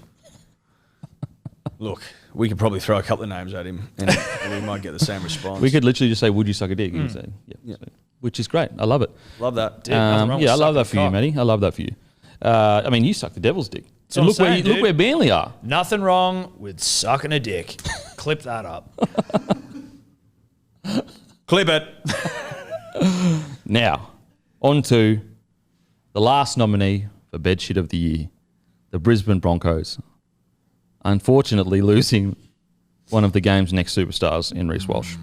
Look, we could probably throw a couple of names at him and we might get the same response. We could literally just say, "Would you suck a dick?" He would say, "Yeah," so, which is great. I love it. Love that. nothing wrong with I love sucking that for you, cock. Matty. I love that for you. I mean, you suck the devil's dick. And what I'm saying, look dude. where Burnley are. "Nothing wrong with sucking a dick." Clip that up. Clip it. Now, on to the last nominee for Bedshit of the Year, the Brisbane Broncos. Unfortunately, losing one of the game's next superstars in Reece Walsh.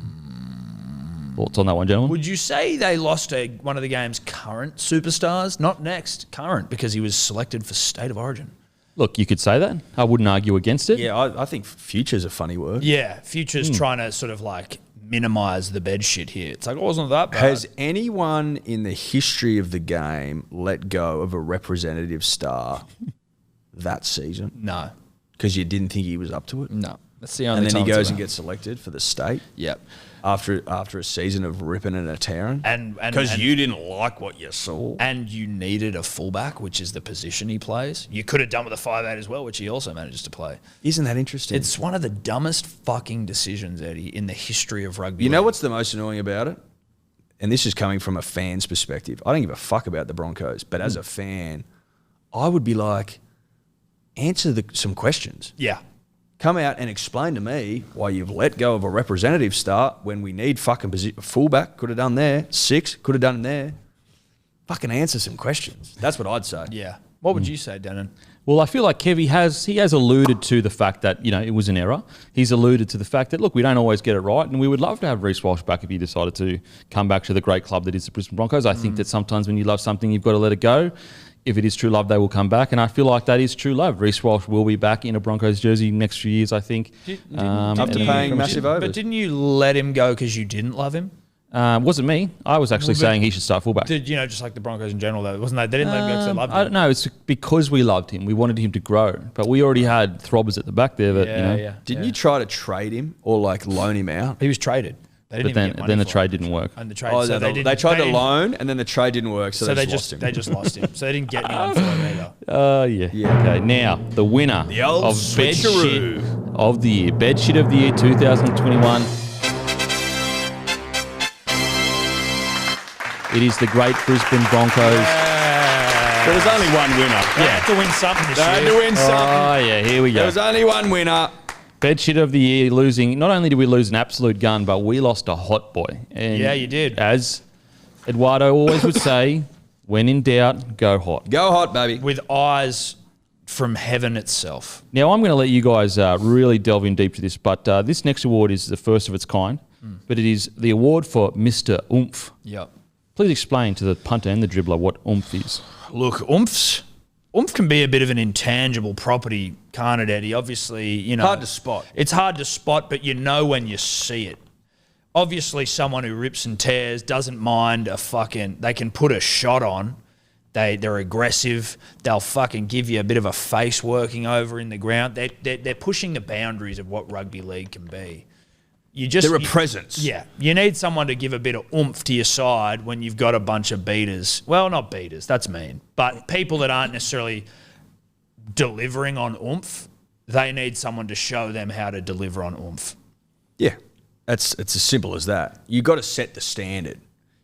Thoughts on that one, gentlemen? Would you say they lost one of the game's current superstars? Not next, current, because he was selected for State of Origin. Look, you could say that. I wouldn't argue against it. Yeah, I think future's a funny word. Yeah, Future's trying to sort of like minimise the bed shit here. It's like, it wasn't that bad. Has anyone in the history of the game let go of a representative star that season? No. Because you didn't think he was up to it? No. That's the only And then time he it's goes ever and gets selected for the state Yep. after a season of ripping and a tearing? And Because you didn't like what you saw. And you needed a fullback, which is the position he plays. You could have done with a 5'8" as well, which he also manages to play. Isn't that interesting? It's one of the dumbest fucking decisions, Eddie, in the history of rugby. You know league. what's the most annoying about it? And this is coming from a fan's perspective. I don't give a fuck about the Broncos, but as a fan, I would be like, answer some questions. Yeah. Come out and explain to me why you've let go of a representative start when we need fucking fullback. Could have done there. 6 could have done there. Fucking answer some questions. That's what I'd say. Yeah. What would you say, Denon? Well, I feel like Kevy has alluded to the fact that, it was an error. He's alluded to the fact that, look, we don't always get it right, and we would love to have Reece Walsh back if he decided to come back to the great club that is the Brisbane Broncos. I think that sometimes when you love something, you've got to let it go. If it is true love, they will come back, and I feel like that is true love. Reece Walsh will be back in a Broncos jersey next few years, I think. After paying massive overs. But didn't you let him go because you didn't love him? Wasn't me. I was actually saying he should start fullback. Did just like the Broncos in general though? Wasn't they didn't let him go because they loved him? No, it's because we loved him. We wanted him to grow, but we already had throbbers at the back there. That Didn't you try to trade him or like loan him out? He was traded. They didn't but even get money then the for trade him. didn't work. And the trade, they tried to loan, and then the trade didn't work, so they just lost him. They just lost him. So they didn't get anyone for him either. Yeah. Okay, now the winner old of switcheroo. Bedshit of the year, Bedshit of the year 2021. It is the great Brisbane Broncos. There was only one winner. They had to win something this year. They had to win something. Oh, yeah, here we go. There was only one winner. Bedshit of the year, losing. Not only did we lose an absolute gun, but we lost a hot boy. And Yeah, you did. As Eduardo always would say, when in doubt, go hot. Go hot, baby. With eyes from heaven itself. Now, I'm going to let you guys really delve in deep to this, but this next award is the first of its kind, but it is the award for Mr. Oomph. Yep. Please explain to the punter and the dribbler what Oomph is. Look, Oomph can be a bit of an intangible property, can't it, Eddie? Obviously, Hard to spot. It's hard to spot, but you know when you see it. Obviously, someone who rips and tears doesn't mind they can put a shot on. They're aggressive. They'll fucking give you a bit of a face working over in the ground. They're pushing the boundaries of what rugby league can be. They're a presence. Yeah. You need someone to give a bit of oomph to your side when you've got a bunch of beaters. Well, not beaters, that's mean. But people that aren't necessarily delivering on oomph, they need someone to show them how to deliver on oomph. Yeah. It's as simple as that. You got to set the standard.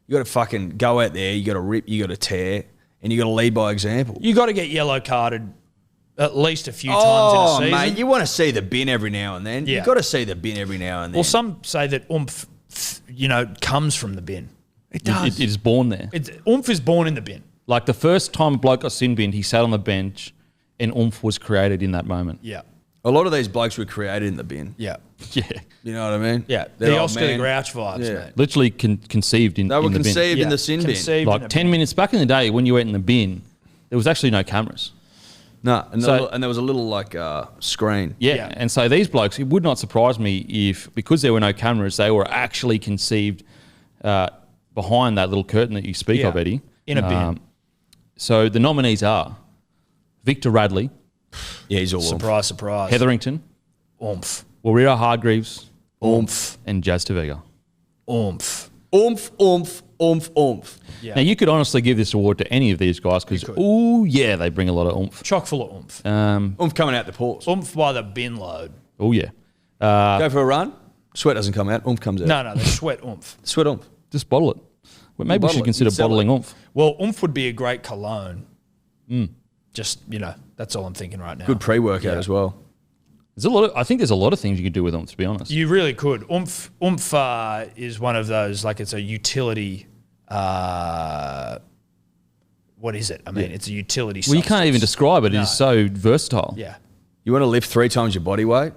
You got to fucking go out there, you got to rip, you got to tear, and you got to lead by example. You got to get yellow carded at least a few times in a season. Mate, you want to see the bin every now and then. Yeah. You got to see the bin every now and then. Well, some say that oomph, comes from the bin. It does. It is born there. Oomph is born in the bin. Like the first time a bloke got sin binned, he sat on the bench and Oomph was created in that moment. Yeah. A lot of these blokes were created in the bin. Yeah. Yeah. You know what I mean? Yeah. They're The old Oscar the man. Grouch vibes, Yeah. mate. Literally conceived in the bin. They were conceived in the sin bin. Conceived in Like a 10 bin. minutes back in the day when you went in the bin, there was actually no cameras. No, and, So- there was a little like screen. Yeah. Yeah. And so these blokes, it would not surprise me if, because there were no cameras, they were actually conceived behind that little curtain that you speak Yeah. of, Eddie. In a bin. So the nominees are Victor Radley, Yeah, he's all Surprise, surprise. Hetherington, Oomph. Warrior Hargreaves, Oomph. and Jazz Tavega. Oomph. oomph, oomph, oomph, oomph. Yeah. Now, you could honestly give this award to any of these guys because, oh yeah, they bring a lot of oomph. Chock full of oomph. Oomph coming out the pores. Oomph by the bin load. Oh yeah. Go for a run. Sweat doesn't come out. Oomph comes out. No, they sweat oomph. Sweat oomph. Just bottle it. Well, maybe we Bottle should it. consider Sell bottling it. oomph. Well, oomph would be a great cologne. Just, that's all I'm thinking right now. Good pre-workout as well. There's a lot of, I think there's a lot of things you could do with oomph, to be honest. You really could. Oomph is one of those, like it's a utility, what is it? I mean, it's a utility Well, you can't substance. even describe it. It No. is so versatile. Yeah. You want to lift 3 times your body weight?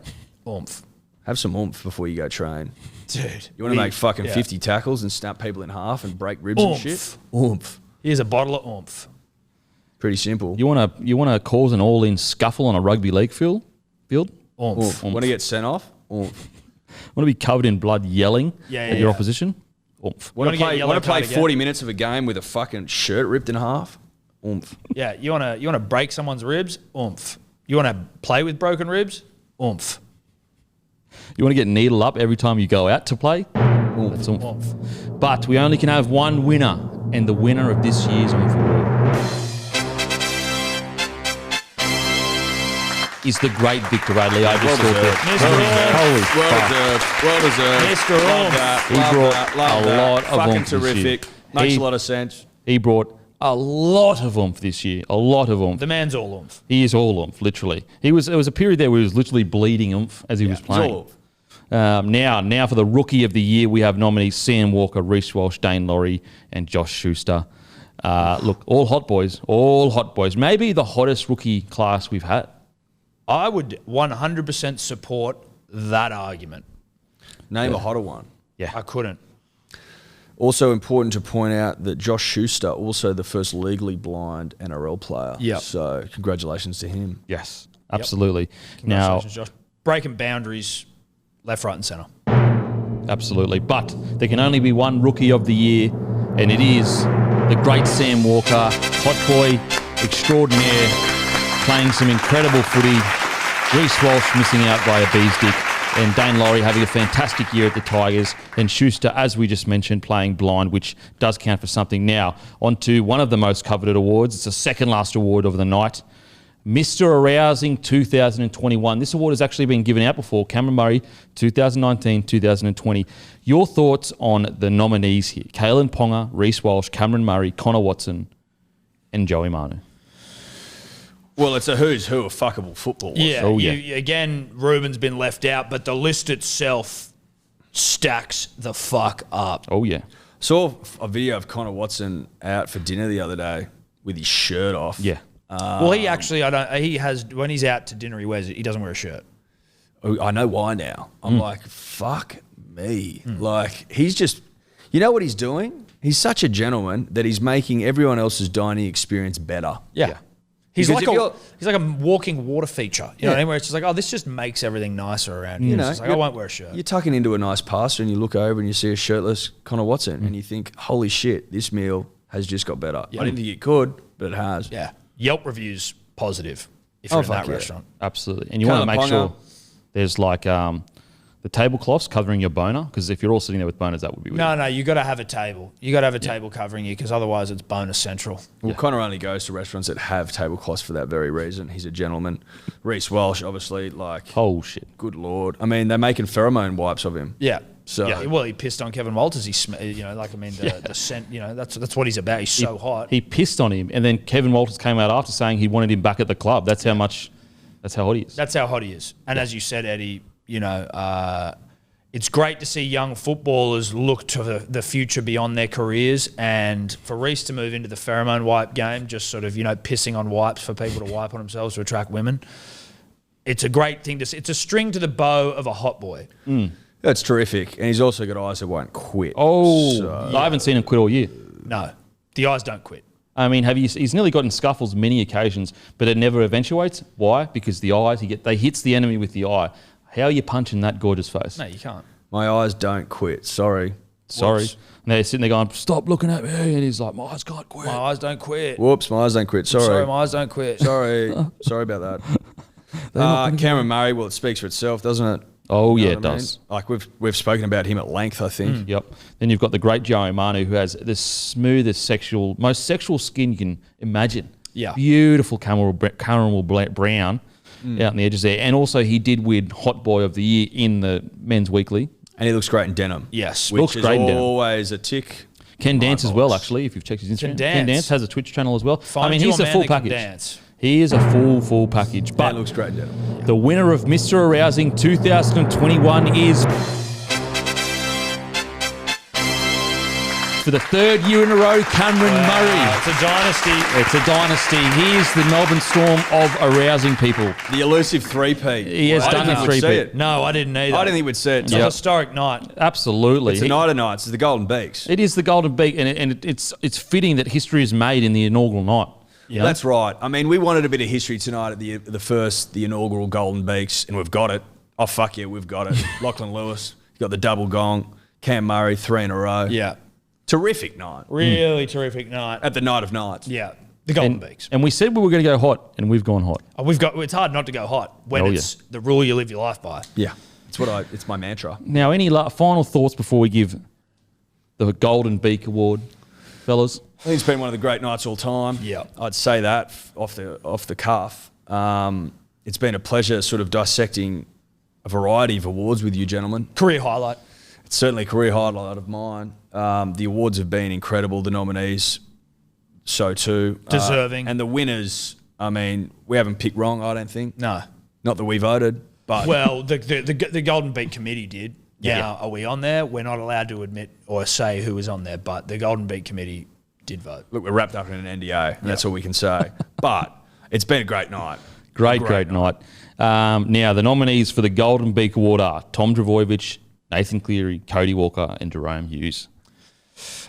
Oomph. Have some oomph before you go train. Dude. You want to make fucking 50 tackles and snap people in half and break ribs Oomph. and shit? Oomph. Here's a bottle of oomph. Pretty simple. You want to cause an all-in scuffle on a rugby league field? Oomph. Oomph. Want to get sent off? Oomph. Want to be covered in blood yelling at your opposition? Oomph. Want to get play, yellow want to play card again? 40 minutes of a game with a fucking shirt ripped in half? Oomph. Yeah, you wanna break someone's ribs? Oomph. You wanna play with broken ribs? Oomph. You want to get needled up every time you go out to play? That's oomph. Oomph. But we only can have one winner, and the winner of this year's Oomph Award is the great Victor Radley. I just thought that. Well deserved. Mr. Love Oomph. that. He Love brought that. Love a that. lot of Fucking oomph this year. terrific. Makes He- a lot of sense. He brought a lot of oomph this year. A lot of oomph. The man's all oomph. He is all oomph, literally. There was a period there where he was literally bleeding oomph as he was He's playing. all oomph. Now for the Rookie of the Year, we have nominees Sam Walker, Reece Walsh, Dane Laurie, and Josh Schuster. Look, all hot boys. Maybe the hottest rookie class we've had. I would 100% support that argument. Name a hotter one. I couldn't. Also important to point out that Josh Schuster, also the first legally blind NRL player. Yep. So congratulations to him. Yes, absolutely. Now, Congratulations, Josh. Breaking boundaries left, right, and centre. Absolutely. But there can only be one Rookie of the Year, and it is the great Sam Walker, hot boy extraordinaire, playing some incredible footy. Reece Walsh missing out by a bee's dick, and Dane Laurie having a fantastic year at the Tigers, and Schuster, as we just mentioned, playing blind, which does count for something. Now, on to one of the most coveted awards. It's the second last award of the night. Mr. Arousing 2021. This award has actually been given out before. Cameron Murray, 2019, 2020. Your thoughts on the nominees here? Kalen Ponga, Reece Walsh, Cameron Murray, Connor Watson, and Joey Manu. Well, it's a who's who of fuckable football. Yeah, again, Ruben's been left out, but the list itself stacks the fuck up. Oh, yeah. Saw a video of Connor Watson out for dinner the other day with his shirt off. Yeah. Well, he actually, he has, when he's out to dinner, he doesn't wear a shirt. I know why now. I'm like, fuck me. Like, he's just, you know what he's doing? He's such a gentleman that he's making everyone else's dining experience better. Yeah. He's like a walking water feature. You know what I mean? Where it's just like, oh, this just makes everything nicer around here. It's like, I won't wear a shirt. You're tucking into a nice pasta and you look over and you see a shirtless Connor Watson and you think, holy shit, this meal has just got better. I didn't think it could, but it has. Yeah. Yelp reviews positive if you're in that restaurant. Absolutely. And you want to make sure there's like the tablecloths covering your boner, because if you're all sitting there with boners, that would be weird. No, you got to have a table. You got to have a table covering you, because otherwise it's boner central. Well, Connor only goes to restaurants that have tablecloths for that very reason. He's a gentleman. Reece Walsh, obviously, like... Oh, shit. Good Lord. I mean, they're making pheromone wipes of him. Yeah. So yeah, well, he pissed on Kevin Walters. The scent. That's what he's about. He's so hot. He pissed on him, and then Kevin Walters came out after saying he wanted him back at the club. That's how hot he is. That's how hot he is. And as you said, Eddie, it's great to see young footballers look to the future beyond their careers, and for Reece to move into the pheromone wipe game, just sort of pissing on wipes for people to wipe on themselves to attract women. It's a great thing to see. It's a string to the bow of a hot boy. That's terrific. And he's also got eyes that won't quit. I haven't seen him quit all year. No, the eyes don't quit. I mean, he's nearly gotten scuffles many occasions, but it never eventuates. Why? Because the eyes, they hits the enemy with the eye. How are you punching that gorgeous face? No, you can't. My eyes don't quit. Sorry. And they're sitting there going, stop looking at me. And he's like, my eyes can't quit. My eyes don't quit. Whoops, my eyes don't quit. Sorry. My eyes don't quit. Sorry about that. Cameron Murray, well, it speaks for itself, doesn't it? Oh, yeah, it does. Like, we've spoken about him at length, I think. Yep. Then you've got the great Joey Manu, who has the smoothest most sexual skin you can imagine. Yeah. Beautiful caramel brown out in the edges there. And also he did win Hot Boy of the Year in the Men's Weekly. And he looks great in denim. Yes. Which is always a tick. Ken Dance as well, actually, if you've checked his Instagram. Ken Dance has a Twitch channel as well. He's a full package. Dance. He is a full package. But it looks great in denim. The winner of Mr. Arousing 2021 is, for the third year in a row, Cameron Murray. It's a dynasty. It's a dynasty. He is the Melbourne Storm of arousing people. The elusive three-peat. He has done the three-peat. No, I didn't either. I didn't think we'd see it. It's a historic night. Absolutely. It's a night of nights. It's the Golden Beaks. It is the Golden Beak, and it's fitting that history is made in the inaugural night. Yeah, that's right. I mean, we wanted a bit of history tonight at the inaugural Golden Beaks, and we've got it. Oh, fuck yeah, we've got it. Lachlan Lewis, you got the double gong. Cam Murray, 3 in a row. Yeah. Terrific night. Really terrific night. At the night of nights. Yeah. The Golden Beaks. And we said we were going to go hot, and we've gone hot. It's hard not to go hot when it's the rule you live your life by. Yeah. It's my mantra. Now, any final thoughts before we give the Golden Beak Award, fellas? I think it's been one of the great nights all time. Yeah. I'd say that off the cuff. It's been a pleasure sort of dissecting a variety of awards with you gentlemen. Career highlight. It's certainly a career highlight of mine. The awards have been incredible. The nominees, so too. Deserving. And the winners, I mean, we haven't picked wrong, I don't think. No. Not that we voted, but... Well, the Golden Beak Committee did. Now, are we on there? We're not allowed to admit or say who was on there, but the Golden Beak Committee did vote. Look, we're wrapped up in an NDA, and that's all we can say. But it's been a great night. Great night. Now, the nominees for the Golden Beak Award are Tom Dravojevic, Nathan Cleary, Cody Walker, and Jerome Hughes.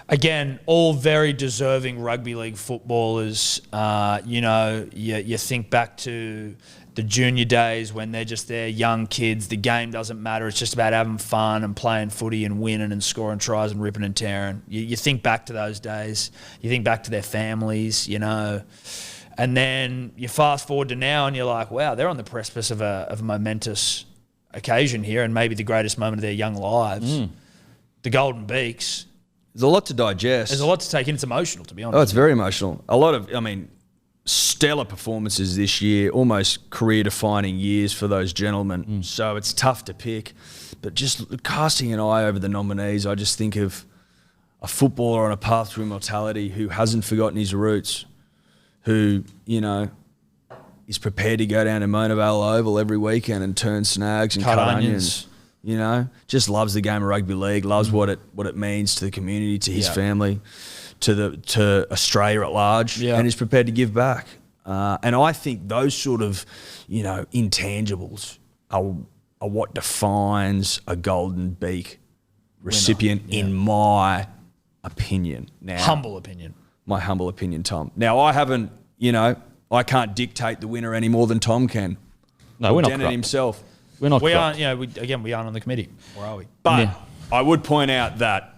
Again, all very deserving rugby league footballers. You think back to the junior days when they're just there, young kids. The game doesn't matter. It's just about having fun and playing footy and winning and scoring tries and ripping and tearing. You think back to those days. You think back to their families, you know. And then you fast forward to now and you're like, wow, they're on the precipice of a momentous occasion here and maybe the greatest moment of their young lives. The Golden Beaks. There's a lot to digest. There's a lot to take in. It's emotional, to be honest. Oh, it's very emotional. A lot of, stellar performances this year, almost career-defining years for those gentlemen. So it's tough to pick. But just casting an eye over the nominees, I just think of a footballer on a path to immortality who hasn't forgotten his roots, who, is prepared to go down to Mona Vale Oval every weekend and turn snags and cut onions. Just loves the game of rugby league, loves what it means to the community, to his family, to Australia at large, and is prepared to give back. And I think those sort of, intangibles are what defines a Golden Beak recipient, in my opinion. Now, my humble opinion, Tom. Now, I haven't, I can't dictate the winner any more than Tom can. No, we're not Dennett himself. We're not. We aren't. We aren't on the committee. Or are we? But I would point out that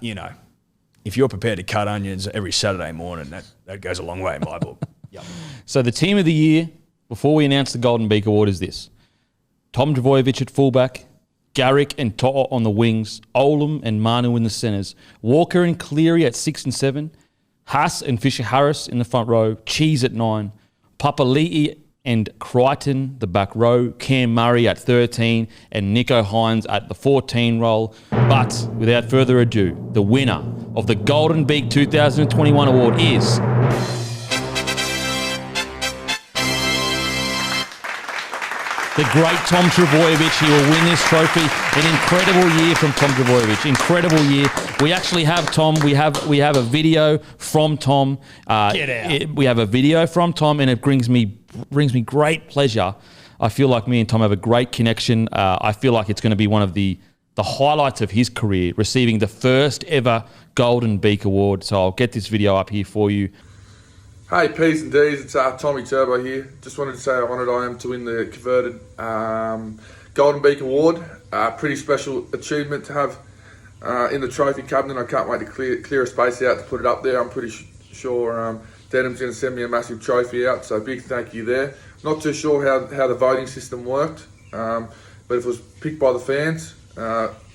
if you're prepared to cut onions every Saturday morning, that goes a long way in my book. Yep. So the team of the year, before we announce the Golden Beak Award, is this: Tom Trbojevic at fullback, Garrick and To'o on the wings, Olam and Manu in the centres, Walker and Cleary at 6 and 7, Haas and Fisher Harris in the front row, Cheese at 9, Papali'i and Crichton, the back row, Cam Murray at 13, and Nico Hines at the 14 role. But without further ado, the winner of the Golden Beak 2021 award is... the great Tom Trbojevic. He will win this trophy. An incredible year from Tom Trbojevic. Incredible year. We actually have Tom. We have a video from Tom. Get out. We have a video from Tom, and it brings me great pleasure. I feel like me and Tom have a great connection. I feel like it's going to be one of the highlights of his career, receiving the first ever Golden Beak Award. So I'll get this video up here for you. Hey P's and D's, it's Tommy Turbo here. Just wanted to say how honoured I am to win the coveted Golden Beak Award. Pretty special achievement to have in the trophy cabinet. I can't wait to clear a space out to put it up there. I'm pretty sure Denham's going to send me a massive trophy out, so big thank you there. Not too sure how the voting system worked, but if it was picked by the fans,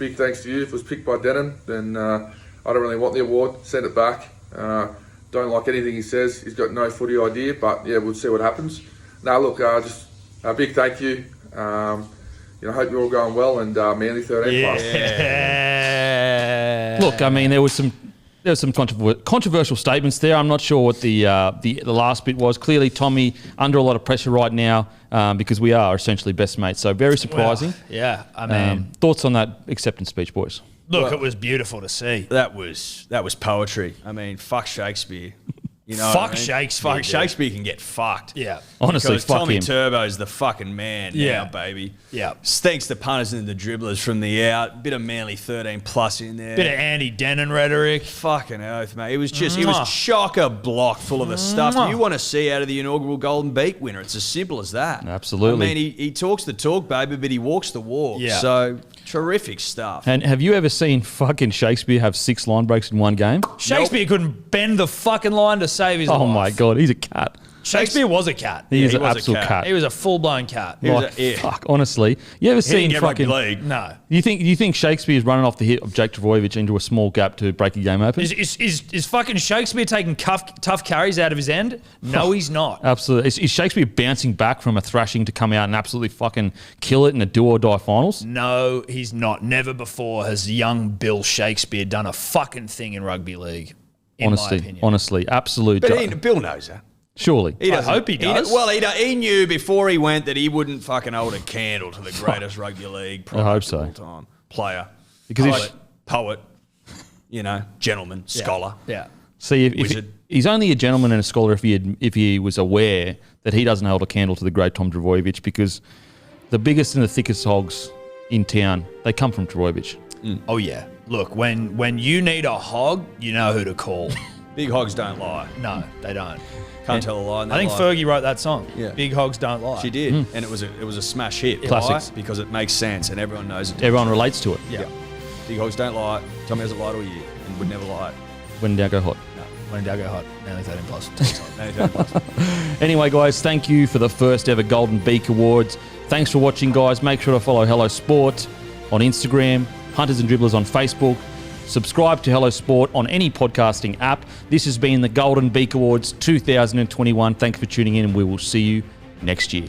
big thanks to you. If it was picked by Denham, then I don't really want the award. Send it back. Don't like anything he says. He's got no footy idea, but yeah, we'll see what happens. Now, look, just a big thank you. I hope you're all going well, and Manly 13 plus. Look, there was some controversial statements there. I'm not sure what the last bit was. Clearly, Tommy under a lot of pressure right now because we are essentially best mates. So very surprising. Well, thoughts on that acceptance speech, boys? Look, it was beautiful to see. That was poetry. Fuck Shakespeare. Fuck Shakespeare. Fuck Shakespeare can get fucked. Yeah. Honestly, because fuck Tommy him. Turbo's the fucking man now, baby. Yeah. Thanks to punters and the dribblers from the out. Bit of Manly 13 plus in there. Bit of Andy Denon rhetoric. Fucking oath, mate. It was chock-a-block full of the stuff you want to see out of the inaugural Golden Beak winner. It's as simple as that. Absolutely. He talks the talk, baby, but he walks the walk. Yeah. So, terrific stuff. And have you ever seen fucking Shakespeare have 6 line breaks in one game? Shakespeare couldn't bend the fucking line to save his life. Oh my God, he's a cat. Shakespeare was a cat. He is he an was a absolute cat. cat. He was a full-blown cat. Fuck, honestly. You ever He seen didn't get fucking... rugby league. No. You think Shakespeare's running off the hip of Jake Trbojevic into a small gap to break a game open? Is fucking Shakespeare taking tough carries out of his end? No, he's not. Absolutely. Is Shakespeare bouncing back from a thrashing to come out and absolutely fucking kill it in a do-or-die finals? No, he's not. Never before has young Bill Shakespeare done a fucking thing in rugby league, in my opinion. Honestly, absolute... But Bill knows that. Surely. I hope he does. He knew before he went that he wouldn't fucking hold a candle to the greatest rugby league I hope so. of all time. Player, Because poet, gentleman, scholar. Yeah. See, if he's only a gentleman and a scholar if he was aware that he doesn't hold a candle to the great Tom Trbojevic, because the biggest and the thickest hogs in town, they come from Trbojevic. Oh, yeah. Look, when you need a hog, you know who to call. Big hogs don't lie. No, they don't. Can't tell a lie. In that I think life. Fergie wrote that song. Yeah. Big hogs don't lie. She did, and it was a smash hit. Classics. Why? Because it makes sense and everyone knows it. Everyone relates to it. Yeah. Big hogs don't lie. Tommy hasn't lied all year and would never lie. When in doubt, go hot. When in doubt, go hot. Nearly 13 plus. Anyway, guys, thank you for the first ever Golden Beak Awards. Thanks for watching, guys. Make sure to follow Hello Sport on Instagram, Hunters and Dribblers on Facebook. Subscribe to Hello Sport on any podcasting app. This has been the Golden Beak Awards 2021. Thanks for tuning in, and we will see you next year.